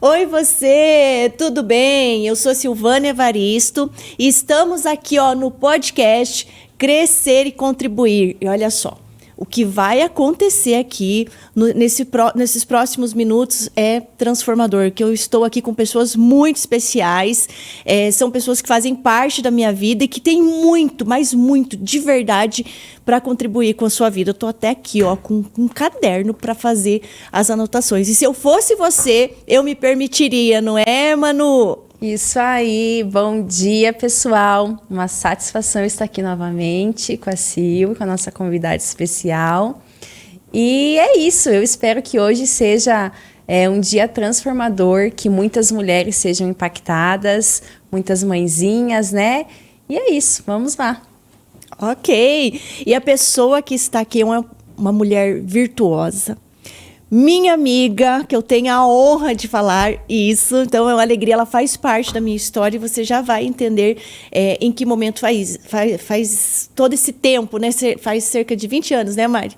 Oi você, tudo bem? Eu sou Silvânia Evaristo e estamos aqui no podcast Crescer e Contribuir. E olha só, o que vai acontecer aqui nesses próximos minutos é transformador, que eu estou aqui com pessoas muito especiais, são pessoas que fazem parte da minha vida e que têm muito, mas muito, de verdade, para contribuir com a sua vida. Eu estou até aqui com um caderno para fazer as anotações. E se eu fosse você, eu me permitiria, não é, Manu? Isso aí, bom dia pessoal, uma satisfação estar aqui novamente com a Sil, com a nossa convidada especial. E é isso, eu espero que hoje seja um dia transformador, que muitas mulheres sejam impactadas, muitas mãezinhas, né? E é isso, vamos lá. Ok, e a pessoa que está aqui é uma mulher virtuosa. Minha amiga, que eu tenho a honra de falar isso, então é uma alegria, ela faz parte da minha história e você já vai entender em que momento faz todo esse tempo, né? Faz cerca de 20 anos, né, Mari?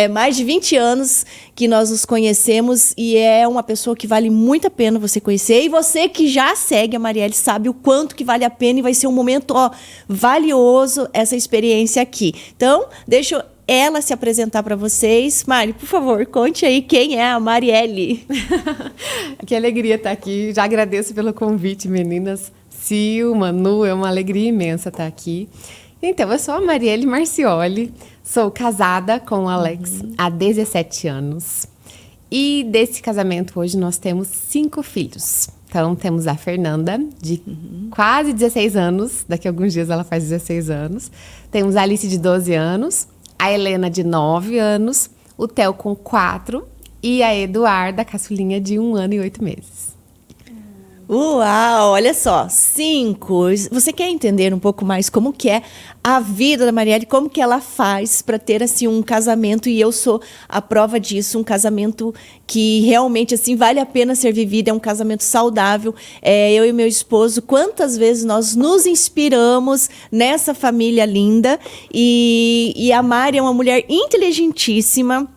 Mais de 20 anos que nós nos conhecemos e é uma pessoa que vale muito a pena você conhecer. E você que já segue a Marielle sabe o quanto que vale a pena e vai ser um momento valioso essa experiência aqui. Então, deixa ela se apresentar para vocês. Mari, por favor, conte aí quem é a Marielle. Que alegria estar aqui. Já agradeço pelo convite, meninas. Sil, Manu, é uma alegria imensa estar aqui. Então, eu sou a Marielle Marcioli, sou casada com o Alex há 17 anos. E desse casamento hoje nós temos 5 filhos. Então, temos a Fernanda, de quase 16 anos. Daqui a alguns dias ela faz 16 anos. Temos a Alice, de 12 anos. A Helena, de 9 anos, o Theo, com 4, e a Eduarda, a caçulinha, de 1 ano e 8 meses. Uau, olha só, 5. Você quer entender um pouco mais como que é a vida da Marielle, como que ela faz para ter assim um casamento, e eu sou a prova disso, um casamento que realmente assim vale a pena ser vivido, é um casamento saudável. Eu e meu esposo, quantas vezes nós nos inspiramos nessa família linda, e a Mari é uma mulher inteligentíssima.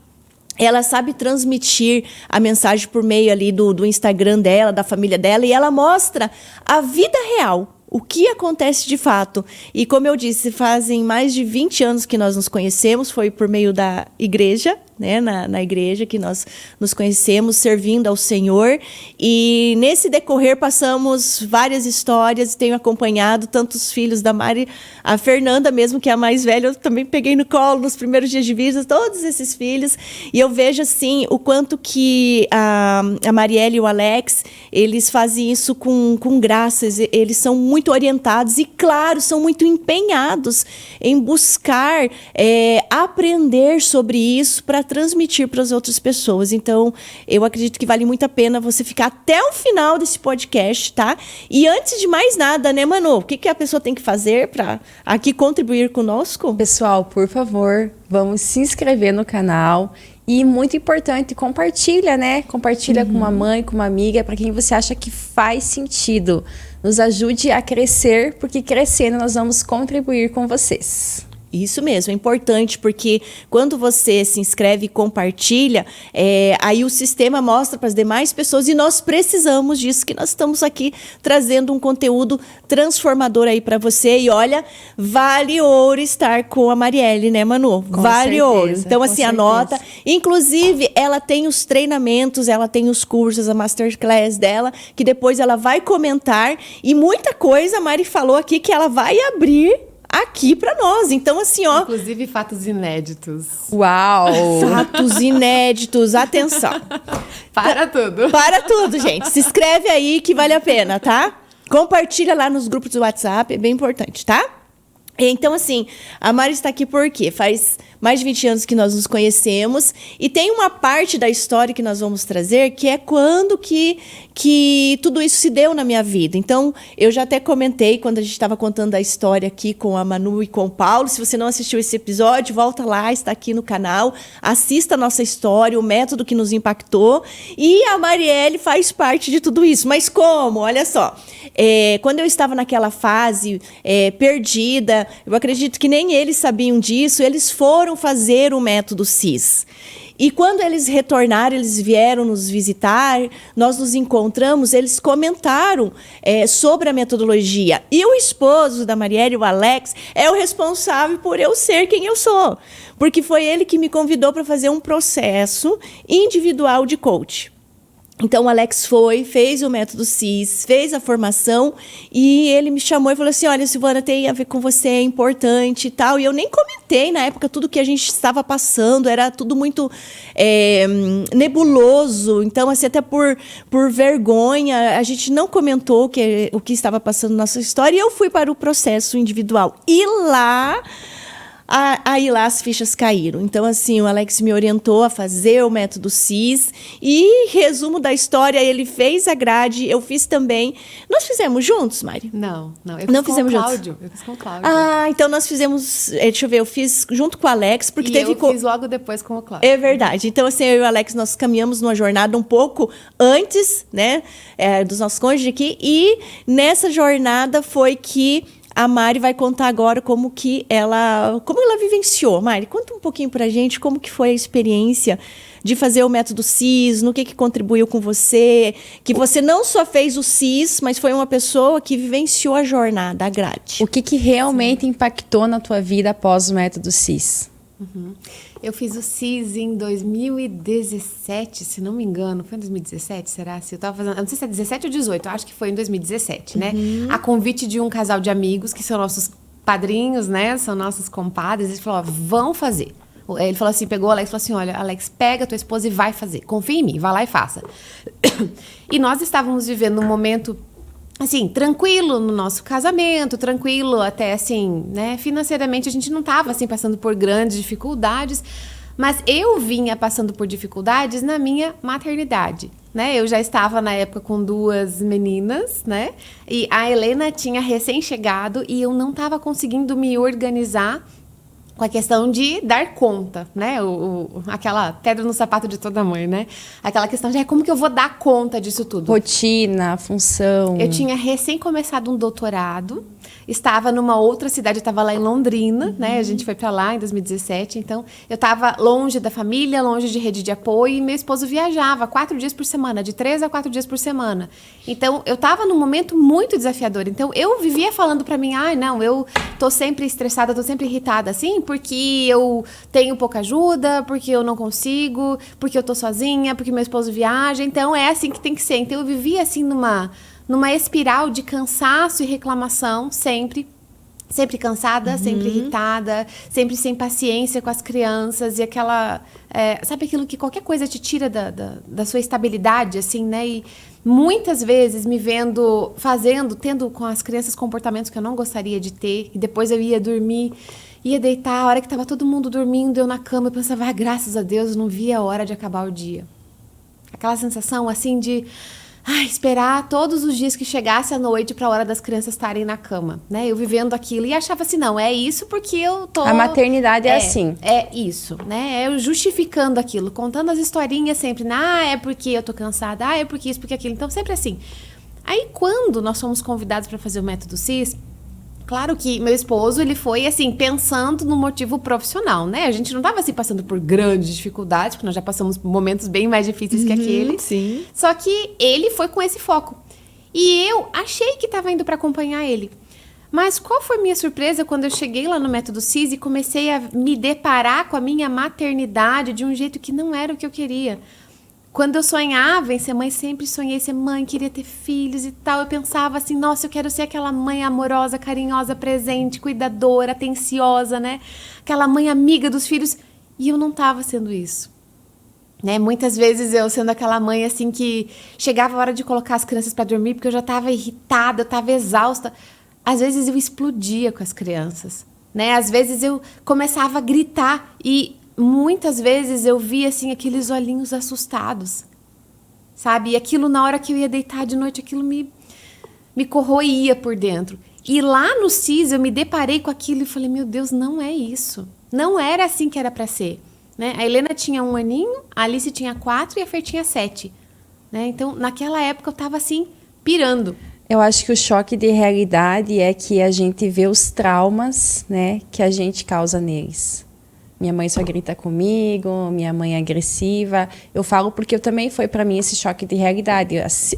Ela sabe transmitir a mensagem por meio ali do Instagram dela, da família dela, e ela mostra a vida real, o que acontece de fato. E como eu disse, fazem mais de 20 anos que nós nos conhecemos, foi por meio da igreja, né, na igreja que nós nos conhecemos, servindo ao Senhor. E nesse decorrer passamos várias histórias, tenho acompanhado tantos filhos da Mari, a Fernanda mesmo, que é a mais velha, eu também peguei no colo nos primeiros dias de vida, todos esses filhos, e eu vejo assim o quanto que a Marielle e o Alex, eles fazem isso com graças, eles são muito orientados e, claro, são muito empenhados em buscar aprender sobre isso para transmitir para as outras pessoas. Então, eu acredito que vale muito a pena você ficar até o final desse podcast, tá? E antes de mais nada, né, Manu? O que a pessoa tem que fazer para aqui contribuir conosco? Pessoal, por favor, vamos se inscrever no canal. E muito importante, compartilha, né? Compartilha com uma mãe, com uma amiga, para quem você acha que faz sentido. Nos ajude a crescer, porque crescendo nós vamos contribuir com vocês. Isso mesmo, é importante, porque quando você se inscreve e compartilha, aí o sistema mostra para as demais pessoas, e nós precisamos disso, que nós estamos aqui trazendo um conteúdo transformador aí para você. E olha, vale ouro estar com a Marielle, né, Manu? Com vale certeza, ouro. Então, assim, certeza. Anota. Inclusive, ela tem os treinamentos, ela tem os cursos, a masterclass dela, que depois ela vai comentar. E muita coisa a Mari falou aqui que ela vai abrir aqui para nós. Então, assim, Inclusive fatos inéditos. Uau! Fatos inéditos, atenção. Para tudo. Para tudo, gente. Se inscreve aí que vale a pena, tá? Compartilha lá nos grupos do WhatsApp, é bem importante, tá? Então, assim, a Mari está aqui porque faz mais de 20 anos que nós nos conhecemos, e tem uma parte da história que nós vamos trazer, que é quando que tudo isso se deu na minha vida. Então, eu já até comentei quando a gente estava contando a história aqui com a Manu e com o Paulo. Se você não assistiu esse episódio, volta lá, está aqui no canal, assista a nossa história, o método que nos impactou, e a Marielle faz parte de tudo isso. Mas como? Olha só, quando eu estava naquela fase perdida, eu acredito que nem eles sabiam disso, eles foram foram fazer o método CIS. E quando eles retornaram, eles vieram nos visitar, nós nos encontramos, eles comentaram sobre a metodologia. E o esposo da Marielle, o Alex, é o responsável por eu ser quem eu sou. Porque foi ele que me convidou para fazer um processo individual de coach. Então, o Alex fez o método CIS, fez a formação e ele me chamou e falou assim, olha, Silvana, tem a ver com você, é importante e tal. E eu nem comentei na época tudo que a gente estava passando, era tudo muito nebuloso. Então, assim, até por vergonha, a gente não comentou o que estava passando na nossa história. E eu fui para o processo individual. E aí lá as fichas caíram. Então, assim, o Alex me orientou a fazer o método CIS. E, resumo da história, ele fez a grade, eu fiz também. Nós fizemos juntos, Mari? Não. Eu Não fiz fizemos com o juntos. Cláudio. Eu fiz com o Cláudio. Ah, então nós fizemos... Deixa eu ver, eu fiz junto com o Alex, porque e eu fiz logo depois com o Cláudio. É verdade. Então, assim, eu e o Alex, nós caminhamos numa jornada um pouco antes, né, dos nossos cônjuges aqui. E nessa jornada foi que a Mari vai contar agora como ela vivenciou. Mari, conta um pouquinho pra gente como que foi a experiência de fazer o método CIS, no que contribuiu com você, que você não só fez o CIS, mas foi uma pessoa que vivenciou a jornada, a grade. O que realmente impactou na tua vida após o método CIS? Eu fiz o CIS em 2017, se não me engano. Foi em 2017, será? Se eu tava fazendo, eu não sei se é 17 ou 18, eu acho que foi em 2017, né? A convite de um casal de amigos, que são nossos padrinhos, né? São nossos compadres. Eles falaram, ó, vão fazer. Ele falou assim, pegou o Alex e falou assim, olha, Alex, pega a tua esposa e vai fazer. Confia em mim, vai lá e faça. E nós estávamos vivendo um momento... assim, tranquilo no nosso casamento, tranquilo até assim, né? Financeiramente a gente não estava assim passando por grandes dificuldades, mas eu vinha passando por dificuldades na minha maternidade, né? Eu já estava na época com 2 meninas, né? E a Helena tinha recém-chegado e eu não estava conseguindo me organizar com a questão de dar conta, né? Aquela pedra no sapato de toda mãe, né? Aquela questão de como que eu vou dar conta disso tudo? Rotina, função. Eu tinha recém começado um doutorado, estava numa outra cidade, eu estava lá em Londrina, né? A gente foi para lá em 2017, então eu estava longe da família, longe de rede de apoio, e meu esposo viajava 4 dias por semana, de 3 a 4 dias por semana. Então eu estava num momento muito desafiador. Então eu vivia falando para mim, não, eu tô sempre estressada, tô sempre irritada, assim, porque eu tenho pouca ajuda, porque eu não consigo, porque eu tô sozinha, porque meu esposo viaja. Então é assim que tem que ser. Então eu vivia assim numa espiral de cansaço e reclamação, sempre cansada, sempre irritada, sempre sem paciência com as crianças, e aquela... sabe aquilo que qualquer coisa te tira da sua estabilidade, assim, né? E muitas vezes me vendo tendo com as crianças comportamentos que eu não gostaria de ter, e depois eu ia dormir, ia deitar, a hora que estava todo mundo dormindo, eu na cama, eu pensava, graças a Deus, eu não via a hora de acabar o dia. Aquela sensação, assim, de... esperar todos os dias que chegasse a noite para a hora das crianças estarem na cama, né? Eu vivendo aquilo e achava assim, não, é isso porque eu tô... A maternidade é assim. É isso, né? Eu justificando aquilo, contando as historinhas sempre, é porque eu tô cansada, é porque isso, porque aquilo. Então, sempre assim. Aí, quando nós fomos convidados para fazer o método CIS, claro que meu esposo, ele foi, assim, pensando no motivo profissional, né? A gente não estava, assim, passando por grandes dificuldades, porque nós já passamos por momentos bem mais difíceis que aquele. Sim. Só que ele foi com esse foco. E eu achei que estava indo para acompanhar ele. Mas qual foi minha surpresa quando eu cheguei lá no Método CIS e comecei a me deparar com a minha maternidade de um jeito que não era o que eu queria? Quando eu sonhava em ser mãe, sempre sonhei ser mãe, queria ter filhos e tal. Eu pensava assim, nossa, eu quero ser aquela mãe amorosa, carinhosa, presente, cuidadora, atenciosa, né? Aquela mãe amiga dos filhos. E eu não estava sendo isso. Né? Muitas vezes eu sendo aquela mãe assim que chegava a hora de colocar as crianças para dormir porque eu já estava irritada, eu estava exausta. Às vezes eu explodia com as crianças. Né? Às vezes eu começava a gritar e... muitas vezes eu via, assim, aqueles olhinhos assustados, sabe? E aquilo, na hora que eu ia deitar de noite, aquilo me corroía por dentro. E lá no CIS, eu me deparei com aquilo e falei, meu Deus, não é isso. Não era assim que era para ser. Né? A Helena tinha 1 aninho, a Alice tinha 4 e a Fer tinha 7. Né? Então, naquela época, eu tava, assim, pirando. Eu acho que o choque de realidade é que a gente vê os traumas, né, que a gente causa neles. minha mãe só grita comigo, minha mãe é agressiva. Eu falo porque eu também foi para mim esse choque de realidade.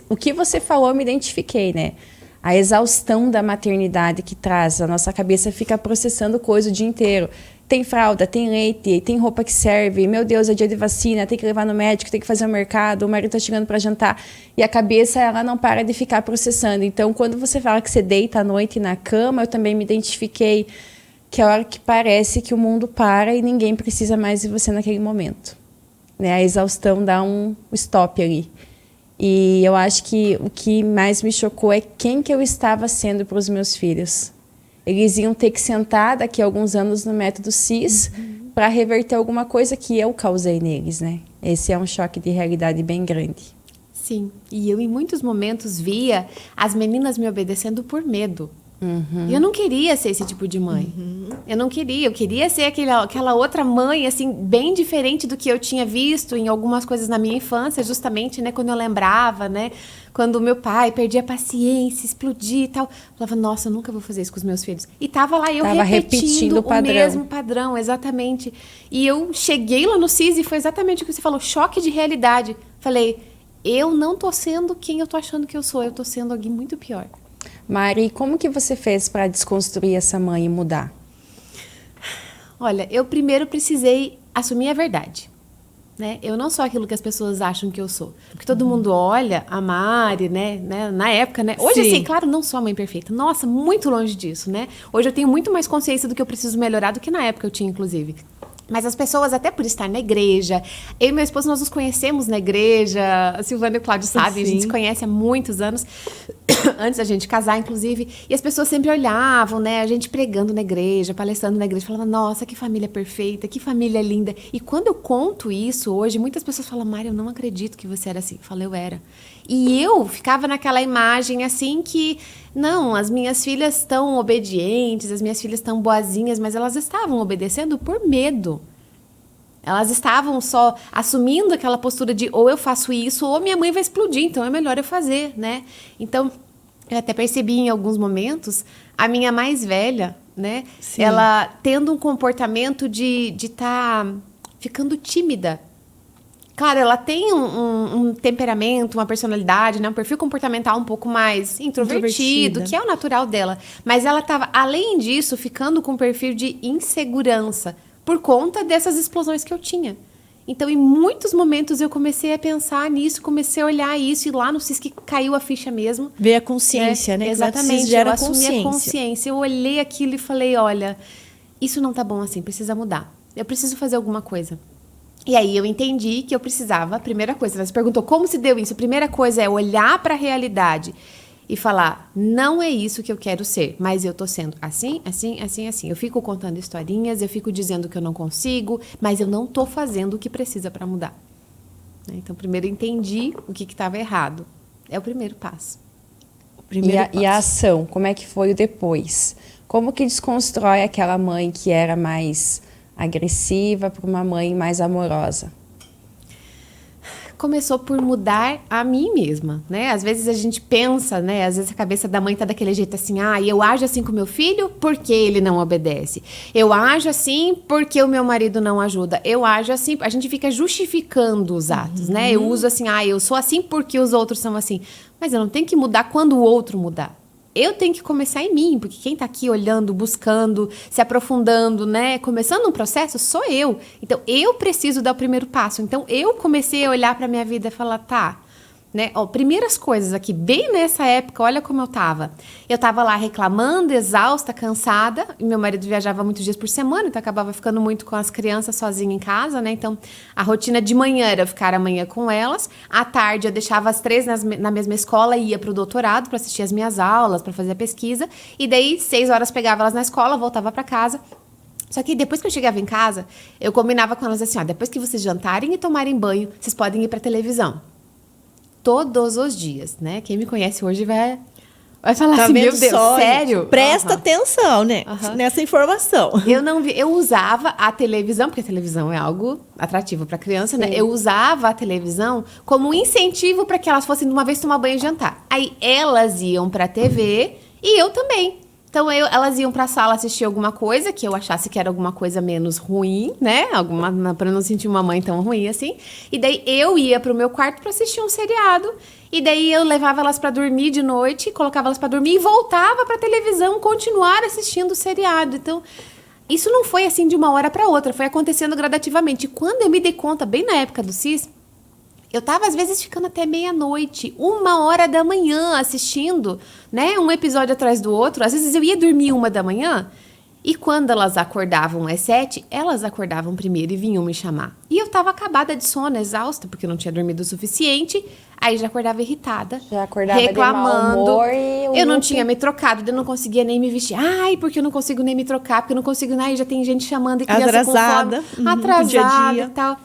O que você falou, eu me identifiquei, né? A exaustão da maternidade que traz, a nossa cabeça fica processando coisa o dia inteiro. Tem fralda, tem leite, tem roupa que serve, meu Deus, é dia de vacina, tem que levar no médico, tem que fazer o mercado, o marido tá chegando para jantar. E a cabeça, ela não para de ficar processando. Então, quando você fala que você deita à noite na cama, eu também me identifiquei que é a hora que parece que o mundo para e ninguém precisa mais de você naquele momento. Né? A exaustão dá um stop ali. E eu acho que o que mais me chocou é quem que eu estava sendo para os meus filhos. Eles iam ter que sentar daqui a alguns anos no método CIS para reverter alguma coisa que eu causei neles, né? Esse é um choque de realidade bem grande. Sim, e eu em muitos momentos via as meninas me obedecendo por medo. E eu não queria ser esse tipo de mãe. Eu não queria. Eu queria ser aquela outra mãe, assim, bem diferente do que eu tinha visto em algumas coisas na minha infância, justamente, né, quando eu lembrava, né, quando o meu pai perdia a paciência, explodia e tal. Eu falava, nossa, eu nunca vou fazer isso com os meus filhos. E tava lá eu repetindo o mesmo padrão, exatamente. E eu cheguei lá no CIS e foi exatamente o que você falou, choque de realidade. Falei, eu não tô sendo quem eu tô achando que eu sou, eu tô sendo alguém muito pior. Mari, como que você fez para desconstruir essa mãe e mudar? Olha, eu primeiro precisei assumir a verdade, né? Eu não sou aquilo que as pessoas acham que eu sou. Porque todo mundo olha a Mari, né? Na época, né? Hoje, Sim. assim, claro, não sou a mãe perfeita. Nossa, muito longe disso, né? Hoje eu tenho muito mais consciência do que eu preciso melhorar do que na época eu tinha, inclusive. Mas as pessoas, até por estar na igreja... Eu e meu esposo, nós nos conhecemos na igreja. A Silvana e o Cláudio sabem, a gente se conhece há muitos anos. Antes da gente casar, inclusive. E as pessoas sempre olhavam, né? A gente pregando na igreja, palestrando na igreja. Falavam, nossa, que família perfeita, que família linda. E quando eu conto isso hoje, muitas pessoas falam, Mari, eu não acredito que você era assim. Eu falo, eu era. E eu ficava naquela imagem, assim, que... Não, as minhas filhas estão obedientes, as minhas filhas estão boazinhas, mas elas estavam obedecendo por medo. Elas estavam só assumindo aquela postura de ou eu faço isso ou minha mãe vai explodir, então é melhor eu fazer, né? Então, eu até percebi em alguns momentos a minha mais velha, né? Sim. Ela tendo um comportamento de estar ficando tímida. Claro, ela tem um temperamento, uma personalidade, né? Um perfil comportamental um pouco mais introvertido, que é o natural dela. Mas ela estava, além disso, ficando com um perfil de insegurança por conta dessas explosões que eu tinha. Então, em muitos momentos, eu comecei a pensar nisso, comecei a olhar isso, e lá no CIS que caiu a ficha mesmo. Ver a consciência, né? Exatamente, Gera eu assumi a consciência. Eu olhei aquilo e falei, olha, isso não tá bom assim, precisa mudar. Eu preciso fazer alguma coisa. E aí eu entendi que eu precisava, a primeira coisa, você perguntou como se deu isso, a primeira coisa é olhar para a realidade e falar, não é isso que eu quero ser, mas eu tô sendo assim, assim, assim, assim. Eu fico contando historinhas, eu fico dizendo que eu não consigo, mas eu não tô fazendo o que precisa para mudar. Então, primeiro eu entendi o que estava errado. É o primeiro passo. E a ação, como é que foi o depois? Como que desconstrói aquela mãe que era mais agressiva para uma mãe mais amorosa? Começou por mudar a mim mesma, né? Às vezes a gente pensa, né? Às vezes a cabeça da mãe tá daquele jeito assim, eu ajo assim com meu filho porque ele não obedece. Eu ajo assim porque o meu marido não ajuda. Eu ajo assim, a gente fica justificando os atos, né? Eu uso assim, eu sou assim porque os outros são assim. Mas eu não tenho que mudar quando o outro mudar. Eu tenho que começar em mim, porque quem está aqui olhando, buscando, se aprofundando, né? Começando um processo, sou eu. Então, eu preciso dar o primeiro passo. Então, eu comecei a olhar para a minha vida e falar, tá, né? Primeiras coisas aqui, bem nessa época, olha como eu tava. Eu tava lá reclamando, exausta, cansada. E meu marido viajava muitos dias por semana, então acabava ficando muito com as crianças sozinha em casa, né? Então, a rotina de manhã era eu ficar a manhã com elas. À tarde, eu deixava as 3 na mesma escola e ia pro doutorado para assistir as minhas aulas, para fazer a pesquisa. E daí, 6 horas, pegava elas na escola, voltava para casa. Só que depois que eu chegava em casa, eu combinava com elas assim, depois que vocês jantarem e tomarem banho, vocês podem ir pra televisão. Todos os dias, né? Quem me conhece hoje vai falar assim, meu Deus, só, sério? Gente, presta atenção, né? Nessa informação. Eu usava a televisão, porque a televisão é algo atrativo para criança, né? Eu usava a televisão como um incentivo para que elas fossem de uma vez tomar banho e jantar. Aí elas iam para a TV e eu também. Então, elas iam pra sala assistir alguma coisa que eu achasse que era alguma coisa menos ruim, né? Pra não sentir uma mãe tão ruim assim. E daí, eu ia pro meu quarto pra assistir um seriado. E daí, eu levava elas pra dormir de noite, colocava elas pra dormir e voltava pra televisão continuar assistindo o seriado. Então, isso não foi assim de uma hora pra outra. Foi acontecendo gradativamente. E quando eu me dei conta, bem na época do CIS, eu tava, às vezes, ficando até meia-noite, 1h da manhã, assistindo, né? Um episódio atrás do outro. Às vezes, eu ia dormir 1h e quando elas acordavam às 7, elas acordavam primeiro e vinham me chamar. E eu tava acabada de sono, exausta, porque eu não tinha dormido o suficiente. Aí, já acordava irritada, Já acordava reclamando. de mau humor e eu não tinha me trocado, eu não conseguia nem me vestir. Ai, porque eu não consigo nem me trocar, porque eu não consigo... Ai, já tem gente chamando e criança Atrasada. com fome. Atrasada dia a dia. e tal.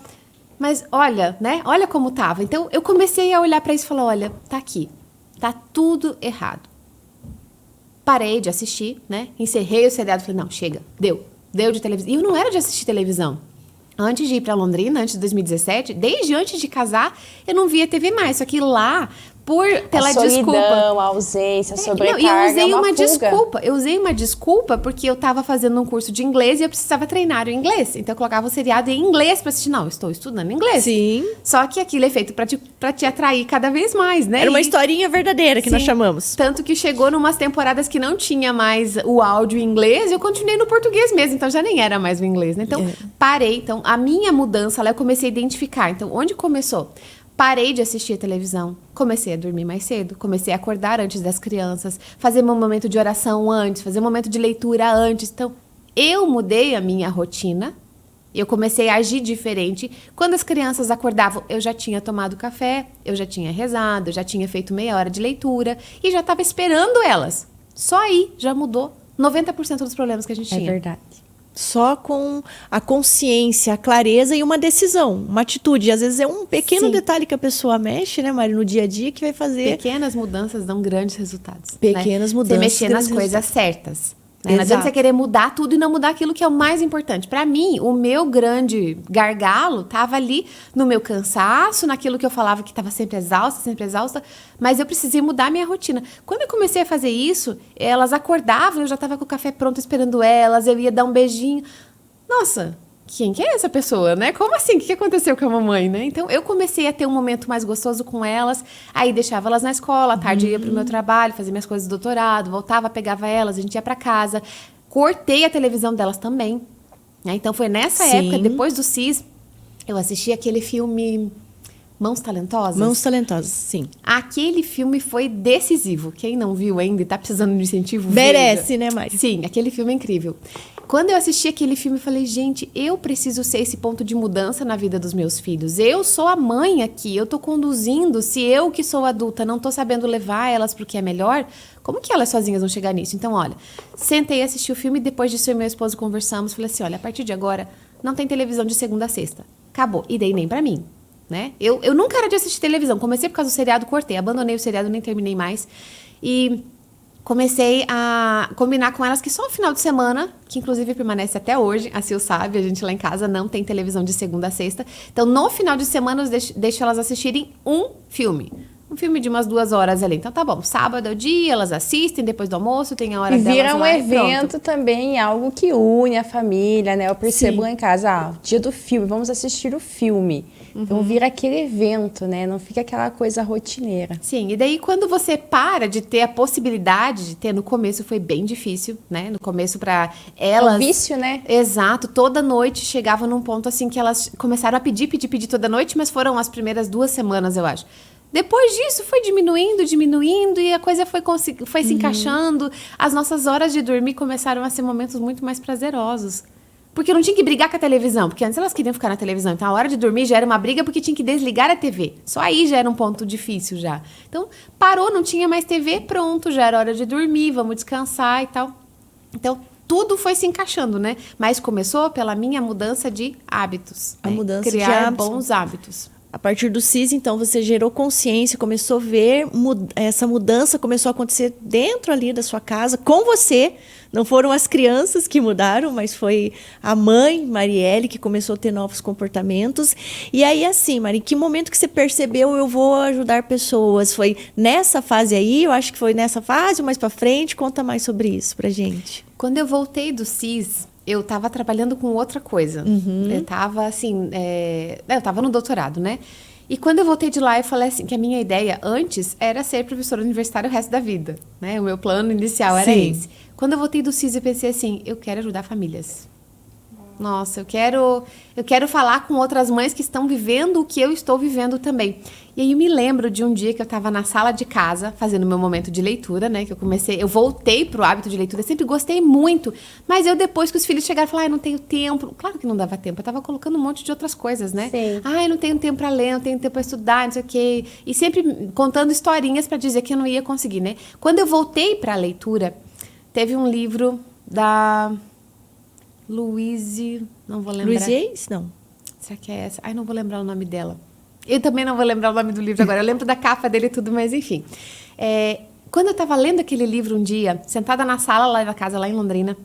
Mas olha, né? Olha como tava. Então, eu comecei a olhar pra isso e falar, olha, tá aqui. Tá tudo errado. Parei de assistir, né? Encerrei o seriado. Falei, não, chega. Deu. Deu de televisão. E eu não era de assistir televisão. Antes de ir pra Londrina, antes de 2017, desde antes de casar, eu não via TV mais. Só que lá, pela desculpa... a ausência, a sobrecarga, eu usei uma fuga. desculpa. Eu usei uma desculpa porque eu tava fazendo um curso de inglês e eu precisava treinar o inglês. Então, eu colocava o seriado em inglês pra assistir. Não, eu estou estudando inglês. Sim. Só que aquilo é feito pra te atrair cada vez mais, né? Era uma E- historinha verdadeira que nós Sim. chamamos. Tanto que chegou numas temporadas que não tinha mais o áudio em inglês e eu continuei no português mesmo. Então, já nem era mais o inglês, né? Então, parei. Então, a minha mudança lá, eu comecei a identificar. Então, onde começou? Parei de assistir a televisão, comecei a dormir mais cedo, comecei a acordar antes das crianças, fazer meu momento de oração antes, fazer um momento de leitura antes. Então, eu mudei a minha rotina, eu comecei a agir diferente. Quando as crianças acordavam, eu já tinha tomado café, eu já tinha rezado, eu já tinha feito meia hora de leitura e já estava esperando elas. Só aí já mudou 90% dos problemas que a gente É tinha. verdade. Só com a consciência, a clareza e uma decisão, uma atitude. Às vezes é um pequeno Sim. detalhe que a pessoa mexe, né, Mari, no dia a dia, que vai fazer... Pequenas mudanças dão grandes resultados. Pequenas né? mudanças, Você mexer nas grandes coisas certas. Né? Não adianta Exato. você querer mudar tudo e não mudar aquilo que é o mais importante. Pra mim, o meu grande gargalo tava ali no meu cansaço, naquilo que eu falava que estava sempre exausta, mas eu precisei mudar a minha rotina. Quando eu comecei a fazer isso, elas acordavam, eu já estava com o café pronto esperando elas, eu ia dar um beijinho. Nossa, quem que é essa pessoa, né? Como assim? O que aconteceu com a mamãe, né? Então, eu comecei a ter um momento mais gostoso com elas, aí deixava elas na escola, à tarde eu ia pro meu trabalho, fazia minhas coisas do doutorado, voltava, pegava elas, a gente ia pra casa. Cortei a televisão delas também, né? Então, foi nessa Sim. época, depois do CIS, eu assisti aquele filme Mãos Talentosas. Mãos talentosas, sim. Aquele filme foi decisivo. Quem não viu ainda e tá precisando de incentivo, Merece, veja. né, Mari? Sim, aquele filme é incrível. Quando eu assisti aquele filme, eu falei, gente, eu preciso ser esse ponto de mudança na vida dos meus filhos. Eu sou a mãe aqui, eu tô conduzindo. Se eu, que sou adulta, não tô sabendo levar elas pro que é melhor, como que elas sozinhas vão chegar nisso? Então, olha, sentei, assisti o filme, depois disso eu e meu esposo conversamos, falei assim, olha, a partir de agora, não tem televisão de segunda a sexta. Acabou. E daí nem pra mim. Né? Eu nunca era de assistir televisão. Comecei por causa do seriado, cortei. Abandonei o seriado, nem terminei mais. E comecei a combinar com elas que só o final de semana, que inclusive permanece até hoje, a Sil sabe, a gente lá em casa não tem televisão de segunda a sexta. Então, no final de semana, eu deixo elas assistirem um filme. Um filme de umas 2 horas ali. Então, tá bom. Sábado é o dia, elas assistem, depois do almoço, tem a hora E delas vira um lá e pronto. evento também, algo que une a família, né? Eu percebo Sim. lá em casa, dia do filme, vamos assistir o filme. Então vira aquele evento, né? Não fica aquela coisa rotineira. Sim, e daí quando você para de ter a possibilidade de ter, no começo foi bem difícil, né? No começo pra elas... É um vício, né? Exato, toda noite chegava num ponto assim que elas começaram a pedir toda noite, mas foram as primeiras 2 semanas, eu acho. Depois disso foi diminuindo e a coisa foi se encaixando. As nossas horas de dormir começaram a ser momentos muito mais prazerosos. Porque eu não tinha que brigar com a televisão, porque antes elas queriam ficar na televisão. Então, a hora de dormir já era uma briga porque tinha que desligar a TV. Só aí já era um ponto difícil já. Então, parou, não tinha mais TV, pronto, já era hora de dormir, vamos descansar e tal. Então, tudo foi se encaixando, né? Mas começou pela minha mudança de hábitos. A né? mudança de Criar hábitos. bons hábitos. A partir do CIS, então, você gerou consciência, começou a ver essa mudança, começou a acontecer dentro ali da sua casa, com você. Não foram as crianças que mudaram, mas foi a mãe, Marielle, que começou a ter novos comportamentos. E aí, assim, Mari, que momento que você percebeu eu vou ajudar pessoas? Foi nessa fase aí? Eu acho que foi nessa fase ou mais para frente? Conta mais sobre isso pra gente. Quando eu voltei do CIS, eu estava trabalhando com outra coisa. Eu estava assim, eu estava no doutorado, né? E quando eu voltei de lá, eu falei assim, que a minha ideia antes era ser professora universitária o resto da vida, né? O meu plano inicial era esse. Quando eu voltei do CIS, eu pensei assim, eu quero ajudar famílias. Nossa, eu quero falar com outras mães que estão vivendo o que eu estou vivendo também. E aí eu me lembro de um dia que eu estava na sala de casa, fazendo meu momento de leitura, né? Que eu voltei pro hábito de leitura, sempre gostei muito. Mas eu, depois que os filhos chegaram, falei, não tenho tempo. Claro que não dava tempo, eu estava colocando um monte de outras coisas, né? Sim. Eu não tenho tempo para ler, não tenho tempo para estudar, não sei o quê. E sempre contando historinhas para dizer que eu não ia conseguir, né? Quando eu voltei para a leitura, teve um livro da Louise, não vou lembrar. Louise Hayes? Não. Será que é essa? Não vou lembrar o nome dela. Eu também não vou lembrar o nome do livro agora. Eu lembro da capa dele e tudo, mas enfim. Quando eu estava lendo aquele livro um dia, sentada na sala lá da casa, lá em Londrina,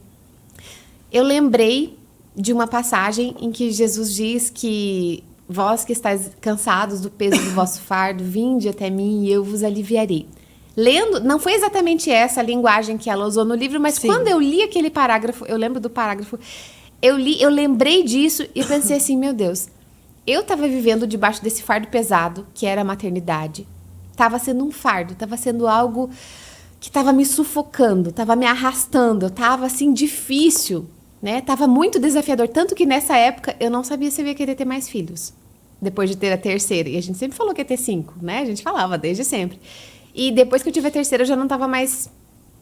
eu lembrei de uma passagem em que Jesus diz que vós que estáis cansados do peso do vosso fardo, vinde até mim e eu vos aliviarei. Lendo, não foi exatamente essa a linguagem que ela usou no livro, mas quando eu li aquele parágrafo, eu lembro do parágrafo, eu lembrei disso e pensei assim, meu Deus, eu estava vivendo debaixo desse fardo pesado, que era a maternidade. Estava sendo um fardo, estava sendo algo que estava me sufocando, estava me arrastando, estava assim, difícil, né? Estava muito desafiador, tanto que nessa época eu não sabia se eu ia querer ter mais filhos, depois de ter a terceira. E a gente sempre falou que ia ter 5, né? A gente falava desde sempre. E depois que eu tive a terceira, eu já não estava mais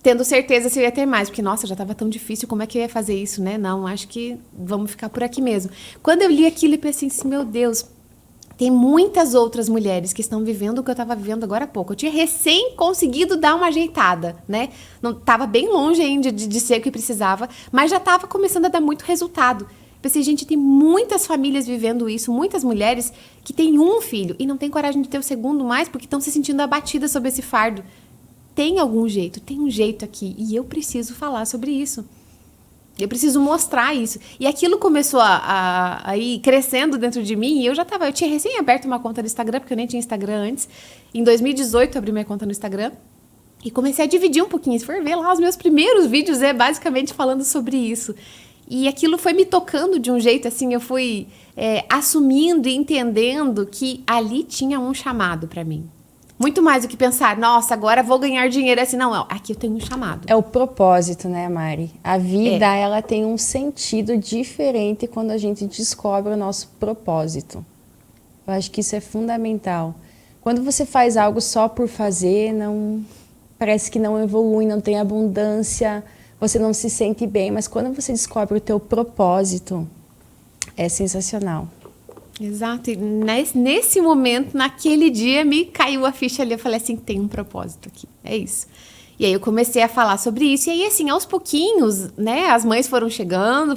tendo certeza se eu ia ter mais. Porque, nossa, já estava tão difícil, como é que eu ia fazer isso, né? Não, acho que vamos ficar por aqui mesmo. Quando eu li aquilo, eu pensei assim, meu Deus, tem muitas outras mulheres que estão vivendo o que eu estava vivendo agora há pouco. Eu tinha recém conseguido dar uma ajeitada, né? Não estava bem longe ainda de ser o que precisava, mas já estava começando a dar muito resultado. Pensei, gente, tem muitas famílias vivendo isso, muitas mulheres que têm um filho e não têm coragem de ter o segundo mais porque estão se sentindo abatidas sobre esse fardo. Tem algum jeito, tem um jeito aqui e eu preciso falar sobre isso. Eu preciso mostrar isso. E aquilo começou a ir crescendo dentro de mim e eu tinha recém aberto uma conta no Instagram, porque eu nem tinha Instagram antes. Em 2018 eu abri minha conta no Instagram e comecei a dividir um pouquinho. Se for ver lá, os meus primeiros vídeos basicamente falando sobre isso. E aquilo foi me tocando de um jeito, assim, eu fui assumindo e entendendo que ali tinha um chamado para mim. Muito mais do que pensar, nossa, agora vou ganhar dinheiro. Assim, não, aqui eu tenho um chamado. É o propósito, né, Mari? A vida, ela tem um sentido diferente quando a gente descobre o nosso propósito. Eu acho que isso é fundamental. Quando você faz algo só por fazer, parece que não evolui, não tem abundância, você não se sente bem, mas quando você descobre o teu propósito, é sensacional. Exato, e nesse momento, naquele dia, me caiu a ficha ali, eu falei assim, tem um propósito aqui, é isso. E aí eu comecei a falar sobre isso, e aí assim, aos pouquinhos, né, as mães foram chegando,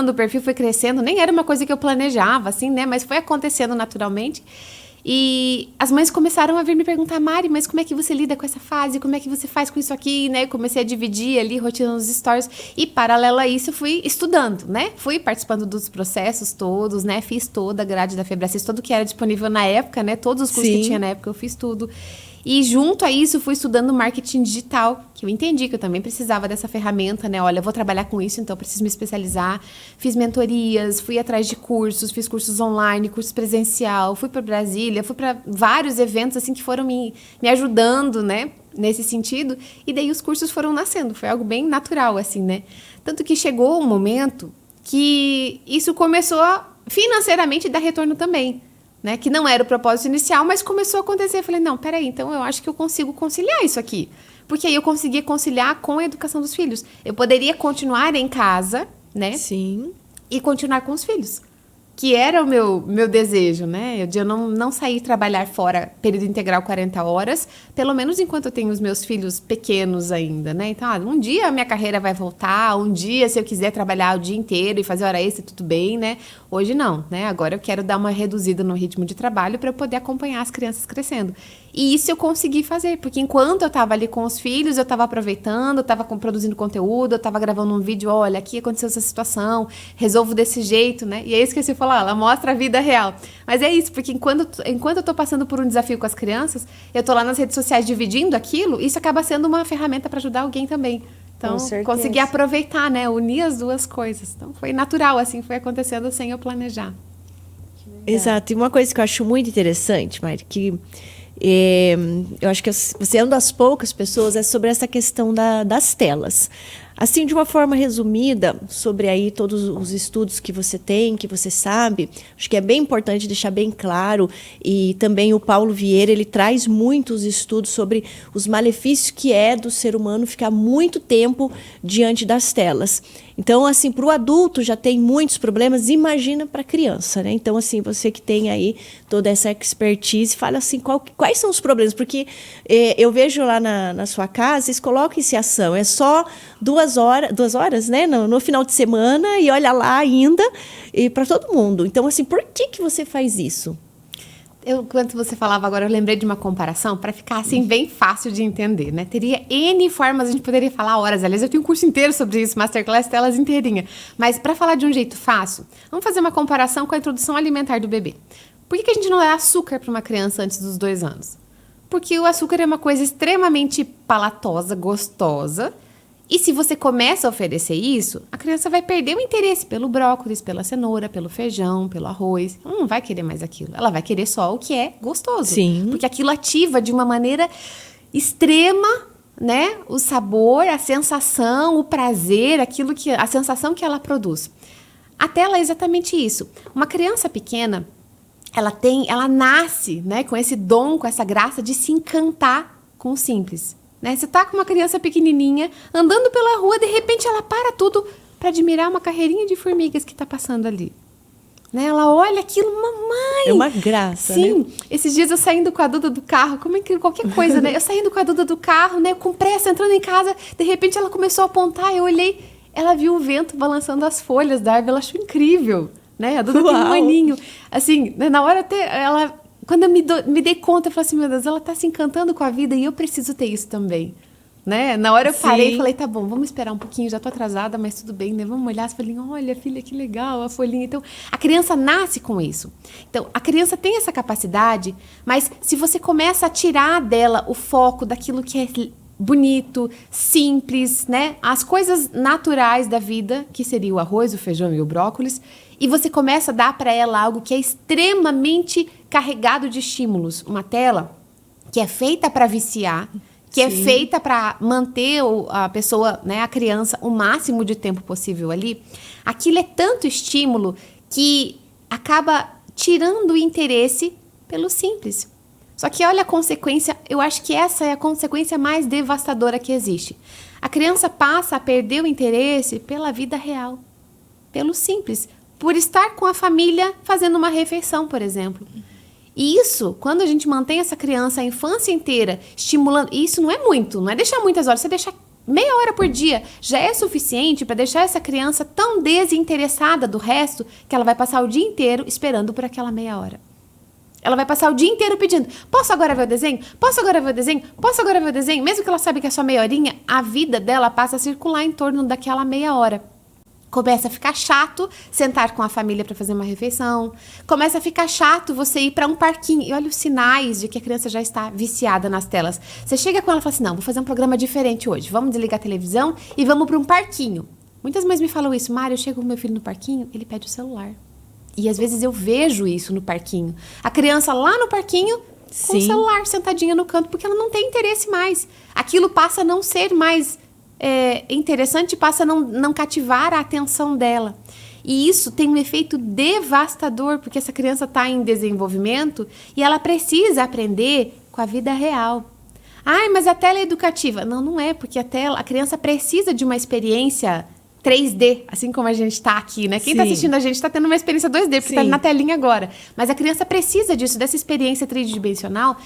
o perfil foi crescendo, nem era uma coisa que eu planejava, assim, né, mas foi acontecendo naturalmente. E as mães começaram a vir me perguntar, Mari, mas como é que você lida com essa fase? Como é que você faz com isso aqui? Né? Eu comecei a dividir ali, rotina nos stories. E, paralelo a isso, eu fui estudando, né? Fui participando dos processos todos, né? Fiz toda a grade da Febracis, tudo que era disponível na época, né? Todos os cursos que tinha na época, eu fiz tudo. E junto a isso, fui estudando marketing digital, que eu entendi que eu também precisava dessa ferramenta, né? Olha, eu vou trabalhar com isso, então eu preciso me especializar. Fiz mentorias, fui atrás de cursos, fiz cursos online, curso presencial, fui para Brasília, fui para vários eventos, assim, que foram me ajudando, né? Nesse sentido. E daí os cursos foram nascendo, foi algo bem natural, assim, né? Tanto que chegou um momento que isso começou a financeiramente dar retorno também. Né, que não era o propósito inicial, mas começou a acontecer. Eu falei, não, peraí, então eu acho que eu consigo conciliar isso aqui. Porque aí eu conseguia conciliar com a educação dos filhos. Eu poderia continuar em casa, né? Sim. E continuar com os filhos. que era o meu desejo, né? De eu não sair trabalhar fora, período integral 40 horas, pelo menos enquanto eu tenho os meus filhos pequenos ainda, né? Então, um dia a minha carreira vai voltar, um dia, se eu quiser trabalhar o dia inteiro e fazer hora extra, tudo bem, né? Hoje não, né? Agora eu quero dar uma reduzida no ritmo de trabalho para eu poder acompanhar as crianças crescendo. E isso eu consegui fazer, porque enquanto eu estava ali com os filhos, eu estava aproveitando, eu estava produzindo conteúdo, eu estava gravando um vídeo, olha, aqui aconteceu essa situação, resolvo desse jeito, né? E é isso que você falou, ela mostra a vida real. Mas é isso, porque enquanto eu estou passando por um desafio com as crianças, eu estou lá nas redes sociais dividindo aquilo, isso acaba sendo uma ferramenta para ajudar alguém também. Então, consegui aproveitar, né? Unir as duas coisas. Então, foi natural, assim, foi acontecendo sem eu planejar. Exato. E uma coisa que eu acho muito interessante, Mari, que eu acho que você é uma das poucas pessoas, é sobre essa questão das telas. Assim, de uma forma resumida, sobre aí todos os estudos que você tem, que você sabe, acho que é bem importante deixar bem claro, e também o Paulo Vieira, ele traz muitos estudos sobre os malefícios que é do ser humano ficar muito tempo diante das telas. Então, assim, para o adulto já tem muitos problemas, imagina para a criança, né? Então, assim, você que tem aí toda essa expertise, fala assim, quais são os problemas? Porque eu vejo lá na sua casa, vocês colocam isso em ação, é só 2 horas, né? No final de semana, e olha lá ainda, e para todo mundo. Então, assim, por que você faz isso? Enquanto você falava agora, eu lembrei de uma comparação para ficar assim bem fácil de entender, né? Teria N formas, a gente poderia falar horas. Aliás, eu tenho um curso inteiro sobre isso, Masterclass telas inteirinha. Mas para falar de um jeito fácil, vamos fazer uma comparação com a introdução alimentar do bebê. Por que a gente não dá açúcar para uma criança antes dos 2 anos? Porque o açúcar é uma coisa extremamente palatosa, gostosa. E se você começa a oferecer isso, a criança vai perder o interesse pelo brócolis, pela cenoura, pelo feijão, pelo arroz. Ela não vai querer mais aquilo. Ela vai querer só o que é gostoso. Sim. Porque aquilo ativa de uma maneira extrema, né? O sabor, a sensação, o prazer, a sensação que ela produz. A tela é exatamente isso. Uma criança pequena, ela nasce, né, com esse dom, com essa graça de se encantar com o simples. Né? Você tá com uma criança pequenininha, andando pela rua, de repente ela para tudo para admirar uma carreirinha de formigas que tá passando ali. Né? Ela olha aquilo, mamãe! É uma graça, sim, né? Esses dias eu saindo com a Duda do carro, como é que qualquer coisa, né? Eu saindo com a Duda do carro, né, com pressa, entrando em casa, de repente ela começou a apontar, eu olhei, ela viu o vento balançando as folhas da árvore, ela achou incrível, né? A Duda tem um aninho. Assim, na hora até ela... Quando eu me dei conta, eu falei assim, meu Deus, ela tá se encantando com a vida e eu preciso ter isso também, né? Na hora eu parei e falei, tá bom, vamos esperar um pouquinho, já tô atrasada, mas tudo bem, né? Vamos olhar as folhinhas, olha, filha, que legal, a folhinha. Então, a criança nasce com isso. Então, a criança tem essa capacidade, mas se você começa a tirar dela o foco daquilo que é bonito, simples, né? As coisas naturais da vida, que seria o arroz, o feijão e o brócolis, e você começa a dar para ela algo que é extremamente carregado de estímulos. Uma tela que é feita para viciar, que é feita para manter a pessoa, né, a criança, o máximo de tempo possível ali. Aquilo é tanto estímulo que acaba tirando o interesse pelo simples. Só que olha a consequência, eu acho que essa é a consequência mais devastadora que existe. A criança passa a perder o interesse pela vida real, pelo simples, por estar com a família fazendo uma refeição, por exemplo. E isso, quando a gente mantém essa criança a infância inteira estimulando, e isso não é muito, não é deixar muitas horas, você deixa meia hora por dia, já é suficiente para deixar essa criança tão desinteressada do resto que ela vai passar o dia inteiro esperando por aquela meia hora. Ela vai passar o dia inteiro pedindo, posso agora ver o desenho? Posso agora ver o desenho? Posso agora ver o desenho? Mesmo que ela sabe que é só meia horinha, a vida dela passa a circular em torno daquela meia hora. Começa a ficar chato sentar com a família para fazer uma refeição. Começa a ficar chato você ir para um parquinho. E olha os sinais de que a criança já está viciada nas telas. Você chega com ela e fala assim, não, vou fazer um programa diferente hoje. Vamos desligar a televisão e vamos para um parquinho. Muitas mães me falam isso. Mário, eu chego com meu filho no parquinho, ele pede o celular. E às vezes eu vejo isso no parquinho. A criança lá no parquinho com o celular sentadinha no canto, porque ela não tem interesse mais. Aquilo passa a não ser mais... interessante, passa a não cativar a atenção dela. E isso tem um efeito devastador, porque essa criança está em desenvolvimento e ela precisa aprender com a vida real. Ai, mas a tela é educativa. Não, não é, porque a criança precisa de uma experiência 3D, assim como a gente tá aqui, né? Quem tá Sim. assistindo a gente tá tendo uma experiência 2D, porque tá Sim. na telinha agora. Mas a criança precisa disso, dessa experiência tridimensional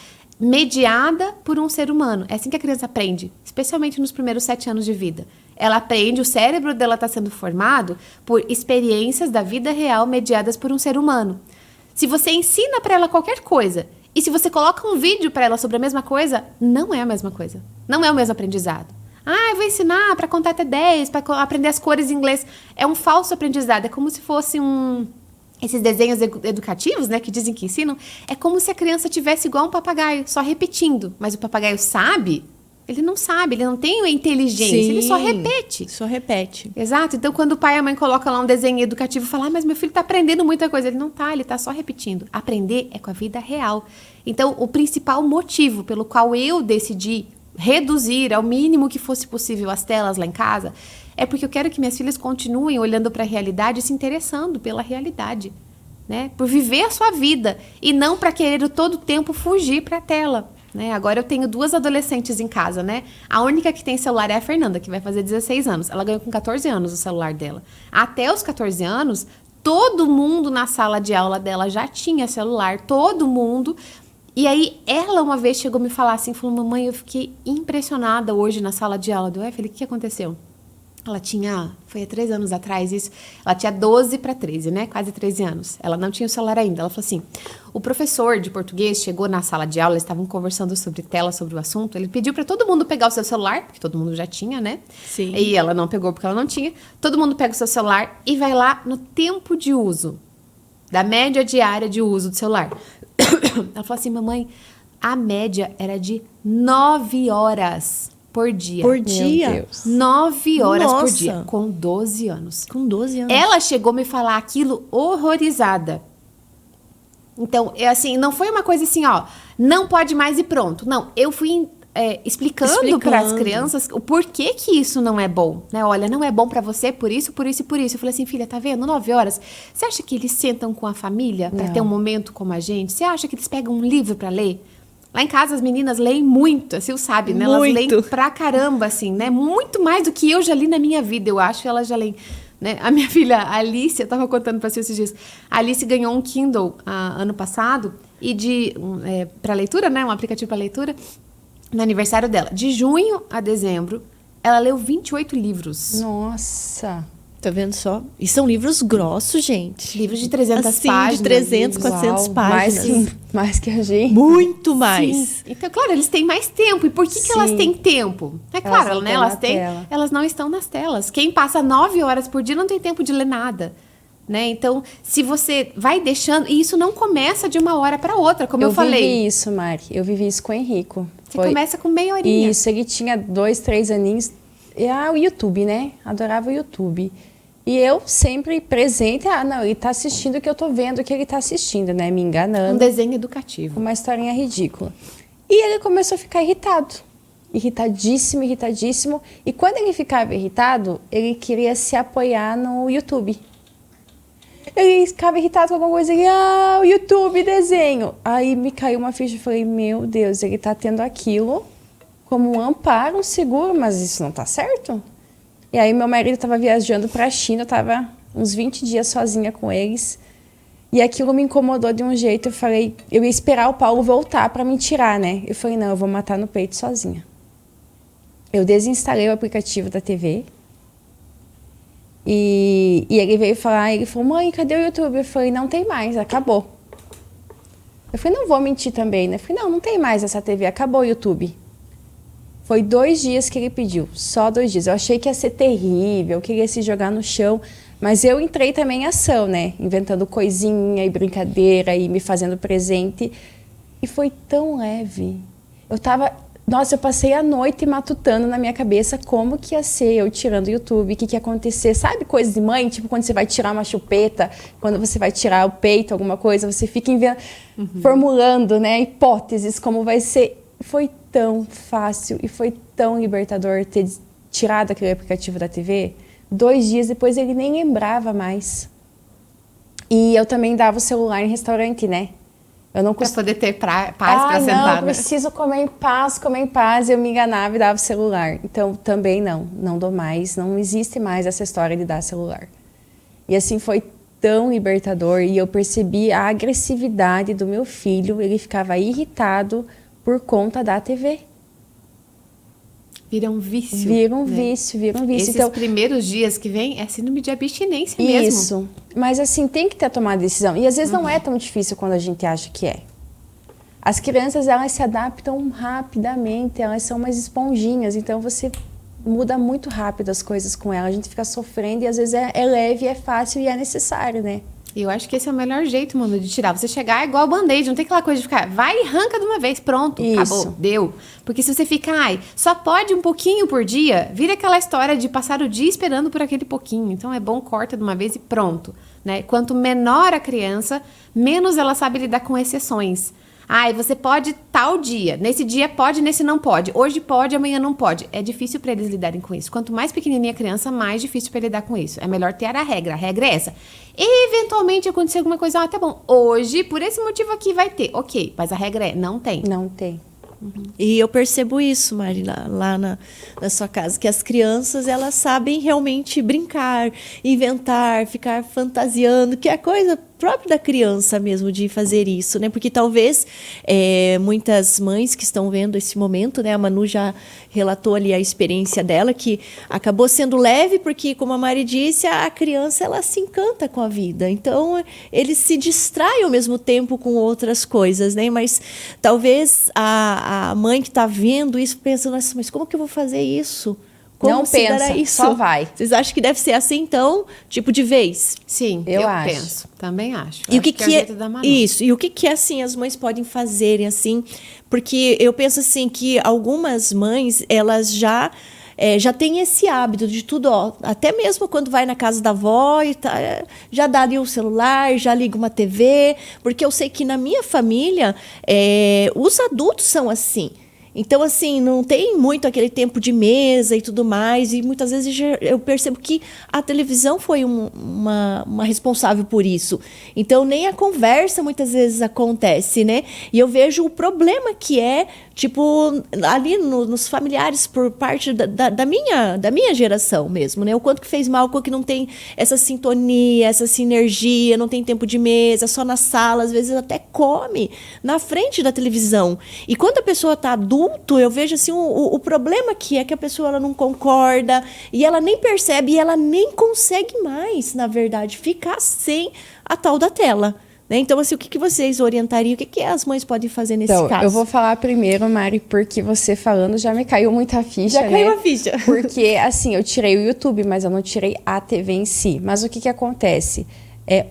mediada por um ser humano. É assim que a criança aprende, especialmente nos primeiros 7 anos de vida. Ela aprende, o cérebro dela está sendo formado por experiências da vida real mediadas por um ser humano. Se você ensina para ela qualquer coisa e se você coloca um vídeo para ela sobre a mesma coisa, não é a mesma coisa. Não é o mesmo aprendizado. Eu vou ensinar para contar até 10, para aprender as cores em inglês. É um falso aprendizado. É como se fosse esses desenhos educativos, né, que dizem que ensinam. É como se a criança tivesse igual um papagaio, só repetindo. Mas o papagaio sabe? Ele não sabe, ele não tem a inteligência, Sim, ele só repete. Só repete. Exato. Então, quando o pai e a mãe colocam lá um desenho educativo e falam, mas meu filho está aprendendo muita coisa. Ele não está, ele está só repetindo. Aprender é com a vida real. Então, o principal motivo pelo qual eu decidi reduzir ao mínimo que fosse possível as telas lá em casa é porque eu quero que minhas filhas continuem olhando para a realidade e se interessando pela realidade, né? Por viver a sua vida e não para querer todo o tempo fugir para a tela. Né? Agora eu tenho 2 adolescentes em casa, né? A única que tem celular é a Fernanda, que vai fazer 16 anos. Ela ganhou com 14 anos o celular dela. Até os 14 anos, todo mundo na sala de aula dela já tinha celular, todo mundo. E aí, ela uma vez chegou a me falar assim, falou, mamãe, eu fiquei impressionada hoje na sala de aula. Eu falei, o que aconteceu? Ela tinha, foi há 3 anos atrás isso, ela tinha 12 para 13, né? Quase 13 anos. Ela não tinha o celular ainda. Ela falou assim, o professor de português chegou na sala de aula, eles estavam conversando sobre tela, sobre o assunto. Ele pediu para todo mundo pegar o seu celular, porque todo mundo já tinha, né? Sim. E ela não pegou porque ela não tinha. Todo mundo pega o seu celular e vai lá no tempo de uso, da média diária de uso do celular. Ela falou assim, mamãe, a média era de 9 horas por dia. Por dia? Meu Deus. 9 horas por Nossa. dia, com 12 anos. Com 12 anos. Ela chegou a me falar aquilo horrorizada. Então, é assim, não foi uma coisa assim, ó, não pode mais e pronto. Não, eu fui explicando para as crianças o porquê que isso não é bom. Né? Olha, não é bom para você por isso, por isso e por isso. Eu falei assim, filha, tá vendo? 9 horas. Você acha que eles sentam com a família para ter um momento como a gente? Você acha que eles pegam um livro para ler? Lá em casa as meninas leem muito, assim, sabe, né? Elas leem pra caramba, assim, né? Muito mais do que eu já li na minha vida, eu acho. Elas já leem, né? A minha filha, a Alice, eu tava contando pra você esses dias. A Alice ganhou um Kindle ano passado e pra leitura, né? Um aplicativo pra leitura, no aniversário dela. De junho a dezembro, ela leu 28 livros. Nossa! Tá vendo só? E são livros grossos, gente. Livros de 300 assim, páginas. de 300, livros. 400 Uau, páginas. Mais que a gente. Muito mais. Sim. Então, claro, eles têm mais tempo. E por que Sim. elas têm tempo? É claro, não né? estão na tela. Elas não estão nas telas. Quem passa 9 horas por dia não tem tempo de ler nada. Né? Então, se você vai deixando... E isso não começa de uma hora para outra, como eu falei. Eu vivi isso, Mari. Eu vivi isso com o Henrico. Você começa com meia horinha. Isso, ele tinha 2, 3 aninhos. E o YouTube, né? Adorava o YouTube. E eu sempre presente, não, ele tá assistindo o que eu tô vendo, o que ele tá assistindo, né? Me enganando. Um desenho educativo. Uma historinha ridícula. E ele começou a ficar irritado. Irritadíssimo, irritadíssimo. E quando ele ficava irritado, ele queria se apoiar no YouTube. Ele ficava irritado com alguma coisa, o YouTube, desenho. Aí me caiu uma ficha e falei, meu Deus, ele tá tendo aquilo como um amparo, um seguro, mas isso não tá certo? E aí meu marido estava viajando para a China, eu estava uns 20 dias sozinha com eles. E aquilo me incomodou de um jeito, eu falei, eu ia esperar o Paulo voltar para me tirar, né? Eu falei, não, eu vou matar no peito sozinha. Eu desinstalei o aplicativo da TV. E ele veio falar, ele falou, mãe, cadê o YouTube? Eu falei, não tem mais, acabou. Eu falei, não vou mentir também, né? Eu falei, não tem mais essa TV, acabou o YouTube. Foi 2 dias que ele pediu, só 2 dias. Eu achei que ia ser terrível, que ele ia se jogar no chão, mas eu entrei também em ação, né? Inventando coisinha e brincadeira e me fazendo presente. E foi tão leve. Eu passei a noite matutando na minha cabeça como que ia ser eu tirando o YouTube, o que ia acontecer. Sabe coisa de mãe? Tipo quando você vai tirar uma chupeta, quando você vai tirar o peito, alguma coisa, você fica formulando, né, hipóteses, como vai ser. Foi tão fácil e foi tão libertador ter tirado aquele aplicativo da TV. 2 dias depois ele nem lembrava mais. E eu também dava o celular em restaurante, né? Eu não Pra costumo... poder ter paz pra sentar, não, né? preciso comer em paz. Eu me enganava e dava celular. Então, também não dou mais. Não existe mais essa história de dar celular. E assim, foi tão libertador. E eu percebi a agressividade do meu filho. Ele ficava irritado por conta da TV. Vira um vício. Vira um vício. Esses Então, primeiros dias que vem é síndrome de abstinência mesmo. isso. Mas assim, tem que ter tomado decisão. E às vezes não é tão difícil quando a gente acha que é. As crianças, elas se adaptam rapidamente, elas são mais esponjinhas, então você muda muito rápido as coisas com elas. A gente fica sofrendo e às vezes é leve, é fácil e é necessário, né? E eu acho que esse é o melhor jeito, mano, de tirar. Você chegar é igual band-aid, não tem aquela coisa de ficar, vai e arranca de uma vez, pronto, Isso. acabou, deu. Porque se você ficar, só pode um pouquinho por dia, vira aquela história de passar o dia esperando por aquele pouquinho. Então é bom, corta de uma vez e pronto, né? Quanto menor a criança, menos ela sabe lidar com exceções. Você pode tal dia, nesse dia pode, nesse não pode. Hoje pode, amanhã não pode. É difícil para eles lidarem com isso. Quanto mais pequenininha a criança, mais difícil para lidar com isso. É melhor ter a regra é essa. Eventualmente acontecer alguma coisa, tá bom, hoje, por esse motivo aqui vai ter. Ok, mas a regra é, não tem. Não tem. E eu percebo isso, Mari, lá na sua casa, que as crianças, elas sabem realmente brincar, inventar, ficar fantasiando, que é coisa própria da criança mesmo de fazer isso, né? Porque talvez muitas mães que estão vendo esse momento, né? A Manu já relatou ali a experiência dela, que acabou sendo leve, porque, como a Mari disse, a criança, ela se encanta com a vida. Então, ele se distrai ao mesmo tempo com outras coisas, né? Mas talvez a mãe que está vendo isso pensa, nossa, mas como que eu vou fazer isso? Como Não se dará pensa, isso? só vai. Vocês acham que deve ser assim, então, tipo de vez? Sim, Eu eu acho. penso. Também acho. E o que é o é jeito da Manu. isso? E o que assim as mães podem fazerem assim? Porque eu penso assim que algumas mães, elas já têm esse hábito de tudo, até mesmo quando vai na casa da avó e já dá ali o celular, já liga uma TV, porque eu sei que na minha família os adultos são assim. Então, assim, não tem muito aquele tempo de mesa e tudo mais. E muitas vezes eu percebo que a televisão foi uma responsável por isso. Então, nem a conversa muitas vezes acontece, né? E eu vejo o problema que tipo, ali nos familiares por parte da minha geração mesmo, né? O quanto que fez mal, o quanto que não tem essa sintonia, essa sinergia, não tem tempo de mesa, só na sala, às vezes até come na frente da televisão. E quando a pessoa está adulto, eu vejo assim o problema que é que a pessoa ela não concorda e ela nem percebe e ela nem consegue mais, na verdade, ficar sem a tal da tela. Então, assim, o que vocês orientariam? O que as mães podem fazer nesse caso? Eu vou falar primeiro, Mari, porque você falando já me caiu muita ficha, Já caiu a ficha. Porque, assim, eu tirei o YouTube, mas eu não tirei a TV em si. Mas o que acontece?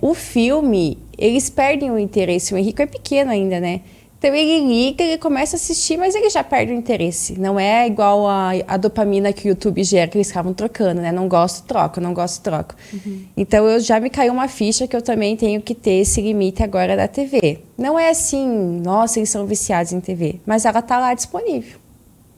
O filme, eles perdem o interesse. O Henrique é pequeno ainda, né? Então, ele liga, ele começa a assistir, mas ele já perde o interesse. Não é igual a dopamina que o YouTube gera, que eles ficavam trocando, né? Não gosto, troco, não gosto, troco. Uhum. Então, já me caiu uma ficha que eu também tenho que ter esse limite agora da TV. Não é assim, nossa, eles são viciados em TV, mas ela tá lá disponível,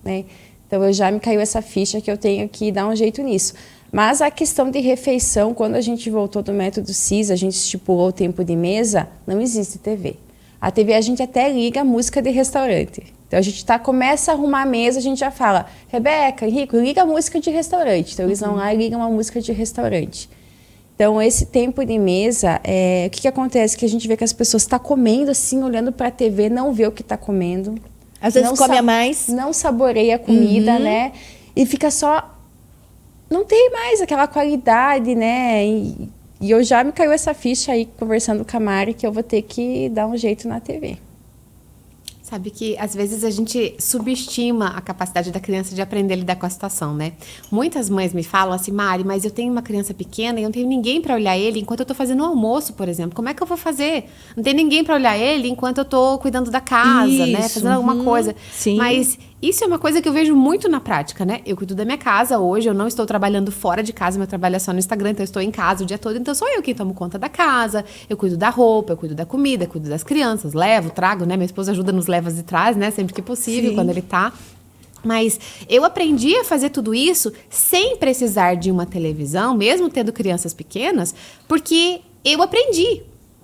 né? Então, já me caiu essa ficha que eu tenho que dar um jeito nisso. Mas a questão de refeição, quando a gente voltou do método CIS, a gente estipulou o tempo de mesa, não existe TV. A TV a gente até liga música de restaurante. Então a gente começa a arrumar a mesa, a gente já fala, Rebeca, Henrico, liga música de restaurante. Então eles vão lá e ligam uma música de restaurante. Então esse tempo de mesa, o que acontece? Que a gente vê que as pessoas estão comendo assim, olhando para a TV, não vê o que está comendo. Às vezes come a mais. Não saboreia a comida, né? E fica só... Não tem mais aquela qualidade, né? E eu já me caiu essa ficha aí, conversando com a Mari, que eu vou ter que dar um jeito na TV. Sabe que, às vezes, a gente subestima a capacidade da criança de aprender a lidar com a situação, né? Muitas mães me falam assim, Mari, mas eu tenho uma criança pequena e eu não tenho ninguém para olhar ele enquanto eu tô fazendo o almoço, por exemplo. Como é que eu vou fazer? Não tem ninguém para olhar ele enquanto eu tô cuidando da casa, né? Fazendo alguma coisa. Sim. Mas isso é uma coisa que eu vejo muito na prática, né? Eu cuido da minha casa hoje, eu não estou trabalhando fora de casa, meu trabalho é só no Instagram, então eu estou em casa o dia todo, então sou eu quem tomo conta da casa, eu cuido da roupa, eu cuido da comida, eu cuido das crianças, levo, trago, né? Minha esposa ajuda nos levas e traz, né? Sempre que possível, Sim. quando ele tá. Mas eu aprendi a fazer tudo isso sem precisar de uma televisão, mesmo tendo crianças pequenas, porque eu aprendi.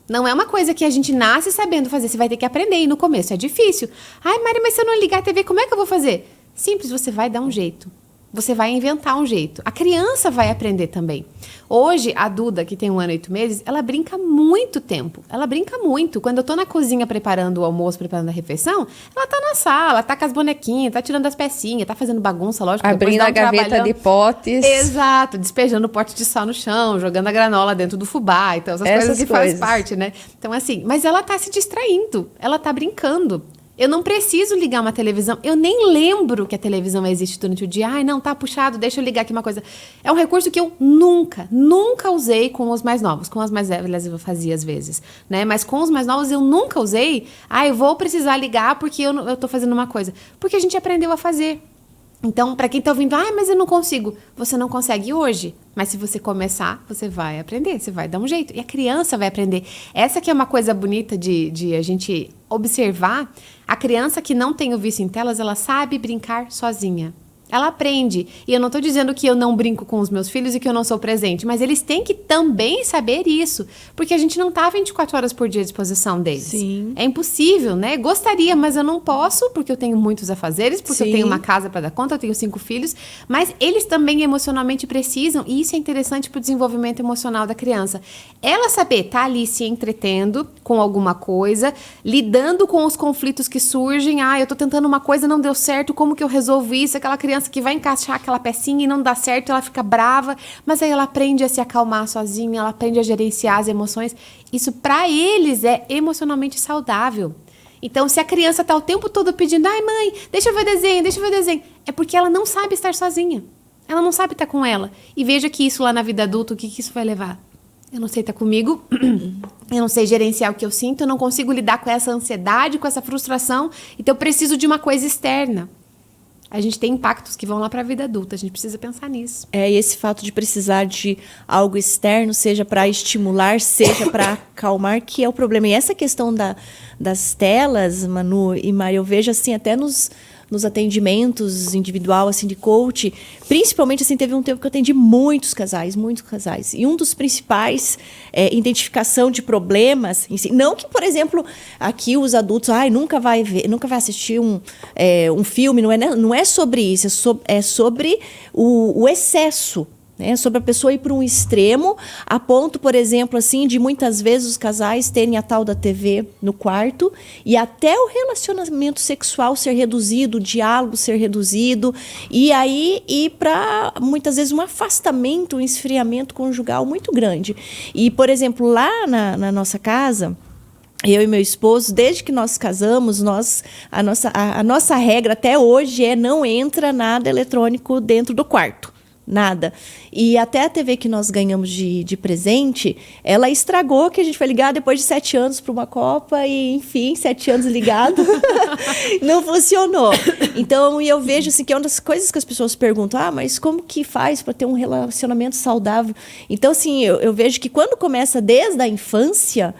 Não é uma coisa que a gente nasce sabendo fazer. Você vai ter que aprender e no começo é difícil. Ai, Mari, mas se eu não ligar a TV, como é que eu vou fazer? Simples, você vai dar um jeito. Você vai inventar um jeito. A criança vai aprender também. Hoje, a Duda, que tem 1 ano e 8 meses, ela brinca muito tempo. Ela brinca muito. Quando eu tô na cozinha preparando o almoço, preparando a refeição, ela tá na sala, tá com as bonequinhas, tá tirando as pecinhas, tá fazendo bagunça, lógico. Abrindo a gaveta de potes. Exato, despejando o pote de sal no chão, jogando a granola dentro do fubá. Então, essas coisas que faz parte, né? Então, assim, mas ela tá se distraindo. Ela tá brincando. Eu não preciso ligar uma televisão. Eu nem lembro que a televisão existe durante o dia. Ai, não, tá puxado, deixa eu ligar aqui uma coisa. É um recurso que eu nunca usei com os mais novos. Com as mais velhas eu fazia às vezes, né? Mas com os mais novos eu nunca usei. Ah, eu vou precisar ligar porque eu tô fazendo uma coisa. Porque a gente aprendeu a fazer. Então, para quem tá ouvindo, mas eu não consigo. Você não consegue hoje, mas se você começar, você vai aprender, você vai dar um jeito. E a criança vai aprender. Essa que é uma coisa bonita de a gente observar. A criança que não tem o vício em telas, ela sabe brincar sozinha. Ela aprende. E eu não estou dizendo que eu não brinco com os meus filhos e que eu não sou presente, mas eles têm que também saber isso. Porque a gente não tá 24 horas por dia à disposição deles. Sim. É impossível, né? Gostaria, mas eu não posso, porque eu tenho muitos afazeres, porque Sim. eu tenho uma casa para dar conta, eu tenho 5 filhos. Mas eles também emocionalmente precisam, e isso é interessante para o desenvolvimento emocional da criança. Ela saber tá ali se entretendo com alguma coisa, lidando com os conflitos que surgem. Eu tô tentando uma coisa, não deu certo, como que eu resolvo isso? Aquela criança que vai encaixar aquela pecinha e não dá certo, ela fica brava, mas aí ela aprende a se acalmar sozinha, ela aprende a gerenciar as emoções. Isso para eles é emocionalmente saudável. Então, se a criança tá o tempo todo pedindo, ai mãe, deixa eu ver desenho, é porque ela não sabe estar sozinha. Ela não sabe estar com ela. E veja que isso lá na vida adulta, o que isso vai levar? Eu não sei estar comigo, eu não sei gerenciar o que eu sinto, eu não consigo lidar com essa ansiedade, com essa frustração, então eu preciso de uma coisa externa. A gente tem impactos que vão lá para a vida adulta, a gente precisa pensar nisso. E esse fato de precisar de algo externo, seja para estimular, seja para acalmar, que é o problema. E essa questão das telas, Manu e Mari, eu vejo assim, até nos atendimentos individual, assim, de coach, principalmente, assim, teve um tempo que eu atendi muitos casais. E um dos principais identificação de problemas, não que, por exemplo, aqui os adultos, nunca vai assistir um filme, não é sobre isso, é sobre o excesso. Né, sobre a pessoa ir para um extremo, a ponto, por exemplo, assim, de muitas vezes os casais terem a tal da TV no quarto e até o relacionamento sexual ser reduzido, o diálogo ser reduzido, e aí ir para, muitas vezes, um afastamento, um esfriamento conjugal muito grande. E, por exemplo, lá na nossa casa, eu e meu esposo, desde que nós casamos, a nossa regra até hoje não entra nada eletrônico dentro do quarto. Nada. E até a TV que nós ganhamos de presente, ela estragou, que a gente foi ligar depois de 7 anos para uma Copa e, enfim, 7 anos ligado, não funcionou. Então, eu vejo assim, que é uma das coisas que as pessoas perguntam, mas como que faz para ter um relacionamento saudável? Então, assim, eu vejo que quando começa desde a infância,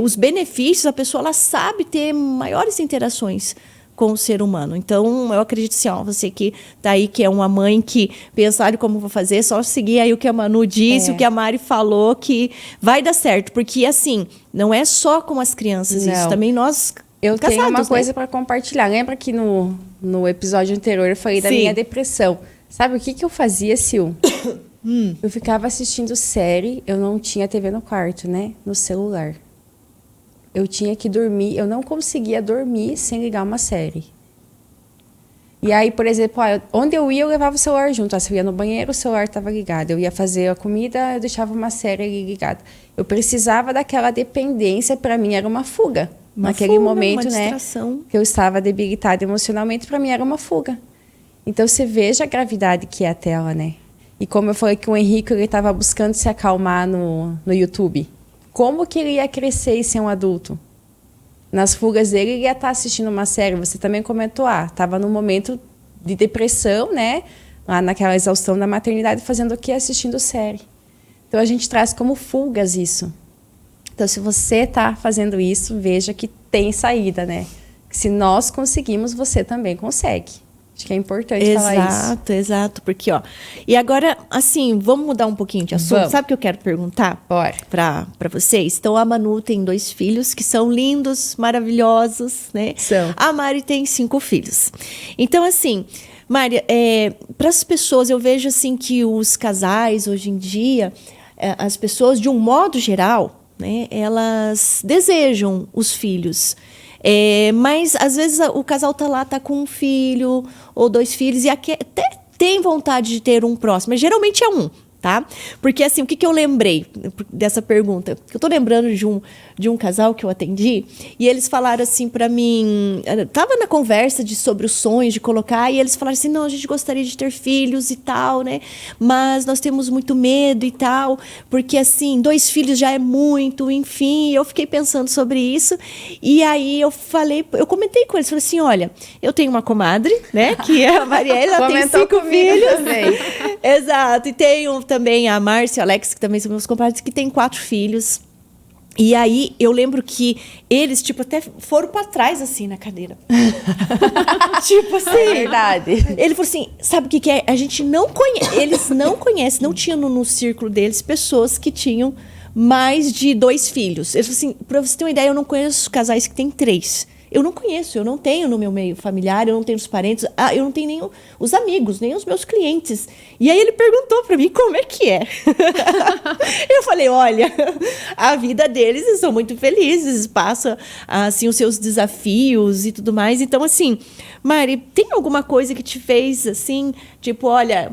os benefícios, a pessoa ela sabe ter maiores interações com o ser humano. Então, eu acredito assim, você que tá aí, que é uma mãe que pensa, olha como vou fazer, só seguir aí o que a Manu disse, o que a Mari falou, que vai dar certo. Porque, assim, não é só com as crianças isso, também nós Eu casados, tenho uma coisa né? para compartilhar. Lembra que no episódio anterior eu falei da minha depressão? Sabe o que eu fazia, Sil? Eu ficava assistindo série, eu não tinha TV no quarto, né? No celular. Eu tinha que dormir, eu não conseguia dormir sem ligar uma série. E aí, por exemplo, onde eu ia, eu levava o celular junto. Se eu ia no banheiro, o celular estava ligado. Eu ia fazer a comida, eu deixava uma série ali ligada. Eu precisava daquela dependência, para mim era uma fuga. Naquele momento, né, que eu estava debilitada emocionalmente, para mim era uma fuga. Então, você veja a gravidade que é a tela, né? E como eu falei que o Henrique estava buscando se acalmar no YouTube. Como que ele ia crescer e ser um adulto? Nas fugas dele, ele ia estar assistindo uma série. Você também comentou, estava num momento de depressão, né? Lá naquela exaustão da maternidade, fazendo o quê? Assistindo série. Então, a gente traz como fugas isso. Então, se você está fazendo isso, veja que tem saída, né? Se nós conseguimos, você também consegue. Acho que é importante falar isso. Exato, porque, ó... E agora, assim, vamos mudar um pouquinho de assunto. Vamos. Sabe o que eu quero perguntar? Bora. Pra vocês? Então, a Manu tem 2 filhos que são lindos, maravilhosos, né? São. A Mari tem 5 filhos. Então, assim, Mari, para as pessoas, eu vejo, assim, que os casais, hoje em dia, as pessoas, de um modo geral, né? Elas desejam os filhos. Mas, às vezes, o casal tá com um filho ou 2 filhos e até tem vontade de ter um próximo, mas geralmente é um, tá? Porque, assim, o que eu lembrei dessa pergunta? Eu tô lembrando de um casal que eu atendi e eles falaram assim para mim, tava na conversa sobre os sonhos de colocar e eles falaram assim, não, a gente gostaria de ter filhos e tal, né? Mas nós temos muito medo e tal, porque, assim, 2 filhos já é muito, enfim. Eu fiquei pensando sobre isso e aí eu comentei com eles, falei assim, olha, eu tenho uma comadre, né, que é a Marielle, ela tem 5 filhos. Também. Exato, e tenho também a Márcia e o Alex, que também são meus compadres, que tem 4 filhos. E aí, eu lembro que eles, tipo, até foram pra trás, assim, na cadeira. Tipo assim. É verdade. Ele falou assim, sabe o que é? A gente não conhece, eles não conhecem, não tinham no círculo deles pessoas que tinham mais de 2 filhos. Eles falaram assim, pra você ter uma ideia, eu não conheço casais que têm 3. Eu não conheço, eu não tenho no meu meio familiar, eu não tenho os parentes, eu não tenho nem os amigos, nem os meus clientes. E aí ele perguntou para mim como é que é. Eu falei, olha, a vida deles, eles são muito felizes, passam assim, os seus desafios e tudo mais. Então, assim, Mari, tem alguma coisa que te fez assim, tipo, olha,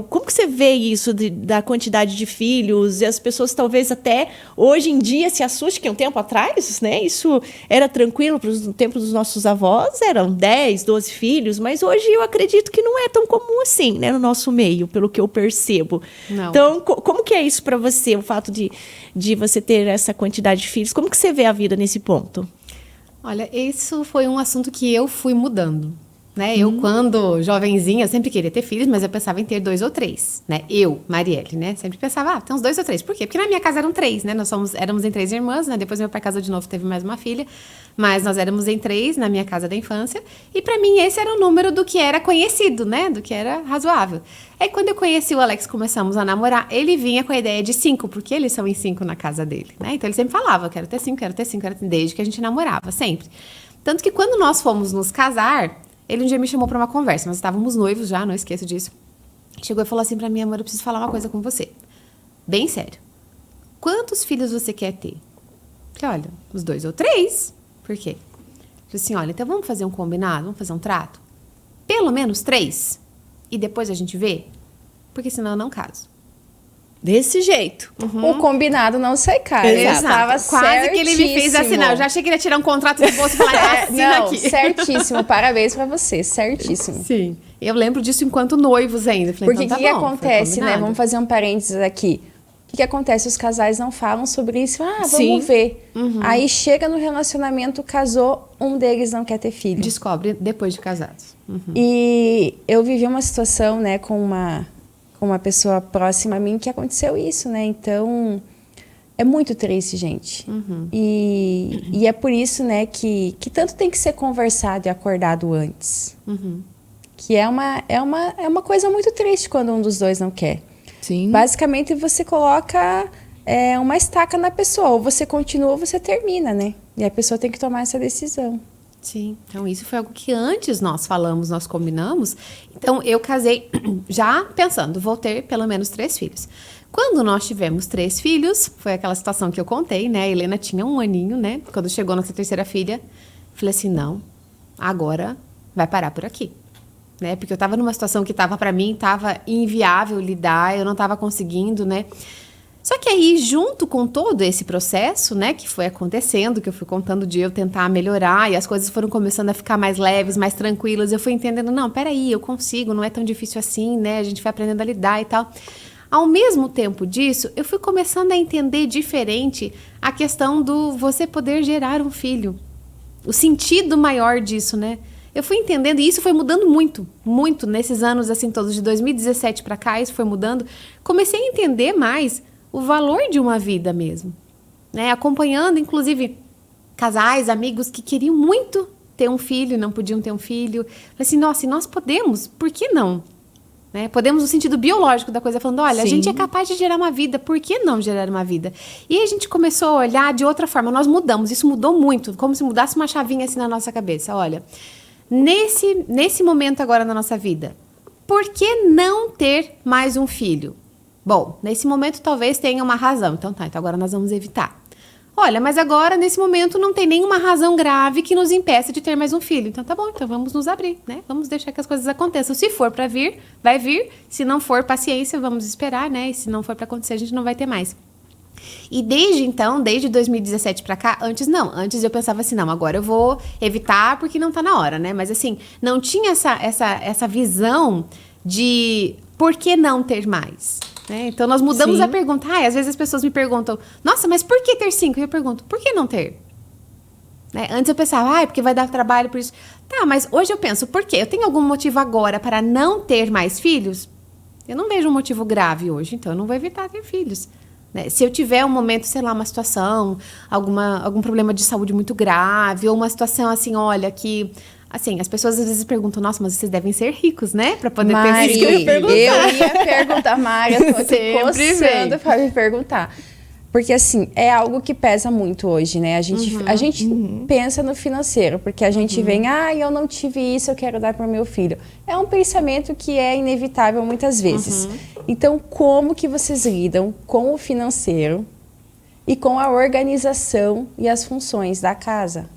como que você vê isso da quantidade de filhos? E as pessoas talvez até hoje em dia se assustem, que um tempo atrás, né? Isso era tranquilo no tempo dos nossos avós, eram 10, 12 filhos, mas hoje eu acredito que não é tão comum assim, né, no nosso meio, pelo que eu percebo. Não. Então, como que é isso para você, o fato de você ter essa quantidade de filhos? Como que você vê a vida nesse ponto? Olha, isso foi um assunto que eu fui mudando, né? Eu, quando jovenzinha, eu sempre queria ter filhos, mas eu pensava em ter 2 ou 3, né? Eu, Marielle, né? Sempre pensava, tem uns 2 ou 3. Por quê? Porque na minha casa eram 3, né? Éramos em 3 irmãs, né? Depois meu pai casou de novo, teve mais uma filha. Mas nós éramos em 3 na minha casa da infância. E pra mim esse era o número do que era conhecido, né? Do que era razoável. Aí quando eu conheci o Alex, começamos a namorar, ele vinha com a ideia de 5, porque eles são em 5 na casa dele, né? Então ele sempre falava, quero ter 5, desde que a gente namorava, sempre. Tanto que quando nós fomos nos casar, ele um dia me chamou pra uma conversa, nós estávamos noivos já, não esqueço disso. Chegou e falou assim pra mim, amor, eu preciso falar uma coisa com você. Bem sério. Quantos filhos você quer ter? Eu falei, olha, uns 2 ou 3. Por quê? Eu falei assim, olha, então vamos fazer um combinado, vamos fazer um trato? Pelo menos 3. E depois a gente vê? Porque senão eu não caso. Desse jeito. O combinado não sai caro. Exato. Quase que ele me fez assinar. Eu já achei que ele ia tirar um contrato do bolso e falar, assina não, aqui. Certíssimo. Parabéns pra você. Certíssimo. Sim. Eu lembro disso enquanto noivos ainda. Falei, porque então o tá que bom, acontece, né? Vamos fazer um parênteses aqui. O que acontece? Os casais não falam sobre isso. Vamos Sim. ver. Aí chega no relacionamento, casou, um deles não quer ter filho. Descobre depois de casados. E eu vivi uma situação, né, com uma pessoa próxima a mim que aconteceu isso, né? Então, é muito triste, gente. E é por isso, né, que tanto tem que ser conversado e acordado antes. Que é uma coisa muito triste quando um dos dois não quer. Sim. Basicamente, você coloca uma estaca na pessoa. Ou você continua ou você termina, né? E a pessoa tem que tomar essa decisão. Sim, então isso foi algo que antes nós falamos, nós combinamos. Então eu casei já pensando, vou ter pelo menos 3 filhos. Quando nós tivemos 3 filhos, foi aquela situação que eu contei, né? A Helena tinha 1 aninho, né? Quando chegou nossa 3ª filha, falei assim, não, agora vai parar por aqui. Né? Porque eu tava numa situação que tava pra mim, tava inviável lidar, eu não tava conseguindo, né? Só que aí, junto com todo esse processo, né, que foi acontecendo, que eu fui contando de eu tentar melhorar, e as coisas foram começando a ficar mais leves, mais tranquilas, eu fui entendendo, não, peraí, eu consigo, não é tão difícil assim, né, a gente vai aprendendo a lidar e tal. Ao mesmo tempo disso, eu fui começando a entender diferente a questão do você poder gerar um filho. O sentido maior disso, né? Eu fui entendendo, e isso foi mudando muito, muito, nesses anos, assim, todos, de 2017 pra cá, isso foi mudando. Comecei a entender mais o valor de uma vida mesmo, né? Acompanhando, inclusive, casais, amigos que queriam muito ter um filho, não podiam ter um filho. Falei assim, nossa, e nós podemos, por que não? Né? Podemos no sentido biológico da coisa, falando, olha, a gente é capaz de gerar uma vida, por que não gerar uma vida? E a gente começou a olhar de outra forma, nós mudamos, isso mudou muito, como se mudasse uma chavinha assim na nossa cabeça, olha, nesse momento agora na nossa vida, por que não ter mais um filho? Bom, nesse momento talvez tenha uma razão, então agora nós vamos evitar. Olha, mas agora, nesse momento, não tem nenhuma razão grave que nos impeça de ter mais um filho. Então, tá bom, então vamos nos abrir, né? Vamos deixar que as coisas aconteçam. Se for para vir, vai vir. Se não for, paciência, vamos esperar, né? E se não for para acontecer, a gente não vai ter mais. E desde então, desde 2017 para cá, antes eu pensava assim, não, agora eu vou evitar porque não tá na hora, né? Mas assim, não tinha essa visão de por que não ter mais? Né? Então, nós mudamos a pergunta. Às vezes as pessoas me perguntam, nossa, mas por que ter 5? E eu pergunto, por que não ter? Né? Antes eu pensava, porque vai dar trabalho por isso. Tá, mas hoje eu penso, por quê? Eu tenho algum motivo agora para não ter mais filhos? Eu não vejo um motivo grave hoje, então eu não vou evitar ter filhos. Né? Se eu tiver um momento, sei lá, uma situação, algum problema de saúde muito grave, ou uma situação assim, olha, que... Assim, as pessoas às vezes perguntam, nossa, mas vocês devem ser ricos, né? Pra poder ter filhos. Eu ia perguntar, Mari, eu tô aqui coçando pra me perguntar. Porque, assim, é algo que pesa muito hoje, né? A gente pensa no financeiro, porque a gente vem, eu não tive isso, eu quero dar para o meu filho. É um pensamento que é inevitável muitas vezes. Então, como que vocês lidam com o financeiro e com a organização e as funções da casa?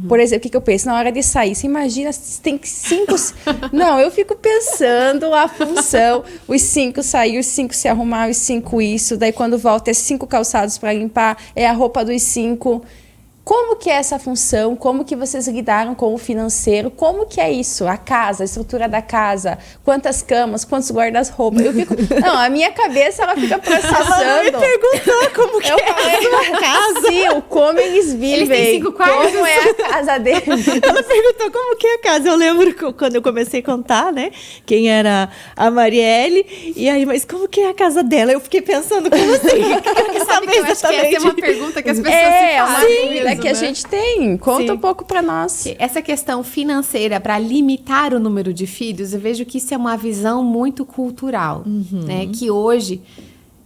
Por exemplo, o que eu penso? Na hora de sair, você imagina, tem 5... Não, eu fico pensando a função, os 5 sair, os 5 se arrumar, os 5 isso, daí quando volta é 5 calçados para limpar, é a roupa dos 5. Como que é essa função? Como que vocês lidaram com o financeiro? Como que é isso? A casa, a estrutura da casa, quantas camas, quantos guarda-roupas? Eu fico... Não, a minha cabeça, ela fica processando. Ela me perguntou como que é a sua casa. Sim, como eles vivem. Eles têm 5 quartos. Como é a casa deles. Ela perguntou como que é a casa. Eu lembro quando eu comecei a contar, né? Quem era a Marielle. E aí, mas como que é a casa dela? Eu fiquei pensando, como assim? Eu acho que essa é uma pergunta que as pessoas se fazem. Que a gente tem. Conta um pouco para nós. Essa questão financeira para limitar o número de filhos, eu vejo que isso é uma visão muito cultural, né? Que hoje,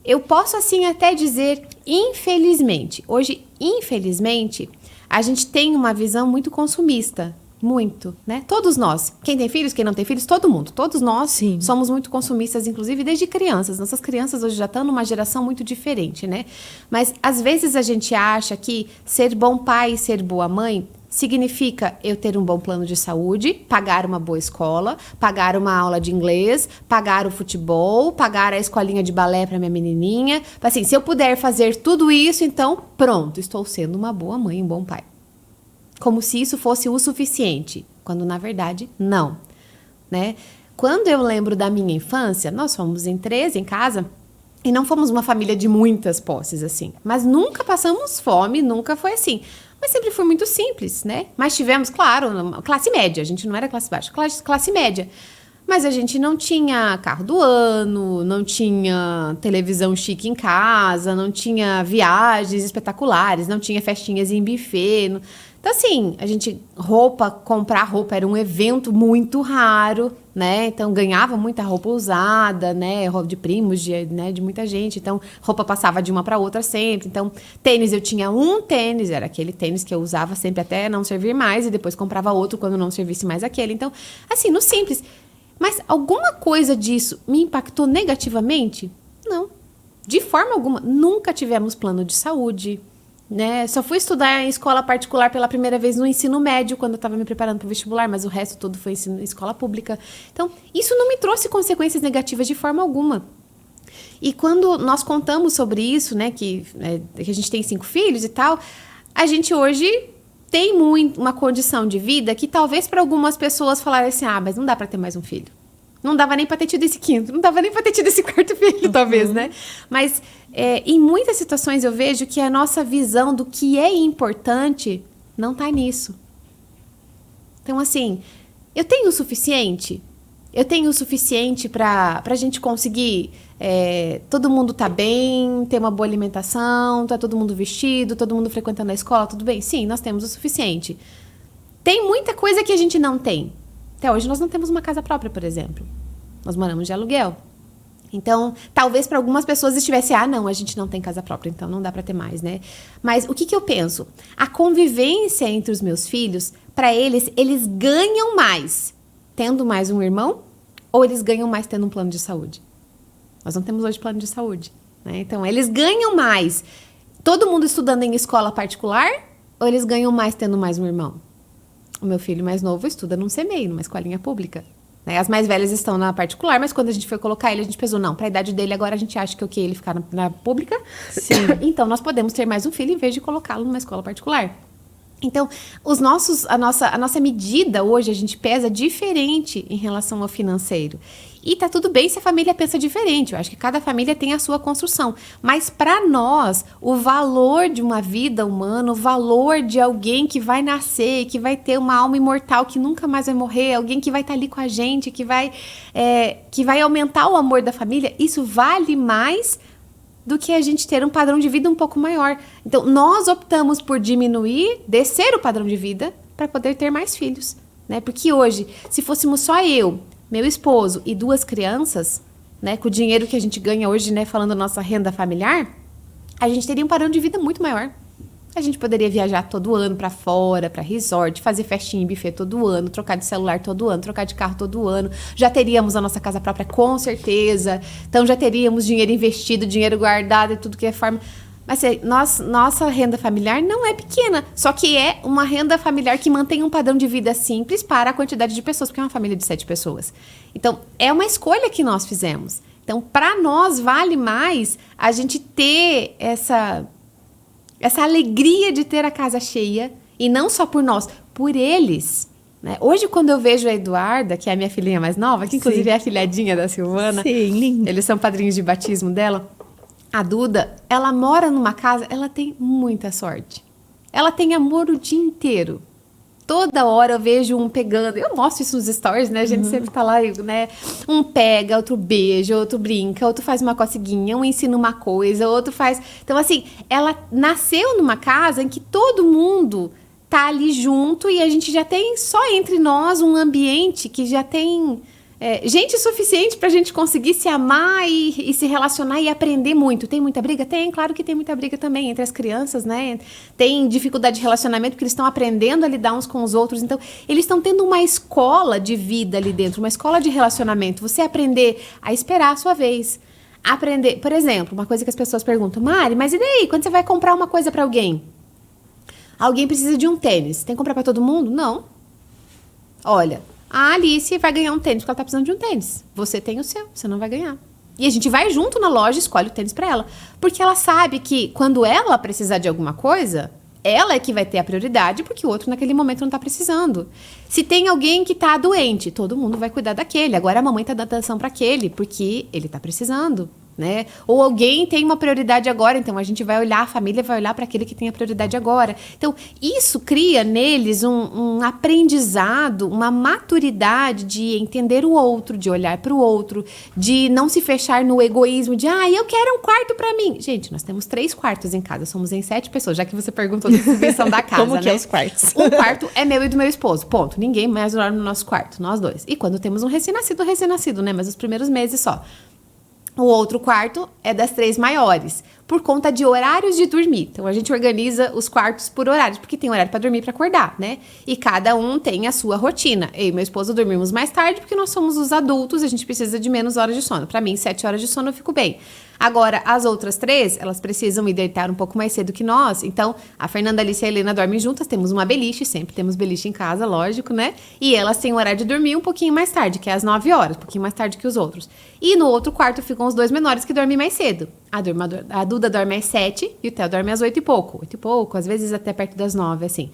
eu posso assim até dizer, infelizmente, a gente tem uma visão muito consumista. Muito, né? Todos nós. Quem tem filhos, quem não tem filhos, todo mundo. Todos nós somos muito consumistas, inclusive desde crianças. Nossas crianças hoje já estão numa geração muito diferente, né? Mas, às vezes, a gente acha que ser bom pai e ser boa mãe significa eu ter um bom plano de saúde, pagar uma boa escola, pagar uma aula de inglês, pagar o futebol, pagar a escolinha de balé para minha menininha. Assim, se eu puder fazer tudo isso, então, pronto, estou sendo uma boa mãe, um bom pai. Como se isso fosse o suficiente, quando na verdade não, né? Quando eu lembro da minha infância, nós fomos em 13 em casa e não fomos uma família de muitas posses assim, mas nunca passamos fome, nunca foi assim. Mas sempre foi muito simples, né? Mas tivemos, claro, classe média, a gente não era classe baixa, classe média. Mas a gente não tinha carro do ano, não tinha televisão chique em casa, não tinha viagens espetaculares, não tinha festinhas em buffet. Então, assim, comprar roupa era um evento muito raro, né? Então, ganhava muita roupa usada, né? Roupa de primos, de muita gente. Então, roupa passava de uma para outra sempre. Então, tênis, eu tinha um tênis, era aquele tênis que eu usava sempre até não servir mais, e depois comprava outro quando não servisse mais aquele. Então, assim, no simples. Mas alguma coisa disso me impactou negativamente? Não. De forma alguma. Nunca tivemos plano de saúde, né? Só fui estudar em escola particular pela primeira vez no ensino médio, quando eu estava me preparando para o vestibular, mas o resto todo foi escola pública. Então, isso não me trouxe consequências negativas de forma alguma. E quando nós contamos sobre isso, né, que a gente tem 5 filhos e tal, a gente hoje tem uma condição de vida que talvez para algumas pessoas falarem assim, mas não dá para ter mais um filho. Não dava nem para ter tido esse 5º, não dava nem para ter tido esse 4º filho, talvez, né? Mas em muitas situações eu vejo que a nossa visão do que é importante não tá nisso. Então, assim, eu tenho o suficiente? Eu tenho o suficiente para a gente conseguir todo mundo tá bem, ter uma boa alimentação, tá todo mundo vestido, todo mundo frequentando a escola, tudo bem? Sim, nós temos o suficiente. Tem muita coisa que a gente não tem. Até hoje nós não temos uma casa própria, por exemplo. Nós moramos de aluguel. Então, talvez para algumas pessoas estivesse, não, a gente não tem casa própria, então não dá para ter mais, né? Mas o que eu penso? A convivência entre os meus filhos, para eles ganham mais tendo mais um irmão ou eles ganham mais tendo um plano de saúde? Nós não temos hoje plano de saúde, né? Então, eles ganham mais todo mundo estudando em escola particular ou eles ganham mais tendo mais um irmão? O meu filho mais novo estuda num CMEI, numa escolinha pública. Né? As mais velhas estão na particular, mas quando a gente foi colocar ele, a gente pensou, não, para a idade dele agora a gente acha que ele ficar na pública. Sim. Então, nós podemos ter mais um filho em vez de colocá-lo numa escola particular. Então, a nossa medida hoje, a gente pesa diferente em relação ao financeiro. E tá tudo bem se a família pensa diferente. Eu acho que cada família tem a sua construção. Mas para nós, o valor de uma vida humana, o valor de alguém que vai nascer, que vai ter uma alma imortal, que nunca mais vai morrer, alguém que vai estar ali com a gente, que vai aumentar o amor da família, isso vale mais do que a gente ter um padrão de vida um pouco maior. Então, nós optamos por descer o padrão de vida para poder ter mais filhos, né? Porque hoje, se fôssemos só eu, meu esposo e 2 crianças, né, com o dinheiro que a gente ganha hoje, né, falando da nossa renda familiar, a gente teria um padrão de vida muito maior. A gente poderia viajar todo ano para fora, para resort, fazer festinha em buffet todo ano, trocar de celular todo ano, trocar de carro todo ano. Já teríamos a nossa casa própria, com certeza. Então, já teríamos dinheiro investido, dinheiro guardado e tudo que é forma. Mas nossa renda familiar não é pequena, só que é uma renda familiar que mantém um padrão de vida simples para a quantidade de pessoas, porque é uma família de 7 pessoas. Então, é uma escolha que nós fizemos. Então, para nós, vale mais a gente ter essa alegria de ter a casa cheia, e não só por nós, por eles. Né? Hoje, quando eu vejo a Eduarda, que é a minha filhinha mais nova, que inclusive é a filhadinha da Silvana, sim, lindo. Eles são padrinhos de batismo dela, a Duda, ela mora numa casa, ela tem muita sorte. Ela tem amor o dia inteiro. Toda hora eu vejo um pegando, eu mostro isso nos stories, né? A gente sempre tá lá, né? Um pega, outro beija, outro brinca, outro faz uma coceguinha, um ensina uma coisa, outro faz... Então, assim, ela nasceu numa casa em que todo mundo tá ali junto e a gente já tem só entre nós um ambiente que já tem gente suficiente pra gente conseguir se amar e se relacionar e aprender muito. Tem muita briga? Tem, claro que tem muita briga também entre as crianças, né? Tem dificuldade de relacionamento porque eles estão aprendendo a lidar uns com os outros. Então, eles estão tendo uma escola de vida ali dentro, uma escola de relacionamento. Você aprender a esperar a sua vez. Aprender, por exemplo, uma coisa que as pessoas perguntam, Mari, mas e daí? Quando você vai comprar uma coisa pra alguém? Alguém precisa de um tênis. Tem que comprar pra todo mundo? Não. Olha, a Alice vai ganhar um tênis porque ela tá precisando de um tênis. Você tem o seu, você não vai ganhar. E a gente vai junto na loja e escolhe o tênis pra ela. Porque ela sabe que quando ela precisar de alguma coisa, ela é que vai ter a prioridade porque o outro naquele momento não tá precisando. Se tem alguém que tá doente, todo mundo vai cuidar daquele. Agora a mamãe tá dando atenção pra aquele porque ele tá precisando. Né? Ou alguém tem uma prioridade agora, então a gente vai olhar, a família vai olhar para aquele que tem a prioridade agora. Então, isso cria neles um aprendizado, uma maturidade de entender o outro, de olhar para o outro, de não se fechar no egoísmo de, eu quero um quarto para mim. Gente, nós temos 3 quartos em casa, somos em 7 pessoas, já que você perguntou da distribuição da casa. Como que é os quartos? Um quarto é meu e do meu esposo, ponto. Ninguém mais dorme no nosso quarto, nós 2. E quando temos um recém-nascido, né? Mas os primeiros meses só. O outro quarto é das 3 maiores, por conta de horários de dormir. Então, a gente organiza os quartos por horários, porque tem horário para dormir e para acordar, né? E cada um tem a sua rotina. Eu e meu esposo dormimos mais tarde, porque nós somos os adultos, a gente precisa de menos horas de sono. Para mim, 7 horas de sono eu fico bem. Agora, as outras 3, elas precisam ir deitar um pouco mais cedo que nós. Então, a Fernanda, a Alice e a Helena dormem juntas, temos uma beliche, sempre temos beliche em casa, lógico, né? E elas têm o horário de dormir um pouquinho mais tarde, que é às 9 horas, um pouquinho mais tarde que os outros. E no outro quarto ficam os 2 menores que dormem mais cedo. A Duda dorme às 7 e o Theo dorme às 8 e pouco. 8 e pouco, às vezes até perto das 9, assim.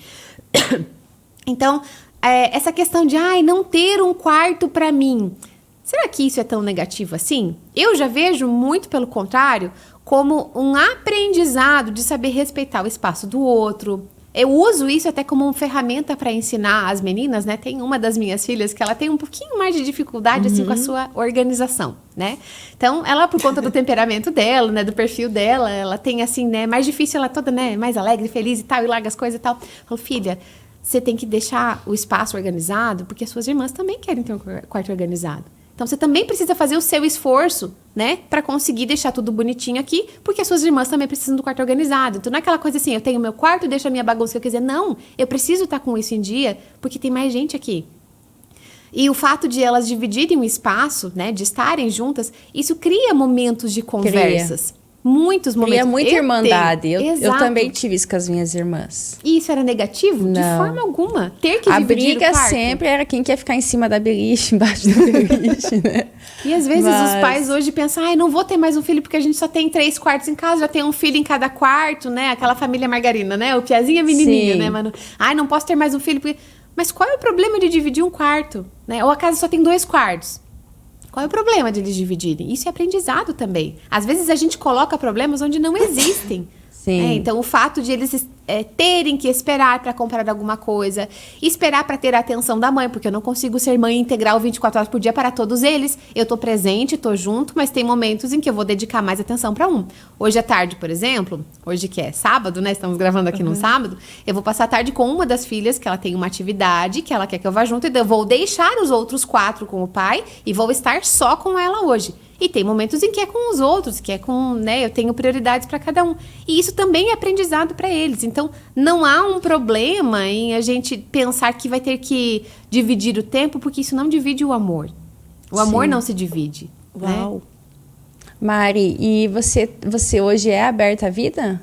Então, essa questão de, não ter um quarto pra mim... Será que isso é tão negativo assim? Eu já vejo muito pelo contrário como um aprendizado de saber respeitar o espaço do outro. Eu uso isso até como uma ferramenta para ensinar as meninas, né? Tem uma das minhas filhas que ela tem um pouquinho mais de dificuldade assim com a sua organização, né? Então, ela por conta do temperamento dela, né, do perfil dela, ela tem assim, né, mais difícil, ela toda, né, mais alegre, feliz e tal, e larga as coisas e tal. Falou, filha, você tem que deixar o espaço organizado, porque as suas irmãs também querem ter um quarto organizado. Então, você também precisa fazer o seu esforço, né? Para conseguir deixar tudo bonitinho aqui, porque as suas irmãs também precisam do quarto organizado. Então, não é aquela coisa assim, eu tenho meu quarto, deixo a minha bagunça que eu quiser. Não, eu preciso estar com isso em dia, porque tem mais gente aqui. E o fato de elas dividirem o espaço, né? De estarem juntas, isso cria momentos de conversas. Muitos momentos. Cria muita irmandade. Eu Exato. também tive isso com as minhas irmãs. E isso era negativo? De Não. forma alguma. Ter que A dividir briga o quarto. sempre era quem quer ficar em cima da beliche, embaixo da beliche, né? E às vezes Mas- os pais hoje pensam, ai, não vou ter mais um filho porque a gente só tem 3 quartos em casa, já tem um filho em cada quarto, né? Aquela família margarina, né? O piazinho e a menininha, Sim. né, mano? Ai, não posso ter mais um filho porque... Mas qual é o problema de dividir um quarto, né? Ou a casa só tem 2 quartos? Qual é o problema de eles dividirem? Isso é aprendizado também. Às vezes a gente coloca problemas onde não existem. Sim. Então, o fato de eles terem que esperar para comprar alguma coisa, esperar para ter a atenção da mãe, porque eu não consigo ser mãe integral 24 horas por dia para todos eles. Eu tô presente, tô junto, mas tem momentos em que eu vou dedicar mais atenção para um. Hoje à tarde, por exemplo, hoje que é sábado, né? Estamos gravando aqui no sábado, eu vou passar a tarde com uma das filhas, que ela tem uma atividade, que ela quer que eu vá junto, e eu vou deixar os outros 4 com o pai e vou estar só com ela hoje. E tem momentos em que é com os outros, que é com, né, eu tenho prioridades para cada um. E isso também é aprendizado para eles. Então, não há um problema em a gente pensar que vai ter que dividir o tempo, porque isso não divide o amor. O amor Sim. não se divide. Né? Uau. Mari, e você hoje é aberta à vida?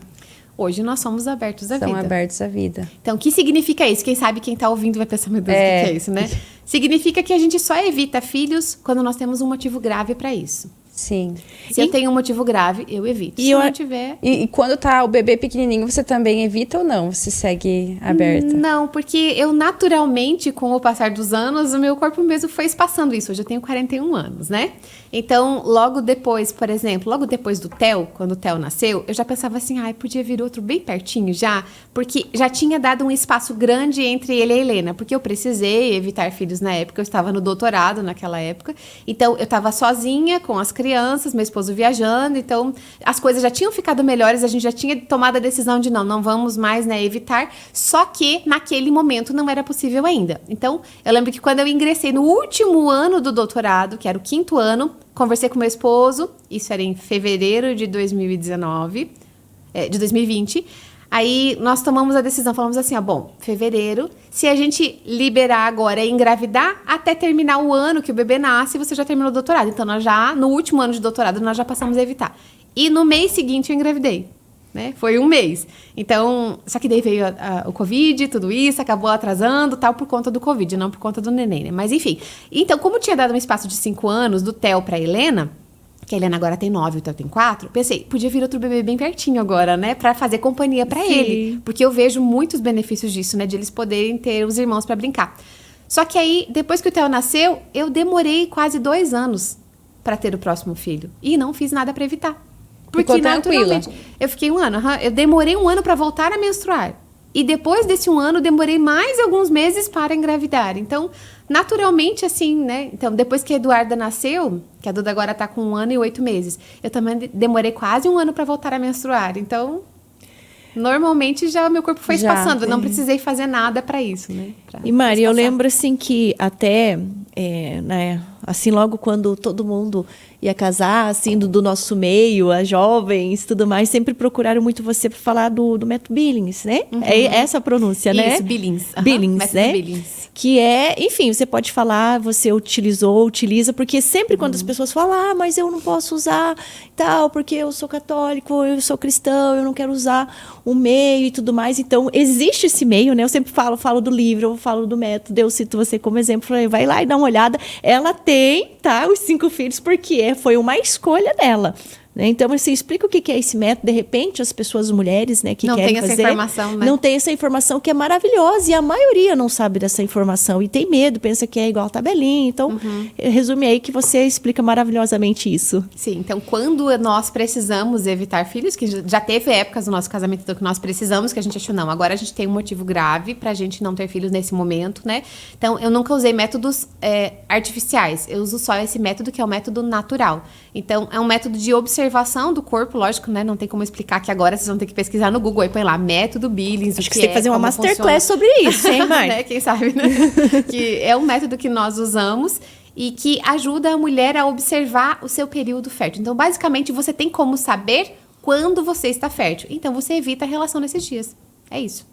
Hoje nós somos abertos à São vida. abertos à vida. Então, o que significa isso? Quem sabe quem tá ouvindo vai pensar, meu Deus, o que é isso, né? Significa que a gente só evita filhos quando nós temos um motivo grave para isso. Sim. Se eu tenho um motivo grave, eu evito. E Se eu- não tiver... E quando tá o bebê pequenininho, você também evita ou não? Você segue aberta? Não, porque eu naturalmente, com o passar dos anos, o meu corpo mesmo foi espaçando isso. Hoje eu tenho 41 anos, né? Então, logo depois, por exemplo, logo depois do Theo, quando o Theo nasceu, eu já pensava assim, ai, podia vir outro bem pertinho já, porque já tinha dado um espaço grande entre ele e a Helena, porque eu precisei evitar filhos na época, eu estava no doutorado naquela época, então eu estava sozinha com as crianças, meu esposo viajando, então as coisas já tinham ficado melhores, a gente já tinha tomado a decisão de não vamos mais, né, evitar, só que naquele momento não era possível ainda. Então, eu lembro que quando eu ingressei no último ano do doutorado, que era o 5º ano, conversei com meu esposo, isso era em fevereiro de 2019, de 2020. Aí nós tomamos a decisão, falamos assim, ó, bom, fevereiro, se a gente liberar agora e engravidar, até terminar o ano que o bebê nasce, você já terminou o doutorado. Então, nós já, no último ano de doutorado, nós já passamos a evitar. E no mês seguinte eu engravidei. Né? Foi um mês. Então, só que daí veio o Covid, tudo isso, acabou atrasando, tal, por conta do Covid, não por conta do neném, né? Mas enfim. Então, como tinha dado um espaço de 5 anos do Theo pra Helena, que a Helena agora tem 9, o Theo tem 4, pensei, podia vir outro bebê bem pertinho agora, né? Pra fazer companhia pra Sim. ele. Porque eu vejo muitos benefícios disso, né? De eles poderem ter os irmãos pra brincar. Só que aí, depois que o Theo nasceu, eu demorei quase 2 anos pra ter o próximo filho. E não fiz nada pra evitar. Ficou tranquila. naturalmente, eu fiquei 1 ano. Eu demorei 1 ano para voltar a menstruar. E depois desse 1 ano, demorei mais alguns meses para engravidar. Então, naturalmente, assim, né? Então, depois que a Eduarda nasceu, que a Duda agora tá com 1 ano e 8 meses, eu também demorei quase 1 ano para voltar a menstruar. Então, normalmente já o meu corpo foi Já, espaçando. Eu não precisei fazer nada para isso, né? Pra E Mari, eu espaçar. lembro assim que até, né, assim, logo quando todo mundo ia casar, assim, do nosso meio, as jovens, tudo mais, sempre procuraram muito você para falar do método Billings, né? É essa a pronúncia, né? Isso, Billings. Aham, Billings, método né? Billings. Que é, enfim, você pode falar, você utiliza, porque sempre quando as pessoas falam, mas eu não posso usar tal, porque eu sou católico, eu sou cristão, eu não quero usar o meio e tudo mais. Então, existe esse meio, né? Eu sempre falo do livro, eu falo do método, eu cito você como exemplo, falei, vai lá e dá uma olhada. Ela tem, tá, os 5 filhos, porque foi uma escolha dela. Né? Então, assim, explica o que é esse método. De repente, as pessoas, mulheres, né, que Não querem tem essa fazer, informação, né? não tem essa informação que é maravilhosa. E a maioria não sabe dessa informação e tem medo, pensa que é igual a tabelinha. Então, resume aí que você explica maravilhosamente isso. Sim, então quando nós precisamos evitar filhos, que já teve épocas no nosso casamento então, que nós precisamos, que a gente achou, não, agora a gente tem um motivo grave pra gente não ter filhos nesse momento, né? Então, eu nunca usei métodos artificiais, eu uso só esse método que é o método natural. Então, é um método de observação observação do corpo, lógico, né? Não tem como explicar que agora vocês vão ter que pesquisar no Google e põe lá método Billings. Acho que você tem que fazer uma masterclass sobre isso, hein, Mari? Né? Quem sabe, né? Que é um método que nós usamos e que ajuda a mulher a observar o seu período fértil. Então, basicamente, você tem como saber quando você está fértil. Então, você evita a relação nesses dias. É isso.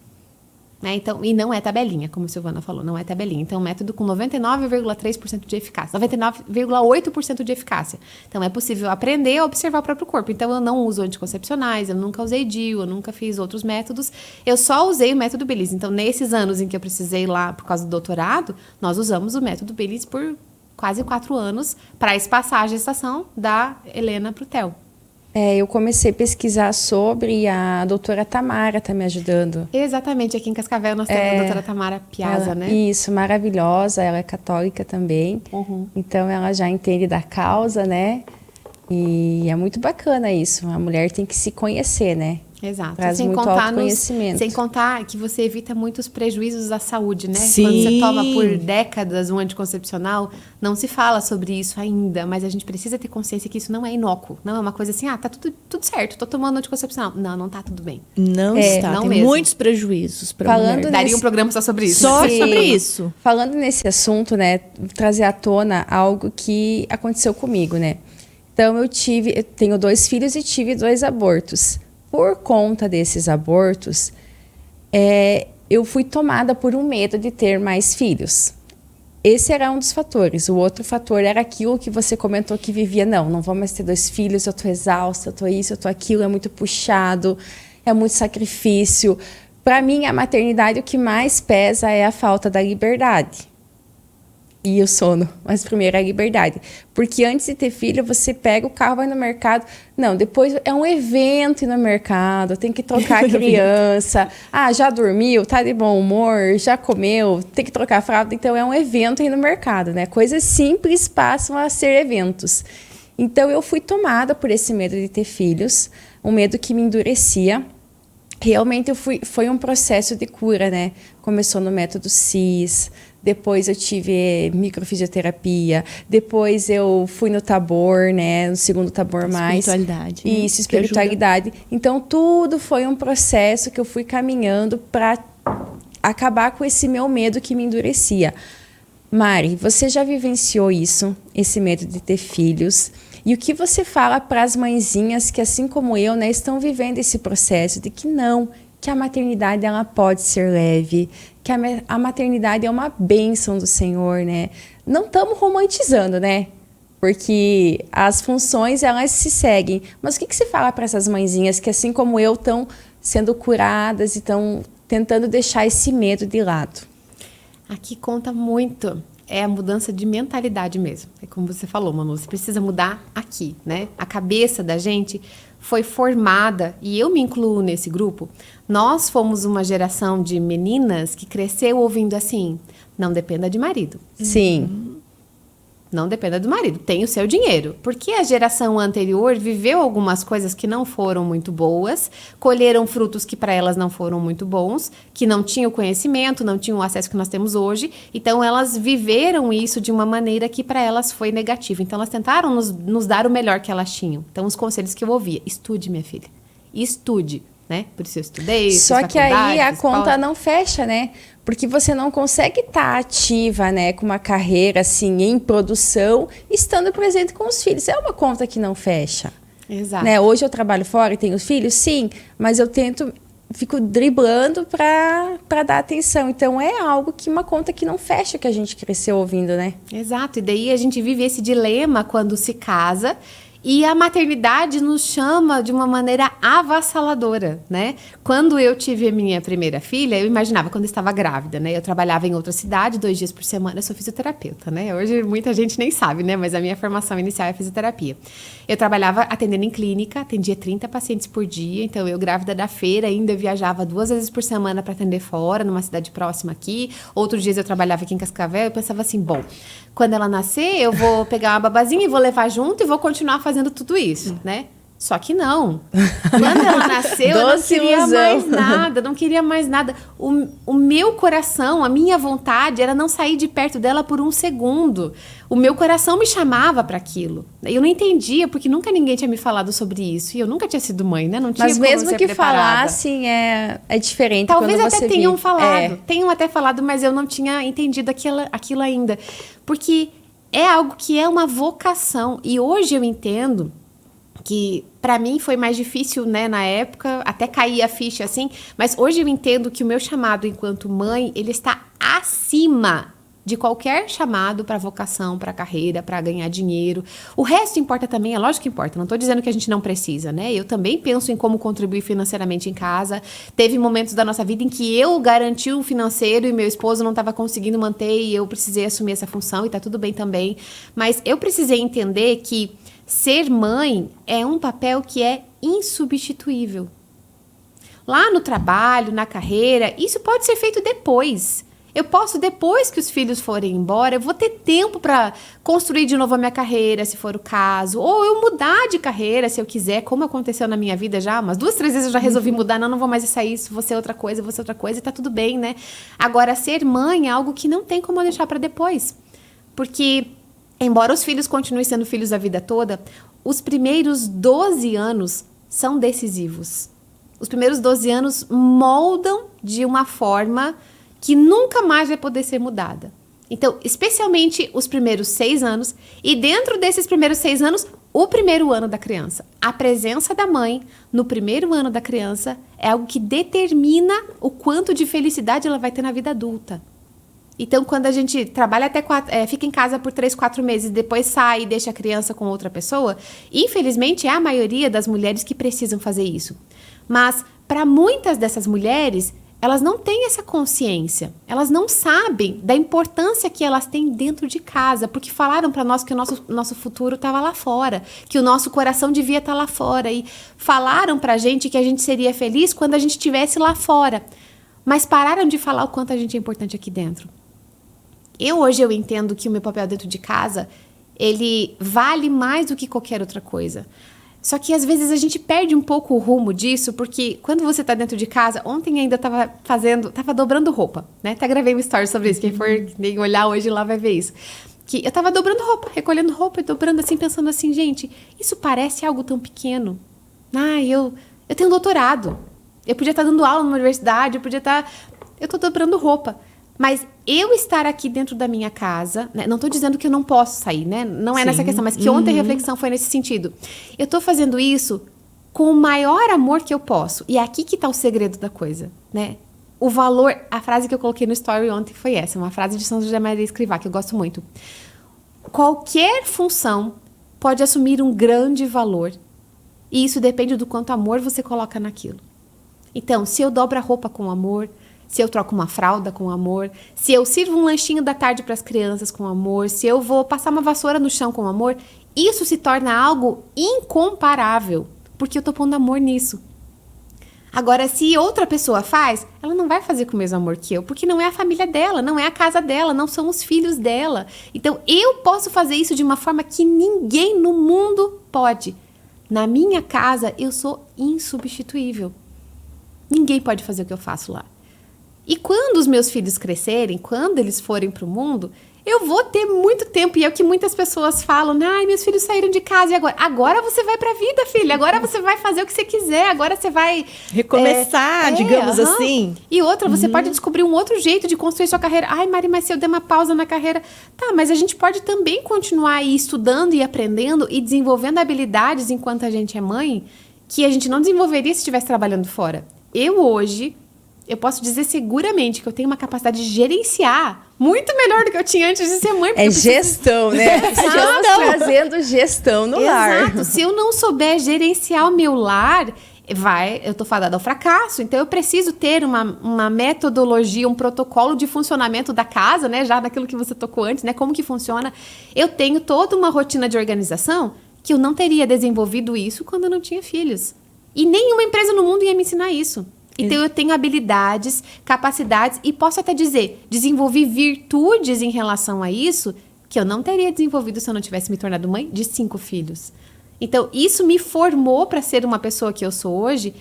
Né? Então, e não é tabelinha, como a Silvana falou, não é tabelinha. Então, método com 99,3% de eficácia, 99,8% de eficácia. Então, é possível aprender a observar o próprio corpo. Então, eu não uso anticoncepcionais, eu nunca usei DIU, eu nunca fiz outros métodos. Eu só usei o método Billings. Então, nesses anos em que eu precisei lá por causa do doutorado, nós usamos o método Billings por quase 4 anos para espaçar a gestação da Helena pro Theo. Eu comecei a pesquisar sobre e a doutora Tamara tá me ajudando. Exatamente, aqui em Cascavel nós temos a doutora Tamara Piazza, né? Isso, maravilhosa, ela é católica também. Então ela já entende da causa, né? E é muito bacana isso, a mulher tem que se conhecer, né? Exato. Traz muito autoconhecimento. Sem contar que você evita muitos prejuízos à saúde, né? Sim. Quando você toma por décadas um anticoncepcional, não se fala sobre isso ainda, mas a gente precisa ter consciência que isso não é inócuo. Não é uma coisa assim, tá tudo certo, tô tomando anticoncepcional. Não tá tudo bem. Não está, não tem mesmo. muitos prejuízos para a mulher. Daria um programa só sobre isso. Só Sim. sobre isso. Falando nesse assunto, né, trazer à tona algo que aconteceu comigo, né? Então eu tenho 2 filhos e tive 2 abortos. Por conta desses abortos, eu fui tomada por um medo de ter mais filhos. Esse era um dos fatores. O outro fator era aquilo que você comentou que vivia. Não vou mais ter 2 filhos, eu tô exausta, eu tô isso, eu tô aquilo, é muito puxado, é muito sacrifício. Para mim, a maternidade, o que mais pesa é a falta da liberdade. E o sono, mas primeiro é a liberdade. Porque antes de ter filho, você pega o carro, vai no mercado. Não, depois é um evento ir no mercado, tem que trocar a criança. Já dormiu, tá de bom humor, já comeu, tem que trocar a fralda. Então é um evento ir no mercado, né? Coisas simples passam a ser eventos. Então eu fui tomada por esse medo de ter filhos, um medo que me endurecia. Realmente foi um processo de cura, né? Começou no método CIS, depois eu tive microfisioterapia, depois eu fui no Tabor, né? No segundo Tabor mais. Espiritualidade. Isso, espiritualidade. Então, tudo foi um processo que eu fui caminhando para acabar com esse meu medo que me endurecia. Mari, você já vivenciou isso, esse medo de ter filhos? E o que você fala para as mãezinhas que, assim como eu, né, estão vivendo esse processo de que não, que a maternidade ela pode ser leve, que a maternidade é uma bênção do Senhor, né? Não estamos romantizando, né? Porque as funções, elas se seguem. Mas o que você fala para essas mãezinhas que, assim como eu, estão sendo curadas e estão tentando deixar esse medo de lado? Aqui conta muito. É a mudança de mentalidade mesmo. É como você falou, Manu, você precisa mudar aqui, né? A cabeça da gente foi formada, e eu me incluo nesse grupo, nós fomos uma geração de meninas que cresceu ouvindo assim, não dependa de marido. Sim. Não dependa do marido, tem o seu dinheiro. Porque a geração anterior viveu algumas coisas que não foram muito boas, colheram frutos que para elas não foram muito bons, que não tinham conhecimento, não tinham o acesso que nós temos hoje. Então, elas viveram isso de uma maneira que para elas foi negativa. Então, elas tentaram nos dar o melhor que elas tinham. Então, os conselhos que eu ouvia, estude, minha filha, estude. Né? Por isso eu estudei. Só que aí a conta não fecha, né? Porque você não consegue estar ativa, né, com uma carreira assim em produção, estando presente com os filhos. É uma conta que não fecha. Exato. Né? Hoje eu trabalho fora e tenho filhos, sim, mas eu fico driblando para dar atenção. Então é algo que uma conta que não fecha, que a gente cresceu ouvindo, né? Exato. E daí a gente vive esse dilema quando se casa. E a maternidade nos chama de uma maneira avassaladora, né? Quando eu tive a minha primeira filha, eu imaginava quando eu estava grávida, né? Eu trabalhava em outra cidade, 2 dias por semana, eu sou fisioterapeuta, né? Hoje muita gente nem sabe, né? Mas a minha formação inicial é fisioterapia. Eu trabalhava atendendo em clínica, atendia 30 pacientes por dia, então eu grávida da feira ainda viajava 2 vezes por semana para atender fora, numa cidade próxima aqui. Outros dias eu trabalhava aqui em Cascavel, eu pensava assim, bom, quando ela nascer, eu vou pegar uma babazinha e vou levar junto e vou continuar fazendo tudo isso, né? Só que não. Quando ela nasceu, eu não queria mais nada, não queria mais nada. O meu coração, a minha vontade era não sair de perto dela por um segundo. O meu coração me chamava para aquilo. Eu não entendia, porque nunca ninguém tinha me falado sobre isso. E eu nunca tinha sido mãe, né? Não tinha Mas como mesmo ser que preparada. falassem, é diferente. Talvez quando até você tenham vive. falado. Tenham até falado, mas eu não tinha entendido aquilo ainda. Porque é algo que é uma vocação. E hoje eu entendo que para mim foi mais difícil, né, na época, até cair a ficha assim, mas hoje eu entendo que o meu chamado enquanto mãe, ele está acima de qualquer chamado para vocação, para carreira, para ganhar dinheiro. O resto importa também, é lógico que importa, não estou dizendo que a gente não precisa, né? Eu também penso em como contribuir financeiramente em casa. Teve momentos da nossa vida em que eu garanti o financeiro e meu esposo não estava conseguindo manter e eu precisei assumir essa função e tá tudo bem também. Mas eu precisei entender que ser mãe é um papel que é insubstituível. Lá no trabalho, na carreira, isso pode ser feito depois. Eu posso, depois que os filhos forem embora, eu vou ter tempo para construir de novo a minha carreira, se for o caso. Ou eu mudar de carreira, se eu quiser, como aconteceu na minha vida já. Umas 2, 3 vezes eu já resolvi mudar. Não vou mais sair isso, vou ser outra coisa, e tá tudo bem, né? Agora, ser mãe é algo que não tem como eu deixar para depois. Porque, embora os filhos continuem sendo filhos a vida toda, os primeiros 12 anos são decisivos. Os primeiros 12 anos moldam de uma forma que nunca mais vai poder ser mudada. Então, especialmente os primeiros 6 anos, e dentro desses primeiros 6 anos, o primeiro ano da criança. A presença da mãe no primeiro ano da criança é algo que determina o quanto de felicidade ela vai ter na vida adulta. Então, quando a gente trabalha fica em casa por 3, 4 meses, depois sai e deixa a criança com outra pessoa, infelizmente é a maioria das mulheres que precisam fazer isso. Mas, para muitas dessas mulheres, elas não têm essa consciência, elas não sabem da importância que elas têm dentro de casa, porque falaram para nós que o nosso futuro estava lá fora, que o nosso coração devia estar lá fora, e falaram para a gente que a gente seria feliz quando a gente estivesse lá fora, mas pararam de falar o quanto a gente é importante aqui dentro. Hoje eu entendo que o meu papel dentro de casa, ele vale mais do que qualquer outra coisa. Só que às vezes a gente perde um pouco o rumo disso, porque quando você tá dentro de casa, ontem ainda tava dobrando roupa, né? Até gravei uma story sobre isso, quem for nem olhar hoje lá vai ver isso. Que eu tava dobrando roupa, recolhendo roupa e dobrando assim, pensando assim, gente, isso parece algo tão pequeno. Eu tenho um doutorado, eu podia estar dando aula numa universidade, eu tô dobrando roupa. Mas eu estar aqui dentro da minha casa, né? Não estou dizendo que eu não posso sair, né? Não é nessa questão, mas que ontem a reflexão foi nesse sentido. Eu estou fazendo isso com o maior amor que eu posso. E é aqui que está o segredo da coisa, né? O valor, a frase que eu coloquei no story ontem foi essa, uma frase de São José Maria Escrivá, que eu gosto muito. Qualquer função pode assumir um grande valor. E isso depende do quanto amor você coloca naquilo. Então, se eu dobro a roupa com amor, se eu troco uma fralda com amor, se eu sirvo um lanchinho da tarde para as crianças com amor, se eu vou passar uma vassoura no chão com amor, isso se torna algo incomparável, porque eu estou pondo amor nisso. Agora, se outra pessoa faz, ela não vai fazer com o mesmo amor que eu, porque não é a família dela, não é a casa dela, não são os filhos dela. Então, eu posso fazer isso de uma forma que ninguém no mundo pode. Na minha casa, eu sou insubstituível. Ninguém pode fazer o que eu faço lá. E quando os meus filhos crescerem, quando eles forem para o mundo, eu vou ter muito tempo. E é o que muitas pessoas falam, meus filhos saíram de casa e agora? Agora você vai para a vida, filha. Agora você vai fazer o que você quiser. Agora você vai recomeçar, digamos assim. E outra, você pode descobrir um outro jeito de construir sua carreira. Mari, mas se eu der uma pausa na carreira... Tá, mas a gente pode também continuar aí estudando e aprendendo e desenvolvendo habilidades enquanto a gente é mãe que a gente não desenvolveria se estivesse trabalhando fora. Eu posso dizer seguramente que eu tenho uma capacidade de gerenciar muito melhor do que eu tinha antes de ser mãe. Gestão, né? Estamos trazendo gestão no lar. Exato. Se eu não souber gerenciar o meu lar, eu tô fadada ao fracasso. Então, eu preciso ter uma metodologia, um protocolo de funcionamento da casa, né? Já naquilo que você tocou antes, né? Como que funciona. Eu tenho toda uma rotina de organização que eu não teria desenvolvido isso quando eu não tinha filhos. E nenhuma empresa no mundo ia me ensinar isso. Então, eu tenho habilidades, capacidades e posso até dizer, desenvolvi virtudes em relação a isso que eu não teria desenvolvido se eu não tivesse me tornado mãe de 5 filhos. Então, isso me formou para ser uma pessoa que eu sou hoje.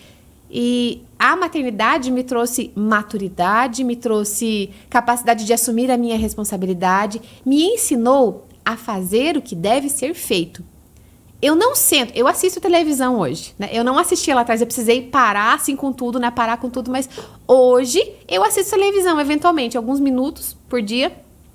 E a maternidade me trouxe maturidade, me trouxe capacidade de assumir a minha responsabilidade, me ensinou a fazer o que deve ser feito. Eu não sento, eu assisto televisão hoje, né? Eu não assistia lá atrás, eu precisei parar assim com tudo, né? Parar com tudo, mas hoje eu assisto televisão, eventualmente, alguns minutos por dia.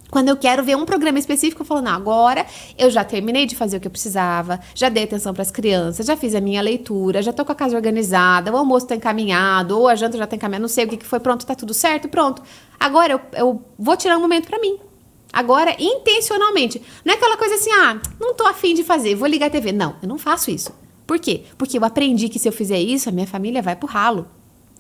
Quando eu quero ver um programa específico, eu falo, não, agora eu já terminei de fazer o que eu precisava, já dei atenção para as crianças, já fiz a minha leitura, já tô com a casa organizada, o almoço tá encaminhado, ou a janta já tá encaminhada, não sei o que foi, pronto, tá tudo certo, pronto. Agora eu vou tirar um momento para mim. Agora, intencionalmente. Não é aquela coisa assim, não tô afim de fazer, vou ligar a TV. Não, eu não faço isso. Por quê? Porque eu aprendi que se eu fizer isso, a minha família vai pro ralo.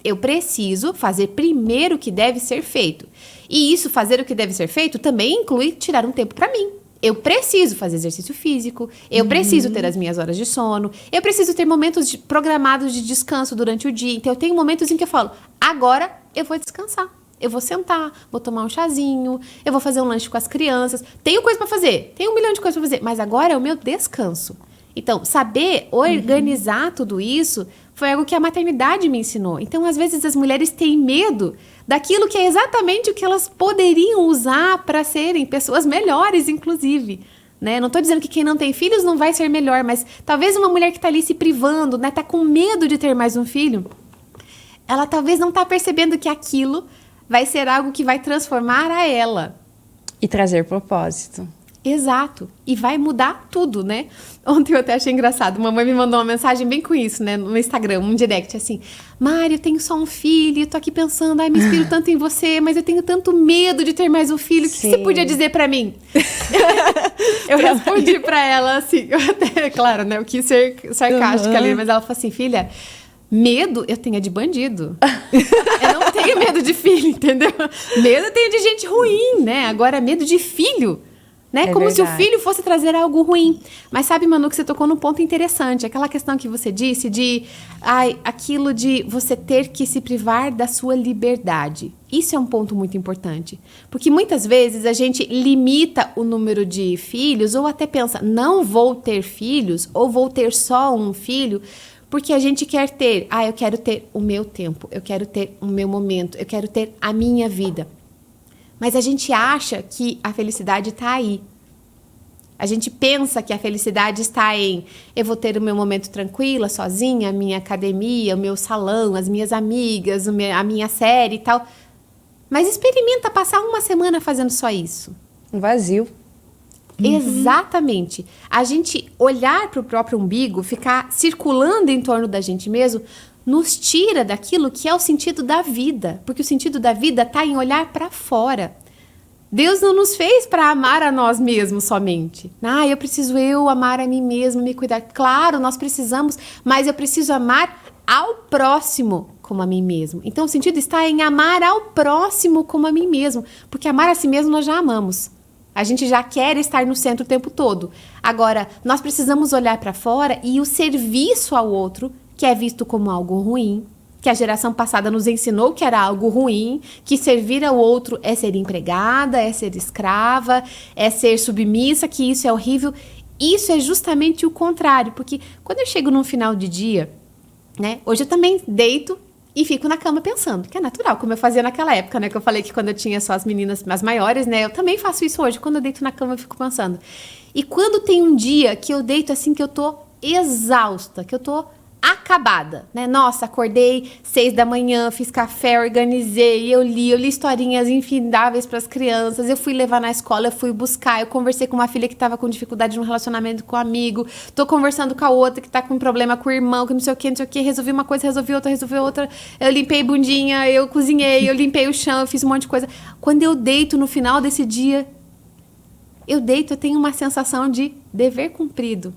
Eu preciso fazer primeiro o que deve ser feito. E isso, fazer o que deve ser feito, também inclui tirar um tempo para mim. Eu preciso fazer exercício físico, eu preciso ter as minhas horas de sono, eu preciso ter momentos programados de descanso durante o dia. Então, eu tenho momentos em que eu falo, agora eu vou descansar. Eu vou sentar, vou tomar um chazinho, eu vou fazer um lanche com as crianças. Tenho coisa para fazer, tenho 1 milhão de coisas para fazer, mas agora é o meu descanso. Então, saber organizar tudo isso foi algo que a maternidade me ensinou. Então, às vezes, as mulheres têm medo daquilo que é exatamente o que elas poderiam usar para serem pessoas melhores, inclusive. Né? Não estou dizendo que quem não tem filhos não vai ser melhor, mas talvez uma mulher que está ali se privando, né, tá com medo de ter mais um filho, ela talvez não está percebendo que aquilo vai ser algo que vai transformar a ela. E trazer propósito. Exato. E vai mudar tudo, né? Ontem eu até achei engraçado. Mamãe me mandou uma mensagem bem com isso, né? No Instagram, um direct, assim. Mari, eu tenho só um filho, eu tô aqui pensando, me inspiro tanto em você, mas eu tenho tanto medo de ter mais um filho. O que você podia dizer pra mim? Eu respondi pra ela, assim, eu até, claro, né? Eu quis ser sarcástica ali, mas ela falou assim, filha, medo eu tenho de bandido. Eu não tenho medo de filho, entendeu? Medo eu tenho de gente ruim, né? Agora, medo de filho, né? Como verdade. Se o filho fosse trazer algo ruim. Mas sabe, Manu, que você tocou num ponto interessante. Aquela questão que você disse de... aquilo de você ter que se privar da sua liberdade. Isso é um ponto muito importante. Porque muitas vezes a gente limita o número de filhos ou até pensa, não vou ter filhos ou vou ter só um filho... Porque a gente quer ter, eu quero ter o meu tempo, eu quero ter o meu momento, eu quero ter a minha vida. Mas a gente acha que a felicidade está aí. A gente pensa que a felicidade está em, eu vou ter o meu momento tranquila, sozinha, a minha academia, o meu salão, as minhas amigas, a minha série e tal. Mas experimenta passar uma semana fazendo só isso. Um vazio. Exatamente. A gente olhar para o próprio umbigo, ficar circulando em torno da gente mesmo, nos tira daquilo que é o sentido da vida. Porque o sentido da vida está em olhar para fora. Deus não nos fez para amar a nós mesmos somente. Eu preciso amar a mim mesmo, me cuidar. Claro, nós precisamos, mas eu preciso amar ao próximo como a mim mesmo. Então o sentido está em amar ao próximo como a mim mesmo. Porque amar a si mesmo nós já amamos. A gente já quer estar no centro o tempo todo. Agora, nós precisamos olhar para fora e o serviço ao outro, que é visto como algo ruim, que a geração passada nos ensinou que era algo ruim, que servir ao outro é ser empregada, é ser escrava, é ser submissa, que isso é horrível. Isso é justamente o contrário, porque quando eu chego num final de dia, né, hoje eu também deito e fico na cama pensando, que é natural, como eu fazia naquela época, né? Que eu falei que quando eu tinha só as meninas mais maiores, né? Eu também faço isso hoje. Quando eu deito na cama, eu fico pensando. E quando tem um dia que eu deito assim, que eu tô exausta, que eu tô acabada, né? Nossa, acordei 6 da manhã, fiz café, organizei, eu li historinhas infindáveis para as crianças, eu fui levar na escola, eu fui buscar, eu conversei com uma filha que estava com dificuldade no relacionamento com um amigo, tô conversando com a outra que tá com problema com o irmão, que não sei o que, resolvi uma coisa, resolvi outra, eu limpei bundinha, eu cozinhei, eu limpei o chão, eu fiz um monte de coisa. Quando eu deito no final desse dia, eu tenho uma sensação de dever cumprido.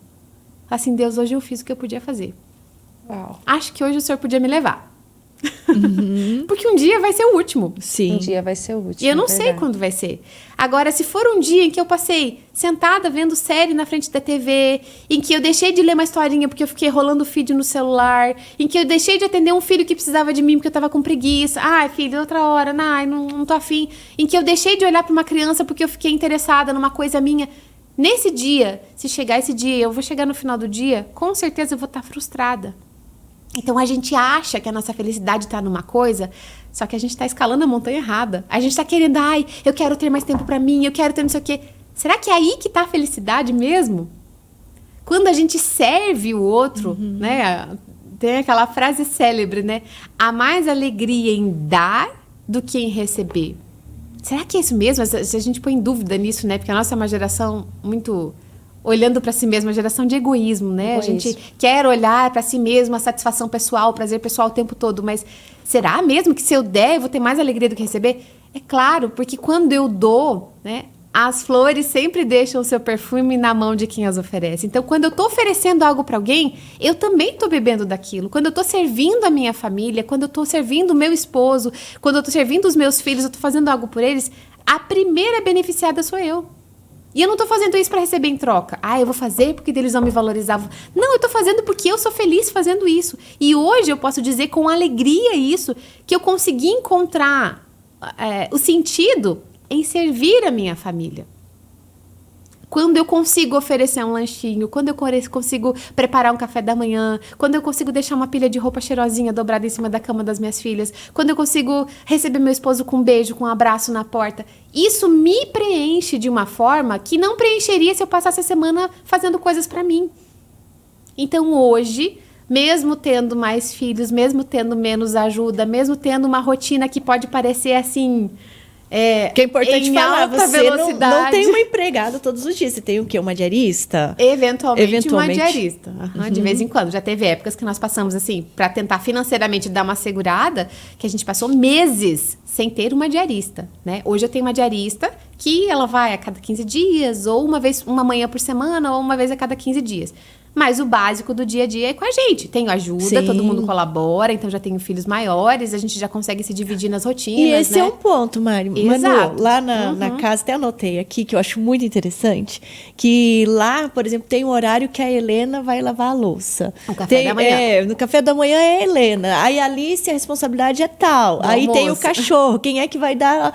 Assim, Deus, hoje eu fiz o que eu podia fazer. Uau. Acho que hoje o senhor podia me levar. Porque um dia vai ser o último. Sim. Um dia vai ser o último. E eu não sei quando vai ser. Agora, se for um dia em que eu passei sentada vendo série na frente da TV, em que eu deixei de ler uma historinha porque eu fiquei rolando o feed no celular, em que eu deixei de atender um filho que precisava de mim porque eu tava com preguiça, filho, outra hora, não tô afim, em que eu deixei de olhar para uma criança porque eu fiquei interessada numa coisa minha, Nesse dia, se chegar esse dia, eu vou chegar no final do dia, com certeza eu vou estar frustrada. Então a gente acha que a nossa felicidade está numa coisa, só que a gente está escalando a montanha errada. A gente está querendo, eu quero ter mais tempo para mim, eu quero ter não sei o quê. Será que é aí que está a felicidade mesmo? Quando a gente serve o outro, né? Tem aquela frase célebre, né? Há mais alegria em dar do que em receber. Será que é isso mesmo? Se a gente põe em dúvida nisso, né? Porque a nossa é uma geração muito olhando para si mesma, uma geração de egoísmo, né? A gente quer olhar para si mesmo, a satisfação pessoal, o prazer pessoal o tempo todo. Mas será mesmo que se eu der, eu vou ter mais alegria do que receber? É claro, porque quando eu dou, né? As flores sempre deixam o seu perfume na mão de quem as oferece. Então, quando eu estou oferecendo algo para alguém, eu também estou bebendo daquilo. Quando eu estou servindo a minha família, quando eu estou servindo o meu esposo, quando eu estou servindo os meus filhos, eu estou fazendo algo por eles, a primeira beneficiada sou eu. E eu não estou fazendo isso para receber em troca. Eu vou fazer porque eles vão me valorizar. Não, eu estou fazendo porque eu sou feliz fazendo isso. E hoje eu posso dizer com alegria isso, que eu consegui encontrar o sentido em servir a minha família. Quando eu consigo oferecer um lanchinho, quando eu consigo preparar um café da manhã, quando eu consigo deixar uma pilha de roupa cheirosinha dobrada em cima da cama das minhas filhas, quando eu consigo receber meu esposo com um beijo, com um abraço na porta, isso me preenche de uma forma que não preencheria se eu passasse a semana fazendo coisas para mim. Então hoje, mesmo tendo mais filhos, mesmo tendo menos ajuda, mesmo tendo uma rotina que pode parecer assim... que é importante em falar, alta você velocidade. não tem uma empregada todos os dias. Você tem o quê? Uma diarista? Eventualmente. Uma diarista. De vez em quando. Já teve épocas que nós passamos, assim, para tentar financeiramente dar uma segurada, que a gente passou meses sem ter uma diarista, né? Hoje eu tenho uma diarista que ela vai a cada 15 dias, ou uma manhã por semana, ou uma vez a cada 15 dias. Mas o básico do dia a dia é com a gente. Tenho ajuda, Sim. Todo mundo colabora, então já tenho filhos maiores, a gente já consegue se dividir nas rotinas, E esse né? é um ponto, Mari. Exato. Manu, lá na casa, até anotei aqui, que eu acho muito interessante, que lá, por exemplo, tem um horário que a Helena vai lavar a louça. O café da manhã. No café da manhã é a Helena. Aí a Alice, a responsabilidade é tal. Do Aí tem o almoço. cachorro. Quem é que vai dar...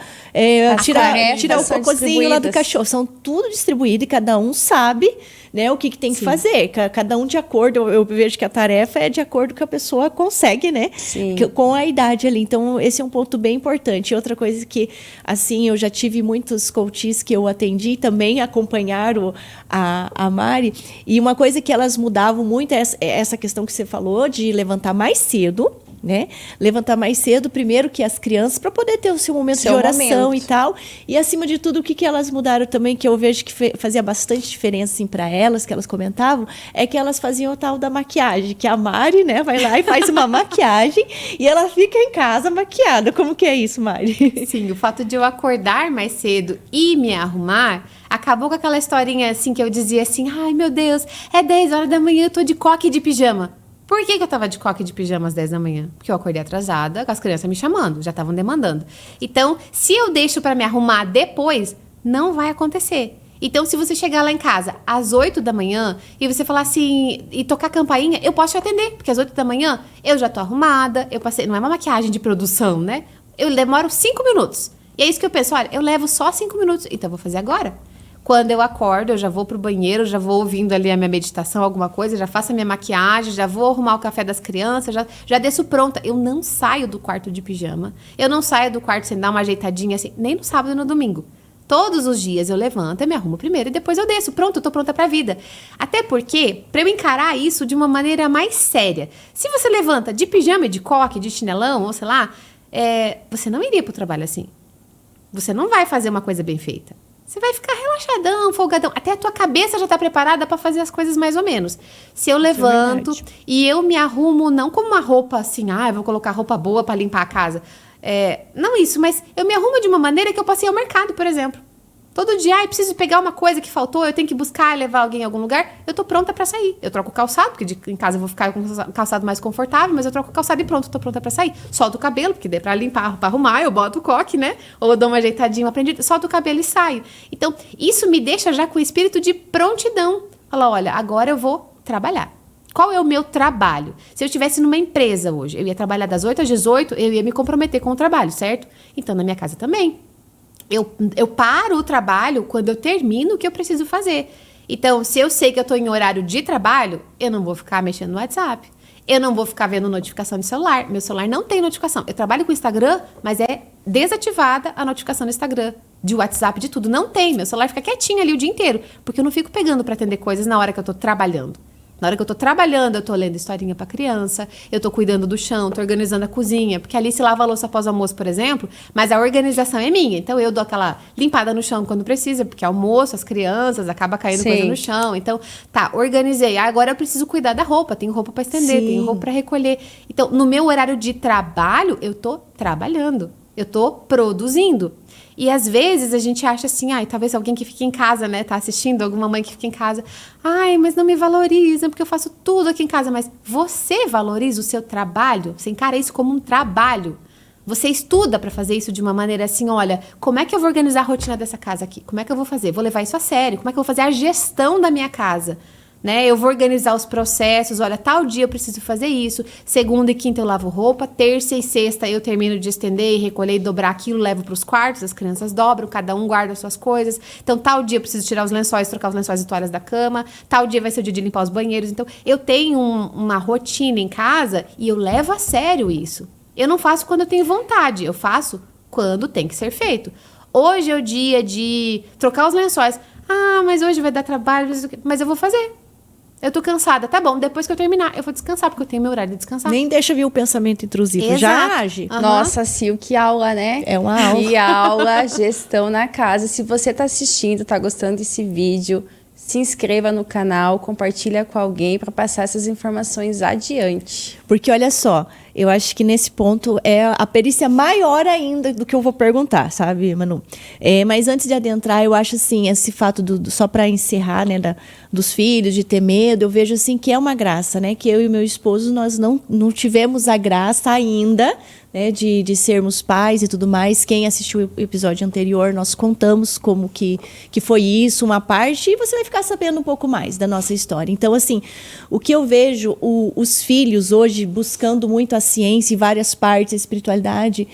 tirar o são cocôzinho lá do distribuídas. cachorro. São tudo distribuído e cada um sabe, né, o que tem que fazer. Cada um de acordo. Eu vejo que a tarefa é de acordo com a pessoa consegue, né? Sim. Com a idade ali. Então, esse é um ponto bem importante. E outra coisa que, assim, eu já tive muitos coaches que eu atendi também acompanharam a Mari. E uma coisa que elas mudavam muito é essa questão que você falou de levantar mais cedo, né? Levantar mais cedo, primeiro que as crianças, para poder ter o seu momento de oração e tal. E, acima de tudo, o que elas mudaram também, que eu vejo que fazia bastante diferença assim, para elas, que elas comentavam, é que elas faziam o tal da maquiagem, que a Mari, né, vai lá e faz uma maquiagem e ela fica em casa maquiada. Como que é isso, Mari? Sim, o fato de eu acordar mais cedo e me arrumar acabou com aquela historinha assim que eu dizia assim, ai meu Deus, é 10 horas da manhã, eu tô de coque e de pijama. Por que eu tava de coque e de pijama às 10 da manhã? Porque eu acordei atrasada, com as crianças me chamando, já estavam demandando. Então, se eu deixo para me arrumar depois, não vai acontecer. Então, se você chegar lá em casa às 8 da manhã e você falar assim, e tocar a campainha, eu posso te atender, porque às 8 da manhã eu já tô arrumada, eu passei, não é uma maquiagem de produção, né? Eu demoro 5 minutos. E é isso que eu penso, olha, eu levo só 5 minutos, então eu vou fazer agora. Quando eu acordo, eu já vou pro banheiro, já vou ouvindo ali a minha meditação, alguma coisa, já faço a minha maquiagem, já vou arrumar o café das crianças, já desço pronta. Eu não saio do quarto de pijama, eu não saio do quarto sem dar uma ajeitadinha assim, nem no sábado e no domingo. Todos os dias eu levanto, eu me arrumo primeiro e depois eu desço. Pronto, eu tô pronta pra vida. Até porque, pra eu encarar isso de uma maneira mais séria, se você levanta de pijama e de coque, de chinelão, ou sei lá, você não iria pro trabalho assim. Você não vai fazer uma coisa bem feita. Você vai ficar relaxadão, folgadão. Até a tua cabeça já tá preparada para fazer as coisas mais ou menos. Se eu levanto e eu me arrumo, não como uma roupa assim, eu vou colocar roupa boa para limpar a casa. Não isso, mas eu me arrumo de uma maneira que eu posso ir ao mercado, por exemplo. Todo dia, eu preciso pegar uma coisa que faltou, eu tenho que buscar e levar alguém em algum lugar, eu tô pronta pra sair. Eu troco o calçado, porque em casa eu vou ficar com um calçado mais confortável, mas eu troco o calçado e pronto, tô pronta pra sair. Solto o cabelo, porque daí pra limpar, pra arrumar, eu boto o coque, né? Ou eu dou uma ajeitadinha, aprendi, solto o cabelo e saio. Então, isso me deixa já com o espírito de prontidão. Fala, olha, agora eu vou trabalhar. Qual é o meu trabalho? Se eu estivesse numa empresa hoje, eu ia trabalhar das 8 às 18, eu ia me comprometer com o trabalho, certo? Então, na minha casa também. Eu paro o trabalho quando eu termino o que eu preciso fazer. Então, se eu sei que eu tô em horário de trabalho, eu não vou ficar mexendo no WhatsApp. Eu não vou ficar vendo notificação de celular. Meu celular não tem notificação. Eu trabalho com o Instagram, mas é desativada a notificação no Instagram, de WhatsApp, de tudo. Não tem. Meu celular fica quietinho ali o dia inteiro, porque eu não fico pegando pra atender coisas na hora que eu tô trabalhando. Na hora que eu tô trabalhando, eu tô lendo historinha pra criança, eu tô cuidando do chão, tô organizando a cozinha, porque ali se lava a louça após o almoço, por exemplo, mas a organização é minha. Então eu dou aquela limpada no chão quando precisa, porque almoço, as crianças, acaba caindo coisa no chão. Então, tá, organizei. Agora eu preciso cuidar da roupa, tenho roupa pra estender, tenho roupa pra recolher. Então, no meu horário de trabalho, eu tô trabalhando, eu tô produzindo. E às vezes a gente acha assim, talvez alguém que fique em casa, né, tá assistindo, alguma mãe que fica em casa, mas não me valorizam porque eu faço tudo aqui em casa. Mas você valoriza o seu trabalho? Você encara isso como um trabalho? Você estuda para fazer isso de uma maneira assim, olha, como é que eu vou organizar a rotina dessa casa aqui? Como é que eu vou fazer? Vou levar isso a sério? Como é que eu vou fazer a gestão da minha casa? Né? Eu vou organizar os processos, olha, tal dia eu preciso fazer isso, segunda e quinta eu lavo roupa, terça e sexta eu termino de estender e recolher e dobrar aquilo, levo para os quartos, as crianças dobram, cada um guarda as suas coisas, então tal dia eu preciso tirar os lençóis, trocar os lençóis e toalhas da cama, tal dia vai ser o dia de limpar os banheiros, então eu tenho uma rotina em casa e eu levo a sério isso. Eu não faço quando eu tenho vontade, eu faço quando tem que ser feito. Hoje é o dia de trocar os lençóis, mas hoje vai dar trabalho, mas eu vou fazer. Eu tô cansada, tá bom, depois que eu terminar, eu vou descansar, porque eu tenho meu horário de descansar. Nem deixa vir o pensamento intrusivo, Exato. Já age. Nossa, Sil, que aula, né? É uma aula. Que aula, gestão na casa. Se você tá assistindo, tá gostando desse vídeo, se inscreva no canal, compartilha com alguém para passar essas informações adiante. Porque olha só, eu acho que nesse ponto é a perícia maior ainda do que eu vou perguntar, sabe, Manu? Mas antes de adentrar, eu acho assim, esse fato só para encerrar, né, dos filhos, de ter medo, eu vejo assim que é uma graça, né? Que eu e meu esposo, nós não tivemos a graça ainda, né, de sermos pais e tudo mais. Quem assistiu o episódio anterior, nós contamos como que foi isso, uma parte, e você vai ficar sabendo um pouco mais da nossa história. Então, assim, o que eu vejo, os filhos hoje buscando muito a ciência em várias partes, a espiritualidade,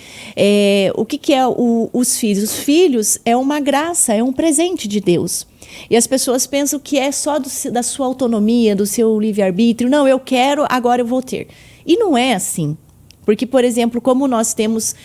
o que é os filhos? Os filhos é uma graça, é um presente de Deus. E as pessoas pensam que é só da sua autonomia, do seu livre-arbítrio. Não, eu quero, agora eu vou ter. E não é assim. Porque, por exemplo, como nós temos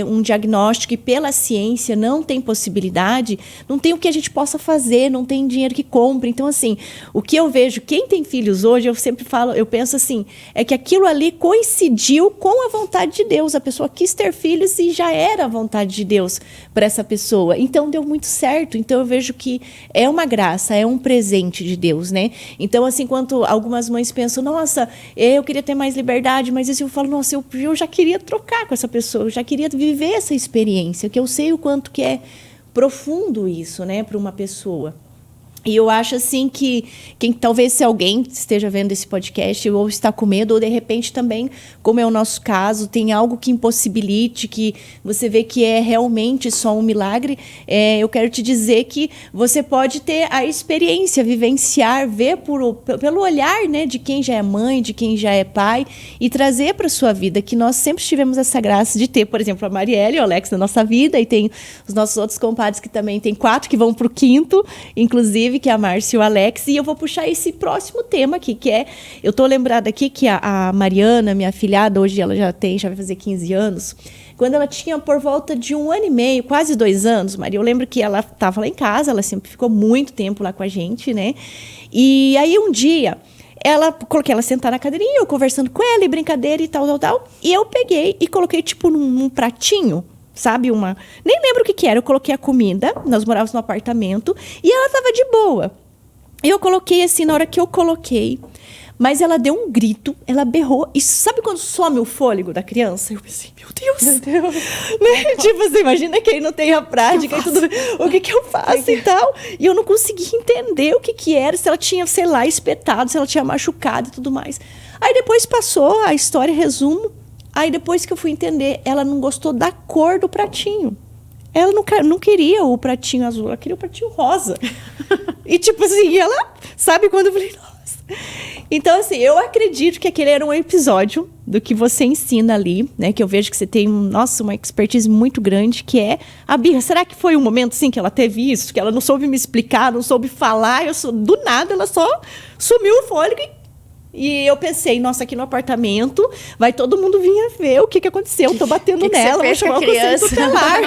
um diagnóstico e pela ciência não tem possibilidade, não tem o que a gente possa fazer, não tem dinheiro que compre. Então, assim, o que eu vejo, quem tem filhos hoje, eu sempre falo, eu penso assim, é que aquilo ali coincidiu com a vontade de Deus. A pessoa quis ter filhos e já era a vontade de Deus para essa pessoa. Então, deu muito certo. Então, eu vejo que é uma graça, é um presente de Deus, né? Então, assim, enquanto algumas mães pensam, nossa, eu queria ter mais liberdade, mas assim, eu falo, nossa, eu já queria trocar com essa pessoa, eu já queria viver essa experiência, que eu sei o quanto que é profundo isso, né, para uma pessoa. E eu acho assim que talvez se alguém esteja vendo esse podcast ou está com medo, ou de repente também, como é o nosso caso, tem algo que impossibilite, que você vê que é realmente só um milagre, eu quero te dizer que você pode ter a experiência, vivenciar, ver pelo olhar, né, de quem já é mãe, de quem já é pai, e trazer para a sua vida, que nós sempre tivemos essa graça de ter, por exemplo, a Marielle e o Alex na nossa vida, e tem os nossos outros compadres que também tem 4 que vão para o 5º, inclusive, que é a Márcia e o Alex, e eu vou puxar esse próximo tema aqui, que eu tô lembrada aqui que a Mariana, minha afilhada, hoje ela já vai fazer 15 anos, quando ela tinha por volta de 1 ano e meio, quase 2 anos, Maria, eu lembro que ela estava lá em casa, ela sempre ficou muito tempo lá com a gente, né, e aí um dia, coloquei ela sentar na cadeirinha, eu conversando com ela, e brincadeira e tal, e eu peguei e coloquei tipo num pratinho, sabe, nem lembro o que era, eu coloquei a comida, nós morávamos no apartamento, e ela tava de boa. Eu coloquei assim, na hora que eu coloquei, mas ela deu um grito, ela berrou, e sabe quando some o fôlego da criança? Eu pensei, meu Deus. Né? Tipo assim, imagina quem não tem a prática e tudo, o que eu faço e tal, e eu não conseguia entender o que era, se ela tinha, sei lá, espetado, se ela tinha machucado e tudo mais. Aí depois passou a história, resumo. Aí depois que eu fui entender, ela não gostou da cor do pratinho. Ela não queria o pratinho azul, ela queria o pratinho rosa. E tipo assim, ela, sabe, quando eu falei, nossa. Então, assim, eu acredito que aquele era um episódio do que você ensina ali, né? Que eu vejo que você tem, nossa, uma expertise muito grande, que é a birra. Será que foi um momento, assim, que ela teve isso? Que ela não soube me explicar, não soube falar? Do nada, ela só sumiu o fôlego e eu pensei, nossa, aqui no apartamento vai todo mundo vir a ver o que aconteceu. Eu tô batendo nela, vou chamar o conselho tutelar.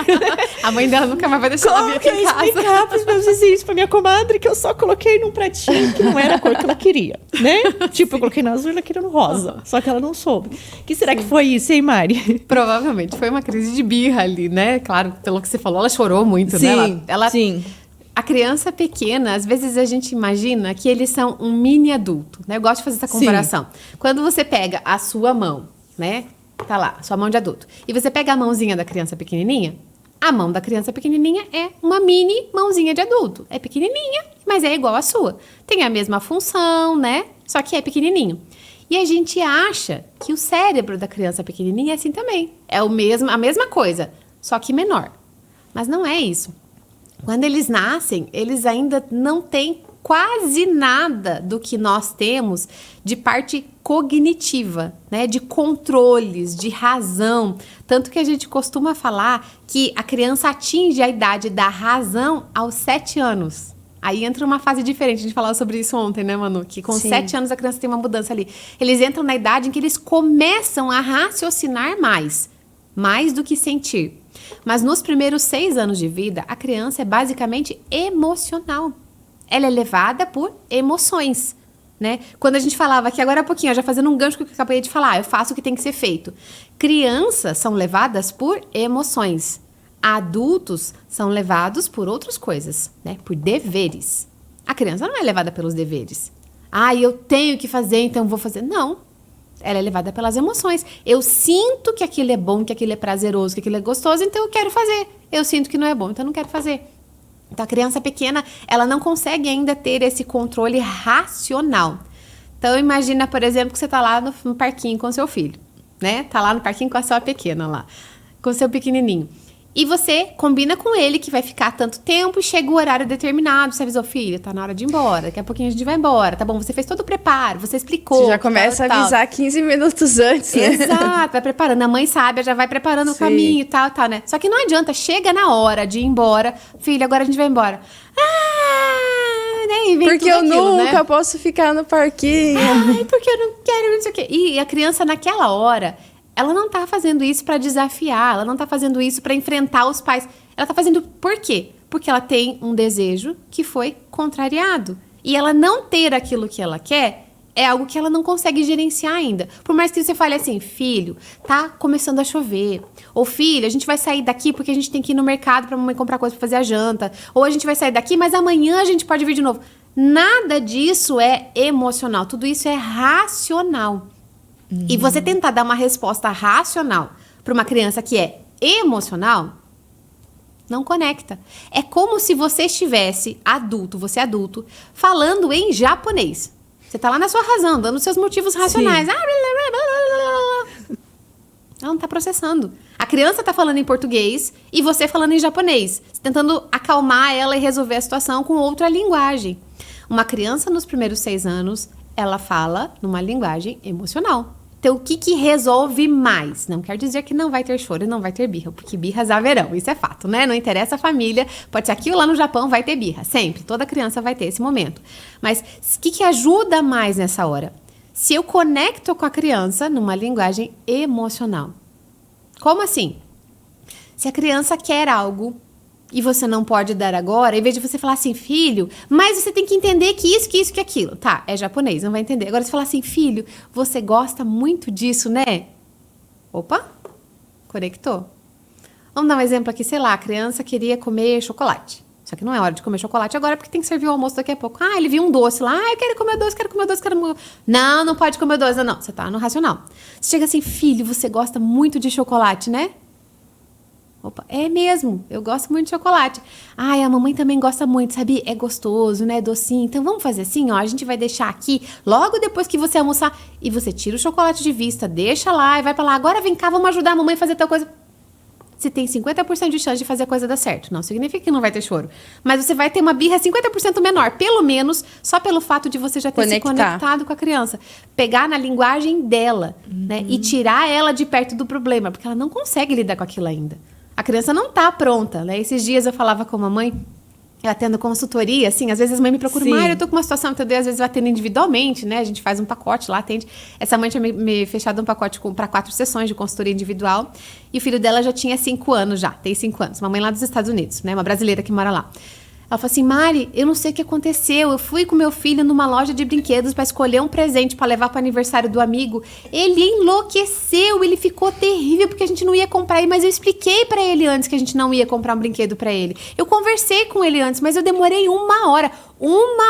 A mãe dela nunca mais vai deixar ela vir aqui em casa. Como que eu explicar pros meus vizinhos, pra minha comadre, que eu só coloquei num pratinho que não era a cor que ela queria, né? Tipo, eu coloquei no azul e ela queria no rosa. Só que ela não soube. Que será que foi isso, hein, Mari? Provavelmente foi uma crise de birra ali, né? Claro, pelo que você falou, ela chorou muito, né? Sim. A criança pequena, às vezes a gente imagina que eles são um mini adulto, né? Eu gosto de fazer essa comparação. Quando você pega a sua mão, né? Tá lá, sua mão de adulto. E você pega a mãozinha da criança pequenininha, a mão da criança pequenininha é uma mini mãozinha de adulto. É pequenininha, mas é igual à sua. Tem a mesma função, né? Só que é pequenininho. E a gente acha que o cérebro da criança pequenininha é assim também. É a mesma coisa, só que menor. Mas não é isso. Quando eles nascem, eles ainda não têm quase nada do que nós temos de parte cognitiva, né? De controles, de razão. Tanto que a gente costuma falar que a criança atinge a idade da razão aos 7 anos. Aí entra uma fase diferente. A gente falava sobre isso ontem, né, Manu? Que com 7 anos a criança tem uma mudança ali. Eles entram na idade em que eles começam a raciocinar mais do que sentir. Mas nos primeiros 6 anos de vida, a criança é basicamente emocional. Ela é levada por emoções, né? Quando a gente falava aqui, agora há pouquinho, já fazendo um gancho que eu acabei de falar, eu faço o que tem que ser feito. Crianças são levadas por emoções. Adultos são levados por outras coisas, né? Por deveres. A criança não é levada pelos deveres. Eu tenho que fazer, então vou fazer. Não. Ela é levada pelas emoções. Eu sinto que aquilo é bom, que aquilo é prazeroso, que aquilo é gostoso, então eu quero fazer. Eu sinto que não é bom, então eu não quero fazer. Então a criança pequena, ela não consegue ainda ter esse controle racional. Então imagina, por exemplo, que você tá lá no parquinho com seu filho, né? Tá lá no parquinho com a sua pequena lá, com o seu pequenininho. E você combina com ele que vai ficar tanto tempo e chega o horário determinado. Você avisou, filho, tá na hora de ir embora. Daqui a pouquinho a gente vai embora. Tá bom, você fez todo o preparo, você explicou. Você já começa a avisar 15 minutos antes, né? Exato, vai preparando. A mãe sabe, já vai preparando o caminho e tal, né? Só que não adianta, chega na hora de ir embora. Filho, agora a gente vai embora. Né? Porque eu nunca posso ficar no parquinho. Porque eu não quero, não sei o quê. E a criança naquela hora... Ela não tá fazendo isso para desafiar, ela não tá fazendo isso para enfrentar os pais. Ela tá fazendo por quê? Porque ela tem um desejo que foi contrariado. E ela não ter aquilo que ela quer é algo que ela não consegue gerenciar ainda. Por mais que você fale assim, filho, tá começando a chover. Ou filho, a gente vai sair daqui porque a gente tem que ir no mercado pra mamãe comprar coisa pra fazer a janta. Ou a gente vai sair daqui, mas amanhã a gente pode vir de novo. Nada disso é emocional, tudo isso é racional. E você tentar dar uma resposta racional para uma criança que é emocional, não conecta. É como se você estivesse adulto, você adulto, falando em japonês. Você tá lá na sua razão, dando seus motivos racionais. Ela não tá processando. A criança tá falando em português e você falando em japonês. Você tentando acalmar ela e resolver a situação com outra linguagem. Uma criança nos primeiros 6 anos, ela fala numa linguagem emocional. Então, o que resolve mais? Não quer dizer que não vai ter choro e não vai ter birra, porque birras haverão, isso é fato, né? Não interessa a família, pode ser aqui ou lá no Japão, vai ter birra, sempre. Toda criança vai ter esse momento. Mas o que ajuda mais nessa hora? Se eu conecto com a criança numa linguagem emocional. Como assim? Se a criança quer algo e você não pode dar agora, em vez de você falar assim, filho, mas você tem que entender que isso, que aquilo. Tá, é japonês, não vai entender. Agora você fala assim, filho, você gosta muito disso, né? Opa, conectou. Vamos dar um exemplo aqui, sei lá, a criança queria comer chocolate. Só que não é hora de comer chocolate agora, porque tem que servir o almoço daqui a pouco. Ele viu um doce lá, eu quero comer doce, quero comer doce, quero comer... Não, não pode comer doce, não. Você tá no racional. Você chega assim, filho, você gosta muito de chocolate, né? Opa, é mesmo, eu gosto muito de chocolate. A mamãe também gosta muito, sabe? É gostoso, né? Docinho. Então vamos fazer assim, ó. A gente vai deixar aqui, logo depois que você almoçar. E você tira o chocolate de vista, deixa lá e vai pra lá. Agora vem cá, vamos ajudar a mamãe a fazer tal coisa. você tem 50% de chance de fazer a coisa dar certo. Não significa que não vai ter choro. Mas você vai ter uma birra 50% menor, pelo menos, só pelo fato de você já ter se conectado com a criança. Pegar na linguagem dela, né? E tirar ela de perto do problema, porque ela não consegue lidar com aquilo ainda. A criança não tá pronta, né? Esses dias eu falava com uma mãe, eu atendo consultoria, assim, às vezes as mães me procuram, Mário, eu tô com uma situação, entendeu? Às vezes eu atendo individualmente, né? A gente faz um pacote lá, atende. Essa mãe tinha me fechado um pacote para 4 sessões de consultoria individual e o filho dela já tinha 5 anos já, tem 5 anos. Uma mãe lá dos Estados Unidos, né? Uma brasileira que mora lá. Ela falou assim, Mari, eu não sei o que aconteceu. Eu fui com meu filho numa loja de brinquedos para escolher um presente para levar para o aniversário do amigo. Ele enlouqueceu, ele ficou terrível porque a gente não ia comprar. Mas eu expliquei para ele antes que a gente não ia comprar um brinquedo para ele. Eu conversei com ele antes, mas eu demorei 1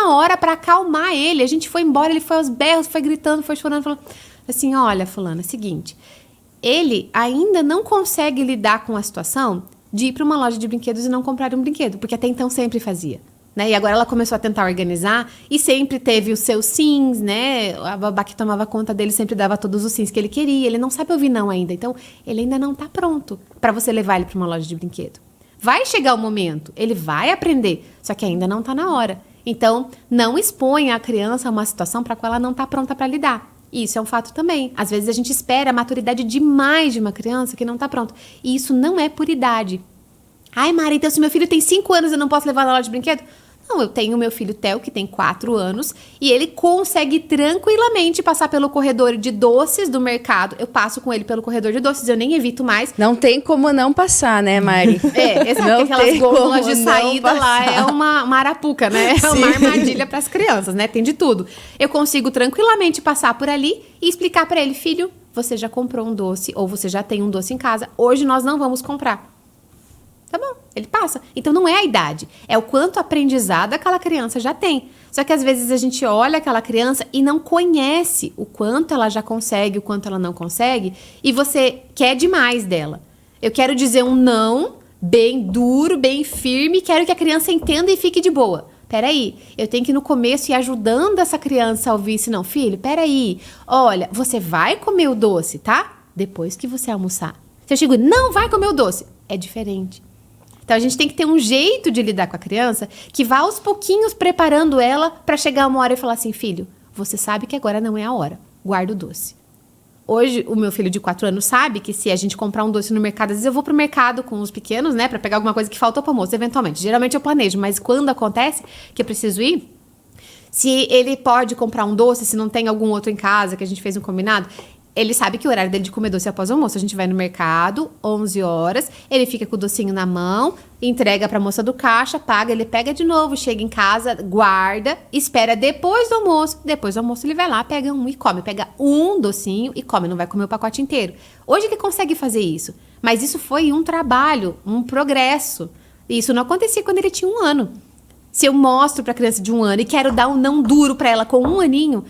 hora para acalmar ele. A gente foi embora, ele foi aos berros, foi gritando, foi chorando, falou assim, olha, fulana, é o seguinte, ele ainda não consegue lidar com a situação de ir para uma loja de brinquedos e não comprar um brinquedo, porque até então sempre fazia, né? E agora ela começou a tentar organizar e sempre teve os seus sims, né? A babá que tomava conta dele sempre dava todos os sims que ele queria. Ele não sabe ouvir não ainda, então ele ainda não tá pronto para você levar ele para uma loja de brinquedo. Vai chegar o momento, ele vai aprender, só que ainda não tá na hora. Então, não exponha a criança a uma situação para a qual ela não tá pronta para lidar. Isso é um fato também. Às vezes a gente espera a maturidade demais de uma criança que não tá pronta. E isso não é por idade. Ai, Mari, então se meu filho tem 5 anos eu não posso levar na loja de brinquedo? Não, eu tenho meu filho Theo, que tem 4 anos, e ele consegue tranquilamente passar pelo corredor de doces do mercado. Eu passo com ele pelo corredor de doces, eu nem evito mais. Não tem como não passar, né, Mari? Exato, não aquelas gôndolas de saída lá é uma arapuca, né? É uma armadilha para as crianças, né? Tem de tudo. Eu consigo tranquilamente passar por ali e explicar para ele, filho, você já comprou um doce, ou você já tem um doce em casa, hoje nós não vamos comprar. Tá bom, ele passa. Então não é a idade, é o quanto aprendizado aquela criança já tem. Só que às vezes a gente olha aquela criança e não conhece o quanto ela já consegue, o quanto ela não consegue, e você quer demais dela. Eu quero dizer um não bem duro, bem firme, quero que a criança entenda e fique de boa. Peraí, eu tenho que ir no começo ir ajudando essa criança a ouvir isso. Não, filho, peraí, olha, você vai comer o doce, tá? Depois que você almoçar. Se eu chego, não vai comer o doce, é diferente. Então, a gente tem que ter um jeito de lidar com a criança que vá aos pouquinhos preparando ela para chegar uma hora e falar assim, filho, você sabe que agora não é a hora, guarda o doce. Hoje, o meu filho de 4 anos sabe que se a gente comprar um doce no mercado, às vezes eu vou pro mercado com os pequenos, né, para pegar alguma coisa que faltou pro almoço, eventualmente. Geralmente eu planejo, mas quando acontece que eu preciso ir, se ele pode comprar um doce, se não tem algum outro em casa que a gente fez um combinado, ele sabe que o horário dele de comer doce é após o almoço. A gente vai no mercado, 11 horas, ele fica com o docinho na mão, entrega pra moça do caixa, paga, ele pega de novo, chega em casa, guarda, espera depois do almoço ele vai lá, pega um e come. Pega um docinho e come, não vai comer o pacote inteiro. Hoje ele consegue fazer isso, mas isso foi um trabalho, um progresso. Isso não acontecia quando ele tinha 1 ano. Se eu mostro pra criança de 1 ano e quero dar um não duro pra ela com 1 aninho,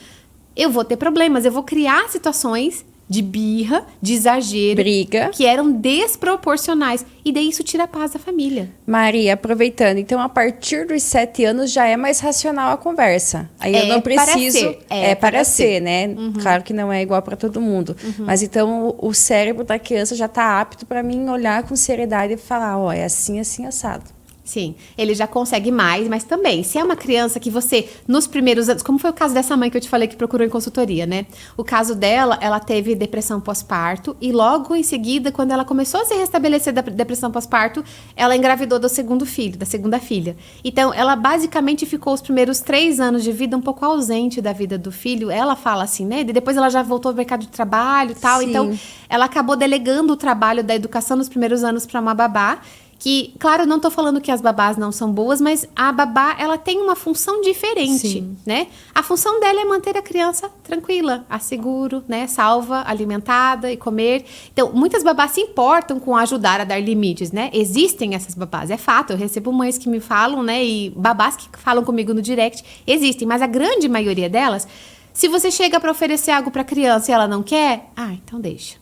eu vou ter problemas, eu vou criar situações de birra, de exagero, briga, que eram desproporcionais. E daí isso tira a paz da família. Maria, aproveitando, então a partir dos 7 anos já é mais racional a conversa. Aí eu não preciso... para ser, né? Uhum. Claro que não é igual para todo mundo. Uhum. Mas então o cérebro da criança já está apto para mim olhar com seriedade e falar, ó, é assim, assim, assado. Sim, ele já consegue mais, mas também, se é uma criança que você, nos primeiros anos, como foi o caso dessa mãe que eu te falei que procurou em consultoria, né? O caso dela, ela teve depressão pós-parto e logo em seguida, quando ela começou a se restabelecer da depressão pós-parto, ela engravidou do segundo filho, da segunda filha. Então, ela basicamente ficou os primeiros 3 anos de vida um pouco ausente da vida do filho. Ela fala assim, né? E depois ela já voltou ao mercado de trabalho e tal. Sim. Então, ela acabou delegando o trabalho da educação nos primeiros anos para uma babá. Que, claro, não tô falando que as babás não são boas, mas a babá, ela tem uma função diferente, sim, né? A função dela é manter a criança tranquila, a seguro, né? Salva, alimentada e comer. Então, muitas babás se importam com ajudar a dar limites, né? Existem essas babás, é fato. Eu recebo mães que me falam, né? E babás que falam comigo no direct, existem. Mas a grande maioria delas, se você chega para oferecer algo para a criança e ela não quer, então deixa.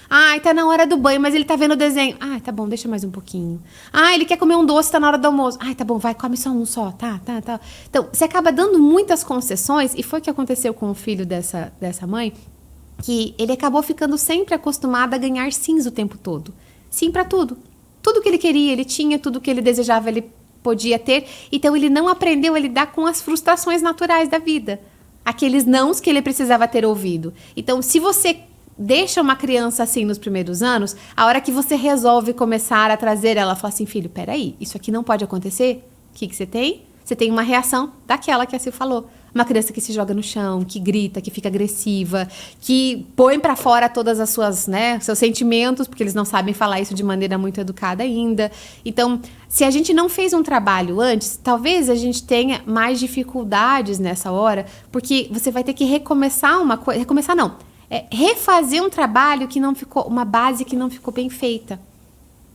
Ai, tá na hora do banho, mas ele tá vendo o desenho. Ai, tá bom, deixa mais um pouquinho. Ai, ele quer comer um doce, tá na hora do almoço. Ai, tá bom, vai, come só um só, tá. Então, você acaba dando muitas concessões, e foi o que aconteceu com o filho dessa mãe, que ele acabou ficando sempre acostumado a ganhar sims o tempo todo. sim para tudo. Tudo que ele queria, ele tinha, tudo que ele desejava, ele podia ter. Então, ele não aprendeu a lidar com as frustrações naturais da vida. Aqueles nãos que ele precisava ter ouvido. Então, se você deixa uma criança assim nos primeiros anos, a hora que você resolve começar a trazer ela, fala assim, filho, peraí, isso aqui não pode acontecer? O que você tem? Você tem uma reação daquela que a Sil falou. Uma criança que se joga no chão, que grita, que fica agressiva, que põe pra fora todas as suas, né, seus sentimentos, porque eles não sabem falar isso de maneira muito educada ainda. Então, se a gente não fez um trabalho antes, talvez a gente tenha mais dificuldades nessa hora, porque você vai ter que recomeçar uma coisa, recomeçar não, refazer um trabalho que não ficou, uma base que não ficou bem feita,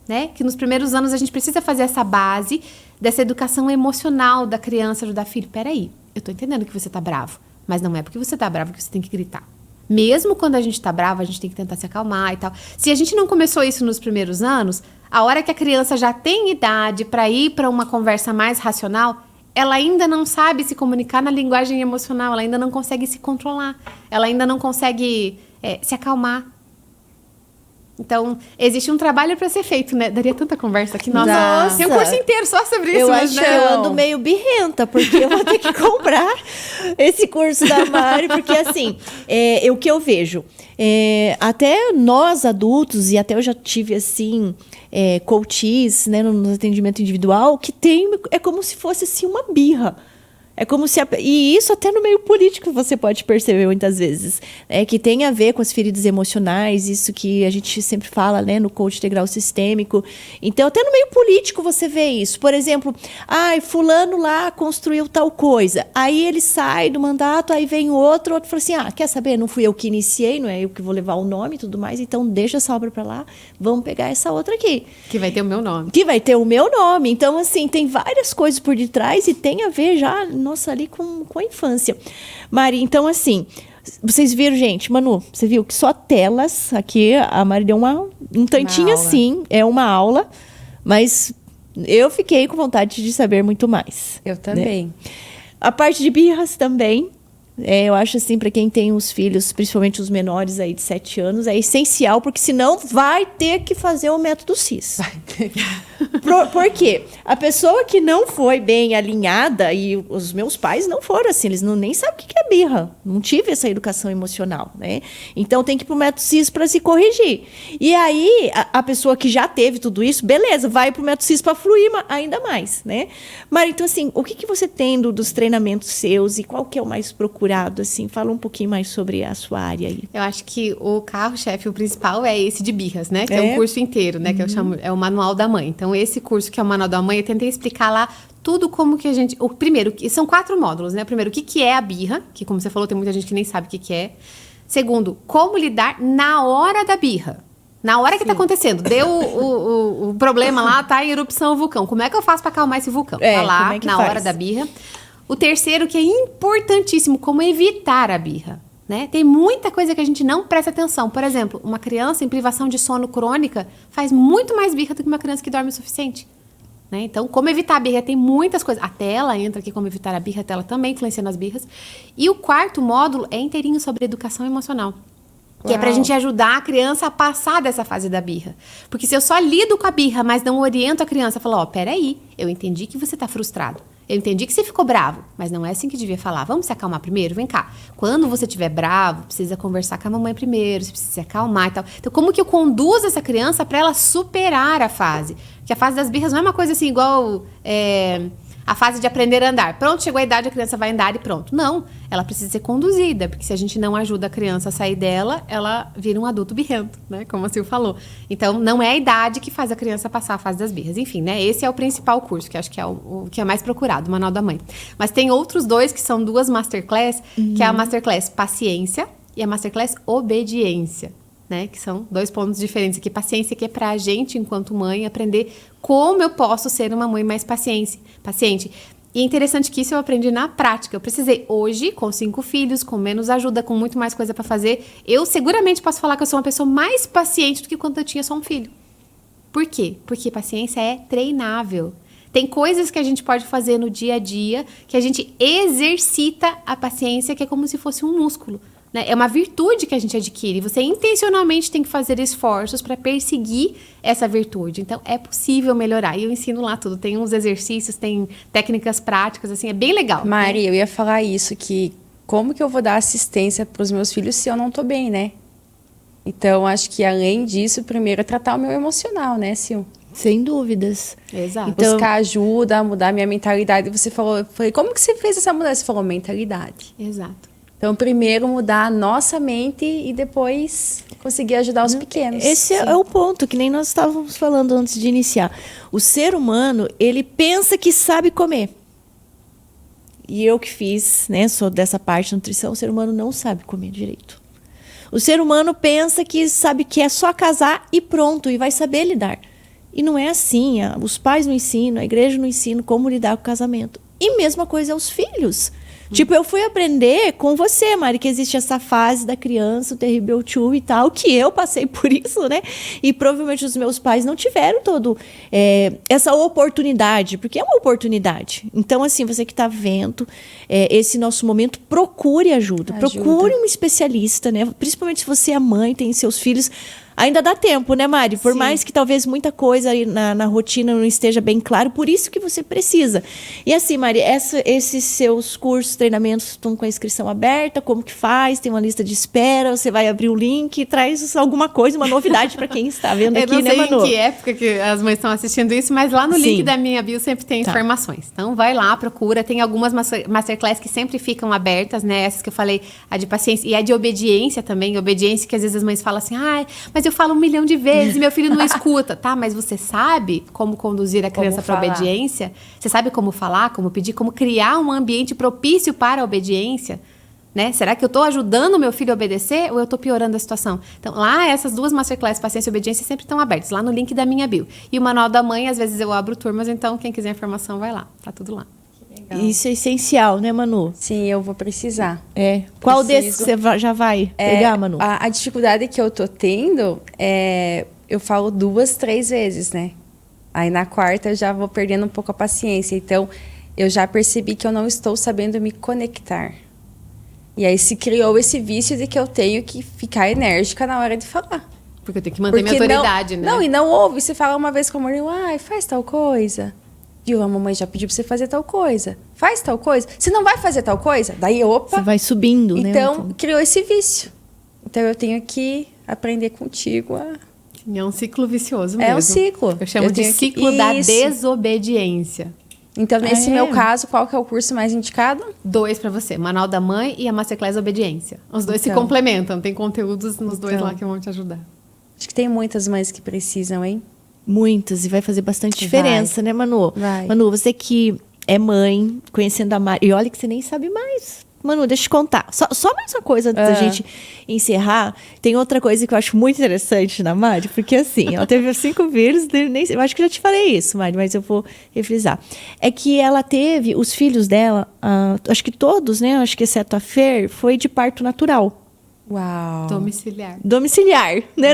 né? Que nos primeiros anos a gente precisa fazer essa base dessa educação emocional da criança, ajudar, filho, peraí, eu tô entendendo que você tá bravo, mas não é porque você tá bravo que você tem que gritar. Mesmo quando a gente tá bravo, a gente tem que tentar se acalmar e tal. Se a gente não começou isso nos primeiros anos, a hora que a criança já tem idade para ir para uma conversa mais racional, ela ainda não sabe se comunicar na linguagem emocional, ela ainda não consegue se controlar, ela ainda não consegue se acalmar. Então, existe um trabalho para ser feito, né? Daria tanta conversa aqui. Nossa, tem um curso inteiro só sobre isso. Eu acho que eu ando meio birrenta, porque eu vou ter que comprar esse curso da Mari, porque assim, o que eu vejo, até nós adultos, e até eu já tive assim, coaches, né, no atendimento individual, que é como se fosse assim uma birra. É como se... E isso até no meio político você pode perceber muitas vezes. Que tem a ver com as feridas emocionais, isso que a gente sempre fala, né, no coach integral sistêmico. Então, até no meio político você vê isso. Por exemplo, fulano lá construiu tal coisa. Aí ele sai do mandato, aí vem outro fala assim, quer saber? Não fui eu que iniciei, não é eu que vou levar o nome e tudo mais, então deixa essa obra pra lá, vamos pegar essa outra aqui. Que vai ter o meu nome. Que vai ter o meu nome. Então, assim, tem várias coisas por detrás e tem a ver já... Nossa, ali com a infância. Mari, então assim, vocês viram, gente, Manu, você viu que só telas, aqui a Mari deu um tantinho assim, é uma aula, mas eu fiquei com vontade de saber muito mais. Eu também. Né? A parte de birras também, eu acho assim, para quem tem os filhos, principalmente os menores aí de 7 anos, é essencial, porque senão vai ter que fazer o método CIS. Vai ter. Por quê? A pessoa que não foi bem alinhada, e os meus pais não foram assim, eles nem sabem o que é birra. Não tive essa educação emocional, né? Então tem que ir pro método CIS para se corrigir. E aí, a pessoa que já teve tudo isso, beleza, vai pro método CIS para fluir ainda mais, né? Mas então assim, o que você tem dos treinamentos seus e qual que é o mais procurado, assim? Fala um pouquinho mais sobre a sua área aí. Eu acho que o carro-chefe, o principal é esse de birras, né? Que é um curso inteiro, né? Que eu chamo, é o Manual da Mãe. Então, esse curso que é o Manual da Mãe, eu tentei explicar lá tudo como que a gente... Primeiro, são 4 módulos, né? Primeiro, o que é a birra, que como você falou, tem muita gente que nem sabe o que é. Segundo, como lidar na hora da birra. Na hora que tá acontecendo. Deu o problema lá, tá em erupção o vulcão. Como é que eu faço para acalmar esse vulcão? Tá lá, na hora da birra. O terceiro, que é importantíssimo, como evitar a birra. Né? Tem muita coisa que a gente não presta atenção. Por exemplo, uma criança em privação de sono crônica faz muito mais birra do que uma criança que dorme o suficiente. Né? Então, como evitar a birra? Tem muitas coisas. A tela entra aqui, como evitar a birra. A tela também influencia nas birras. E o 4º módulo é inteirinho sobre educação emocional. Que é pra gente ajudar a criança a passar dessa fase da birra. Porque se eu só lido com a birra, mas não oriento a criança, eu falo, peraí, eu entendi que você tá frustrado. Eu entendi que você ficou bravo, mas não é assim que devia falar. Vamos se acalmar primeiro? Vem cá. Quando você estiver bravo, precisa conversar com a mamãe primeiro, você precisa se acalmar e tal. Então, como que eu conduzo essa criança para ela superar a fase? Porque a fase das birras não é uma coisa assim, igual a fase de aprender a andar. Pronto, chegou a idade, a criança vai andar e pronto. Não, ela precisa ser conduzida, porque se a gente não ajuda a criança a sair dela, ela vira um adulto birrento, né? Como a Sil falou. Então, não é a idade que faz a criança passar a fase das birras. Enfim, né? Esse é o principal curso, que acho que é o que é mais procurado, o Manual da Mãe. Mas tem outros 2, que são 2 masterclass, que é a masterclass paciência e a masterclass obediência. Né, que são 2 pontos diferentes aqui. Paciência, que é pra gente, enquanto mãe, aprender como eu posso ser uma mãe mais paciente. E é interessante que isso eu aprendi na prática. Eu precisei hoje, com 5 filhos, com menos ajuda, com muito mais coisa pra fazer, eu seguramente posso falar que eu sou uma pessoa mais paciente do que quando eu tinha só um filho. Por quê? Porque paciência é treinável. Tem coisas que a gente pode fazer no dia a dia, que a gente exercita a paciência, que é como se fosse um músculo. né? É uma virtude que a gente adquire. Você intencionalmente tem que fazer esforços para perseguir essa virtude. Então, é possível melhorar. E eu ensino lá tudo. Tem uns exercícios, tem técnicas práticas, assim, é bem legal. Mari, eu ia falar isso, que como que eu vou dar assistência para os meus filhos se eu não tô bem, né? Então, acho que além disso, primeiro é tratar o meu emocional, né, Sil? Sem dúvidas. Exato. Então, Buscar ajuda, mudar minha mentalidade. Você falou, eu falei, como que você fez essa mudança? Você falou, mentalidade. Exato. Então, primeiro mudar a nossa mente e depois conseguir ajudar os pequenos. esse é o ponto, que nem nós estávamos falando antes de iniciar. O ser humano, ele pensa que sabe comer. E eu que fiz, né, sou dessa parte de nutrição, o ser humano não sabe comer direito. O ser humano pensa que sabe que é só casar e pronto, e vai saber lidar. E não é assim. Os pais não ensinam, a igreja não ensina como lidar com o casamento. E mesma coisa aos filhos. Tipo, eu fui aprender com você, Mari, que existe essa fase da criança, o terrível tio e tal, que eu passei por isso, né? E provavelmente os meus pais não tiveram essa oportunidade, porque é uma oportunidade. Então, assim, você que está vendo esse nosso momento, procure ajuda. Procure um especialista, né? Principalmente se você é mãe, tem seus filhos. Ainda dá tempo, né, Mari? Por mais que talvez muita coisa aí na rotina não esteja bem claro, por isso que você precisa. E assim, Mari, esses seus cursos, treinamentos estão com a inscrição aberta, como que faz? Tem uma lista de espera, você vai abrir o link, traz alguma coisa, uma novidade para quem está vendo aqui, né, Manu? Eu não sei em que época que as mães estão assistindo isso, mas lá no link da minha bio sempre tem informações. Então, vai lá, procura. Tem algumas masterclass que sempre ficam abertas, né? Essas que eu falei, a de paciência e a de obediência também. Obediência que às vezes as mães falam assim, mas eu falo 1 milhão de vezes e meu filho não escuta. Tá, mas você sabe como conduzir a criança para obediência? Você sabe como falar, como pedir, como criar um ambiente propício para a obediência? Né? Será que eu estou ajudando o meu filho a obedecer ou eu estou piorando a situação? Então, lá, essas duas masterclass, paciência e obediência, sempre estão abertas, lá no link da minha bio. E o Manual da Mãe, às vezes eu abro turmas, então quem quiser informação vai lá. Tá tudo lá. Legal. Isso é essencial, né, Manu? Sim, eu vou precisar. Qual desses você já vai pegar, Manu? A dificuldade que eu tô tendo eu falo 2, 3 vezes, né? Aí na quarta eu já vou perdendo um pouco a paciência. Então, eu já percebi que eu não estou sabendo me conectar. E aí se criou esse vício de que eu tenho que ficar enérgica na hora de falar. Porque eu tenho que manter minha autoridade, né? Não, e não ouve. Você fala uma vez com o amor, faz tal coisa. Viu, a mamãe já pediu pra você fazer tal coisa. Faz tal coisa. Você não vai fazer tal coisa? Daí, opa. Você vai subindo, né? Então, criou esse vício. Então, eu tenho que aprender contigo a... É um ciclo vicioso mesmo. É um ciclo. Eu chamo de ciclo da desobediência. Então, nesse meu caso, qual que é o curso mais indicado? 2 para você. Manual da Mãe e a Masterclass Obediência. Os dois se complementam. Tem conteúdos nos dois lá que vão te ajudar. Acho que tem muitas mães que precisam, hein? Muitas, e vai fazer bastante diferença, né, Manu? Vai. Manu, você que é mãe, conhecendo a Mari, e olha que você nem sabe mais. Manu, deixa eu te contar. Só mais uma coisa antes da gente encerrar. Tem outra coisa que eu acho muito interessante na Mari, porque assim, ela teve 5 filhos, eu acho que eu já te falei isso, Mari, mas eu vou refrisar. É que ela teve, os filhos dela, acho que todos, né, acho que exceto a Fer, foi de parto natural. Uau. Domiciliar, né?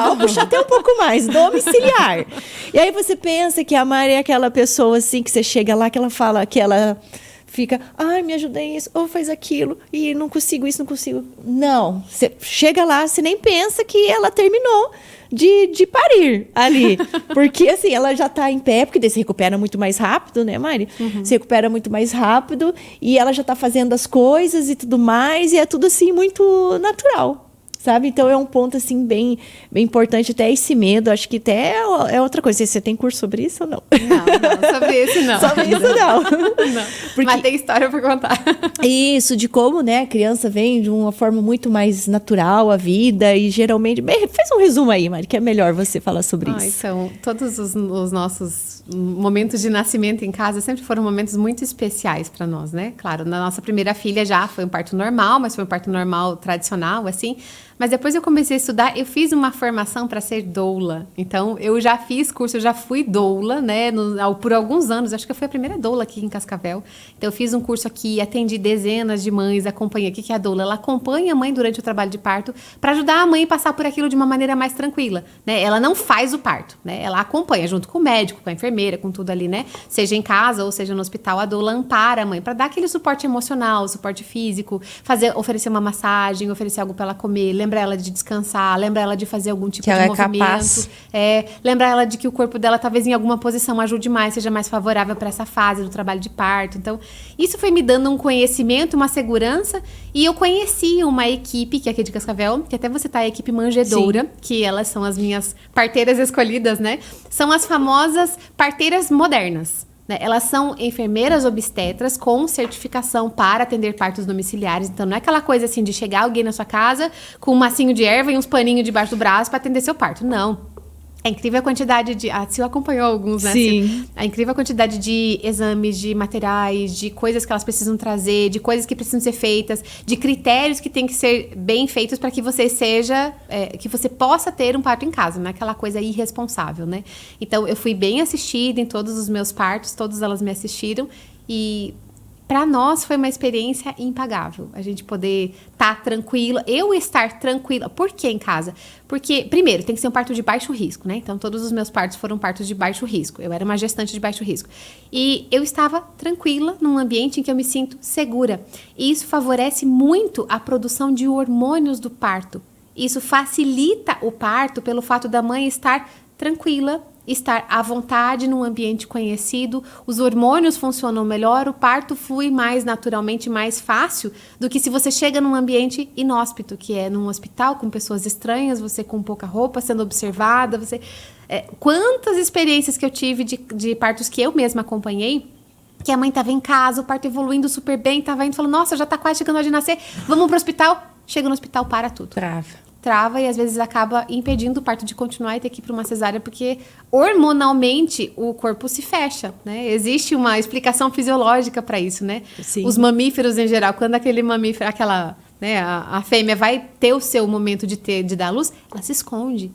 Vou puxar até um pouco mais. Domiciliar. E aí você pensa que a Mari é aquela pessoa assim, que você chega lá, que ela fala, que ela fica, me ajuda isso, ou faz aquilo, e não consigo isso, não consigo. Não, você chega lá, você nem pensa que ela terminou de parir ali. Porque, assim, ela já tá em pé, porque daí se recupera muito mais rápido, né, Mari? Se recupera muito mais rápido, e ela já tá fazendo as coisas e tudo mais, e é tudo, assim, muito natural. Sabe? Então, é um ponto, assim, bem importante, até esse medo. Acho que até é outra coisa. Você tem curso sobre isso ou não? Não, sobre isso não. Sobre isso não. Porque... Mas tem história para contar. Isso, de como, né, a criança vem de uma forma muito mais natural à vida e geralmente... Faz um resumo aí, Mari, que é melhor você falar sobre isso. Então, todos os nossos momentos de nascimento em casa sempre foram momentos muito especiais para nós, né? Claro, na nossa primeira filha já foi um parto normal, mas foi um parto normal tradicional, assim... Mas depois eu comecei a estudar, eu fiz uma formação para ser doula. Então, eu já fiz curso, eu já fui doula, né? Por alguns anos, acho que eu fui a primeira doula aqui em Cascavel. Então, eu fiz um curso aqui, atendi dezenas de mães, acompanhei. O que é a doula? Ela acompanha a mãe durante o trabalho de parto para ajudar a mãe a passar por aquilo de uma maneira mais tranquila, né? Ela não faz o parto, né? Ela acompanha junto com o médico, com a enfermeira, com tudo ali, né? Seja em casa ou seja no hospital, a doula ampara a mãe para dar aquele suporte emocional, suporte físico, oferecer uma massagem, oferecer algo para ela comer, lembrar ela de descansar, lembrar ela de fazer algum tipo que de ela movimento. É capaz. Lembrar ela de que o corpo dela talvez em alguma posição ajude mais, seja mais favorável para essa fase do trabalho de parto. Então, isso foi me dando um conhecimento, uma segurança, e eu conheci uma equipe, que é aqui de Cascavel, que até você tá a equipe Manjedoura, que elas são as minhas parteiras escolhidas, né? São as famosas parteiras modernas. Elas são enfermeiras obstetras com certificação para atender partos domiciliares. Então, não é aquela coisa assim de chegar alguém na sua casa com um massinho de erva e uns paninhos debaixo do braço para atender seu parto. Não. É incrível a quantidade de... A Sil acompanhou alguns, né? Sim. A incrível quantidade de exames, de materiais, de coisas que elas precisam trazer, de coisas que precisam ser feitas, de critérios que têm que ser bem feitos para que você que você possa ter um parto em casa, não é aquela coisa irresponsável, né? Então, eu fui bem assistida em todos os meus partos, todas elas me assistiram e... Para nós foi uma experiência impagável. A gente poder estar tranquila, eu estar tranquila. Por que em casa? Porque, primeiro, tem que ser um parto de baixo risco, né? Então, todos os meus partos foram partos de baixo risco. Eu era uma gestante de baixo risco. E eu estava tranquila num ambiente em que eu me sinto segura. E isso favorece muito a produção de hormônios do parto. Isso facilita o parto pelo fato da mãe estar tranquila, estar à vontade num ambiente conhecido, os hormônios funcionam melhor, o parto flui mais naturalmente, mais fácil do que se você chega num ambiente inóspito, que é num hospital com pessoas estranhas, você com pouca roupa, sendo observada, quantas experiências que eu tive de partos que eu mesma acompanhei, que a mãe estava em casa, o parto evoluindo super bem, estava indo, falando, nossa, já está quase chegando a hora de nascer, vamos pro hospital. Chega no hospital, para tudo. Trava e às vezes acaba impedindo o parto de continuar e ter que ir para uma cesárea, porque hormonalmente o corpo se fecha, né? Existe uma explicação fisiológica para isso, né? Sim. Os mamíferos em geral, quando aquele mamífero, né, a fêmea vai ter o seu momento de dar à luz, ela se esconde.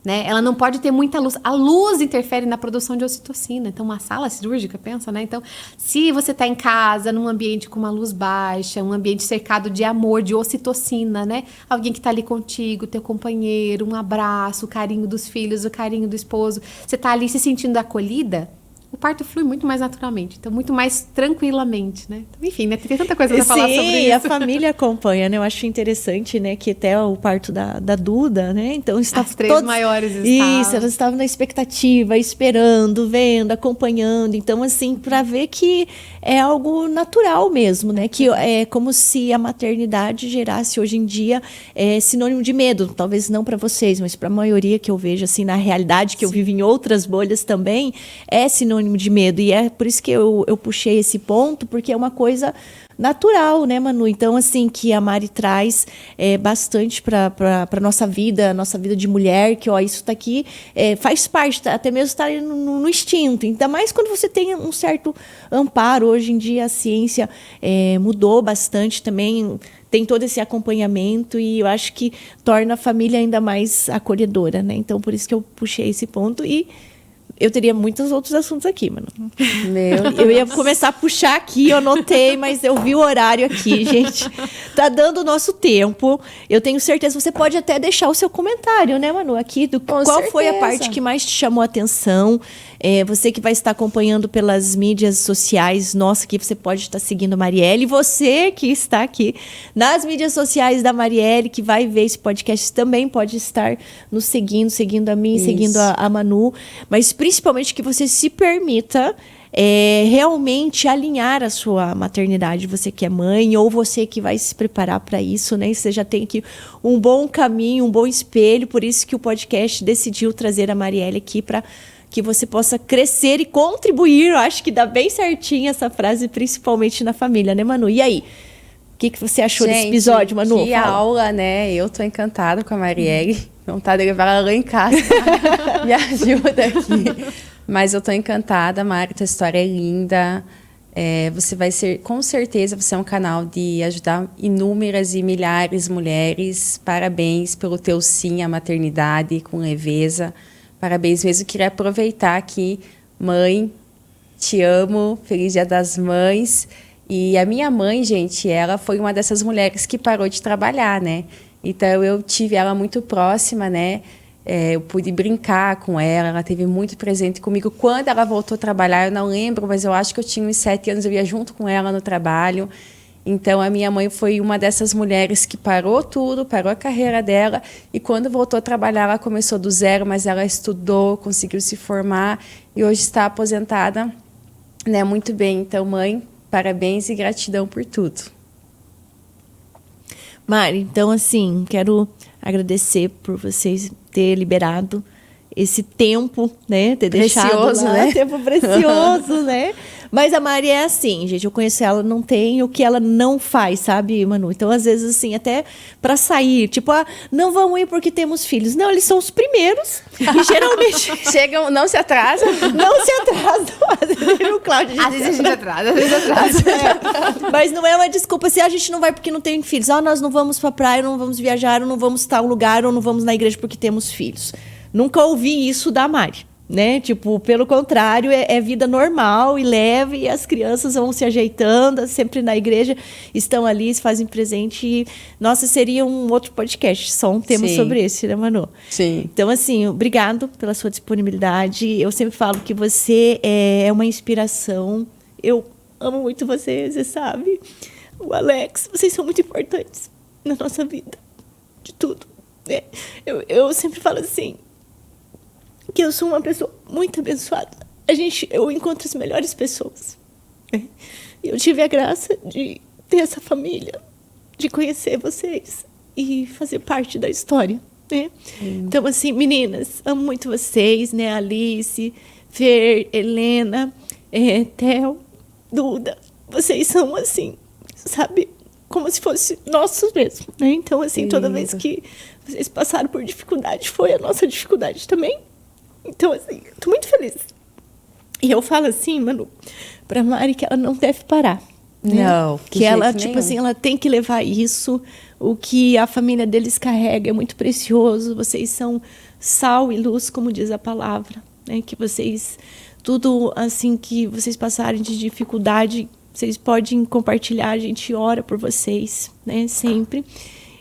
Né? Ela não pode ter muita luz. A luz interfere na produção de ocitocina. Então, uma sala cirúrgica, pensa, né? Então, se você está em casa, num ambiente com uma luz baixa, um ambiente cercado de amor, de ocitocina, né? Alguém que está ali contigo, teu companheiro, um abraço, o carinho dos filhos, o carinho do esposo. Você está ali se sentindo acolhida, o parto flui muito mais naturalmente, então muito mais tranquilamente, né? Então, enfim, né? Tem tanta coisa para falar sobre isso. Sim, a família acompanha, né? Eu acho interessante, né? Que até o parto da Duda, né? Então, as três maiores estavam. Isso, elas estavam na expectativa, esperando, vendo, acompanhando. Então, assim, para ver que é algo natural mesmo, né? Que é como se a maternidade gerasse hoje em dia sinônimo de medo. Talvez não para vocês, mas para a maioria que eu vejo, assim, na realidade que eu vivo em outras bolhas também, é sinônimo de medo, e é por isso que eu puxei esse ponto, porque é uma coisa natural, né, Manu? Então, assim, que a Mari traz bastante para nossa vida de mulher, que, ó, isso tá aqui, faz parte, até mesmo está no instinto, ainda mais quando você tem um certo amparo. Hoje em dia a ciência mudou bastante também, tem todo esse acompanhamento, e eu acho que torna a família ainda mais acolhedora, né? Então, por isso que eu puxei esse ponto, e eu teria muitos outros assuntos aqui, mano. Eu ia começar a puxar aqui, eu anotei, mas eu vi o horário aqui, gente. Tá dando o nosso tempo. Eu tenho certeza, você pode até deixar o seu comentário, né, Manu? Aqui, qual foi a parte que mais te chamou a atenção? Você que vai estar acompanhando pelas mídias sociais, nossa, que você pode estar seguindo a Marielle. E você que está aqui nas mídias sociais da Marielle, que vai ver esse podcast, também pode estar nos seguindo a mim, seguindo a Manu. Mas principalmente que você se permita realmente alinhar a sua maternidade, você que é mãe, ou você que vai se preparar para isso, né? Você já tem aqui um bom caminho, um bom espelho, por isso que o podcast decidiu trazer a Marielle aqui para que você possa crescer e contribuir. Eu acho que dá bem certinho essa frase, principalmente na família, né, Manu? E aí? O que você achou desse episódio, Manu? Que aula, né? Eu tô encantada com a Marielle. Vontade de levar ela lá em casa. Me ajuda aqui. Mas eu tô encantada, Mari. Tua história é linda. Você vai ser, com certeza, você é um canal de ajudar inúmeras e milhares de mulheres. Parabéns pelo teu sim à maternidade, com leveza. Parabéns mesmo. Eu queria aproveitar aqui, mãe, te amo, feliz Dia das Mães. E a minha mãe, gente, ela foi uma dessas mulheres que parou de trabalhar, né? Então, eu tive ela muito próxima, né? Eu pude brincar com ela teve muito presente comigo. Quando ela voltou a trabalhar, eu não lembro, mas eu acho que eu tinha uns 7 anos, eu ia junto com ela no trabalho. Então, a minha mãe foi uma dessas mulheres que parou tudo, parou a carreira dela, e quando voltou a trabalhar, ela começou do zero, mas ela estudou, conseguiu se formar, e hoje está aposentada, né, muito bem. Então, mãe, parabéns e gratidão por tudo. Mari, então, assim, quero agradecer por vocês ter liberado esse tempo, né? Ter precioso, deixado lá, né? Tempo precioso, né? Mas a Mari é assim, gente. Eu conheço ela, não tem o que ela não faz, sabe, Manu? Então, às vezes, assim, até para sair, tipo, não vamos ir porque temos filhos. Não, eles são os primeiros. E geralmente. Chegam, não se atrasam. Não se atrasam. O Cláudio, às vezes a gente atrasa, às vezes atrasa. Mas não é uma desculpa se a gente não vai porque não tem filhos. Nós não vamos pra praia, não vamos viajar, ou não vamos estar em um lugar, ou não vamos na igreja porque temos filhos. Nunca ouvi isso da Mari, né? Tipo, pelo contrário, é vida normal e leve, e as crianças vão se ajeitando, sempre na igreja, estão ali, se fazem presente. E, nossa, seria um outro podcast, só um tema sobre esse, né, Manu? Sim. Então, assim, obrigado pela sua disponibilidade. Eu sempre falo que você é uma inspiração. Eu amo muito você sabe? O Alex, vocês são muito importantes na nossa vida, de tudo. Né? Eu sempre falo assim, que eu sou uma pessoa muito abençoada. Eu encontro as melhores pessoas. Né? Eu tive a graça de ter essa família, de conhecer vocês e fazer parte da história. Né? Então, assim, meninas, amo muito vocês, né? Alice, Fer, Helena, Theo, Duda. Vocês são, assim, sabe, como se fosse nossos mesmo. Né? Então, assim, toda vez que vocês passaram por dificuldade, foi a nossa dificuldade também. Então, assim, eu tô muito feliz. E eu falo assim, Manu, pra Mari que ela não deve parar. Né? Não, que ela, tipo assim, ela tem que levar isso. O que a família deles carrega é muito precioso. Vocês são sal e luz, como diz a palavra. Né? Que vocês, tudo assim que vocês passarem de dificuldade, vocês podem compartilhar, a gente ora por vocês, né? Sempre.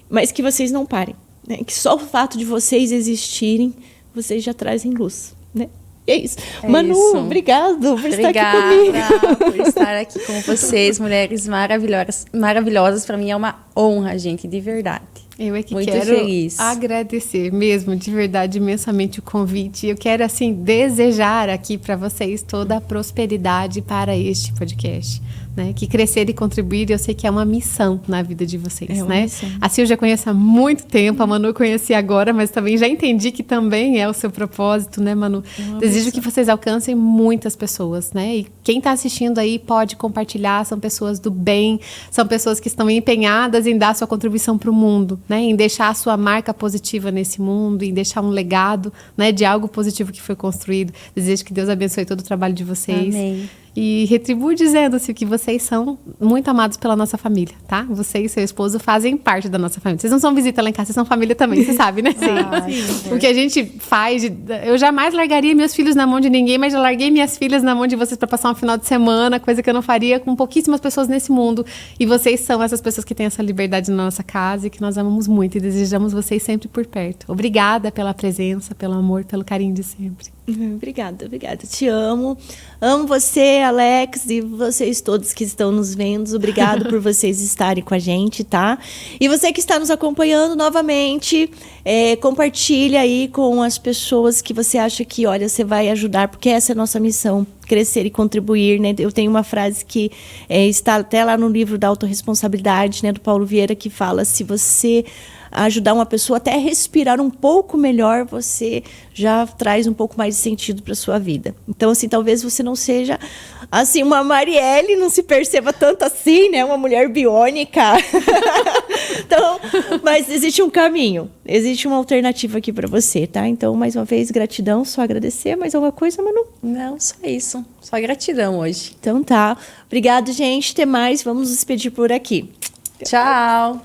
Mas que vocês não parem. Né? Que só o fato de vocês existirem, vocês já trazem luz, né? E é isso. Manu, isso. Obrigado por estar aqui comigo. Por estar aqui com vocês, mulheres maravilhosas. Para mim é uma honra, gente, de verdade. Eu é que muito quero feliz. agradecer mesmo, de verdade, imensamente o convite. Eu quero, assim, desejar aqui para vocês toda a prosperidade para este podcast. Né? Que crescer e contribuir, eu sei que é uma missão na vida de vocês, né? Missão. Assim, eu já conheço há muito tempo, a Manu eu conheci agora, mas também já entendi que também é o seu propósito, né, Manu? Desejo que vocês alcancem muitas pessoas, né? E quem está assistindo aí pode compartilhar, são pessoas do bem, são pessoas que estão empenhadas em dar sua contribuição para o mundo, né? Em deixar a sua marca positiva nesse mundo, em deixar um legado, né, de algo positivo que foi construído. Desejo que Deus abençoe todo o trabalho de vocês. Amém. E retribuo dizendo-se que vocês são muito amados pela nossa família, tá? Você e seu esposo fazem parte da nossa família. Vocês não são visita lá em casa, vocês são família também, você sabe, né? Sim. O que a gente faz... Eu jamais largaria meus filhos na mão de ninguém, mas já larguei minhas filhas na mão de vocês para passar um final de semana, coisa que eu não faria com pouquíssimas pessoas nesse mundo. E vocês são essas pessoas que têm essa liberdade na nossa casa e que nós amamos muito e desejamos vocês sempre por perto. Obrigada pela presença, pelo amor, pelo carinho de sempre. Obrigada. Te amo. Amo você, Alex, e vocês todos que estão nos vendo. Obrigado por vocês estarem com a gente, tá? E você que está nos acompanhando novamente, compartilha aí com as pessoas que você acha que, olha, você vai ajudar, porque essa é a nossa missão, crescer e contribuir, né? Eu tenho uma frase que está até lá no livro da autorresponsabilidade, né, do Paulo Vieira, que fala: se você ajudar uma pessoa até a respirar um pouco melhor, você já traz um pouco mais de sentido para sua vida. Então, assim, talvez você não seja, assim, uma Marielle, não se perceba tanto assim, né? Uma mulher biônica. Então, mas existe um caminho, existe uma alternativa aqui para você, tá? Então, mais uma vez, gratidão, só agradecer. Mais alguma coisa, Manu? Não, só isso. Só gratidão hoje. Então tá. Obrigado, gente. Até mais. Vamos nos despedir por aqui. Tchau.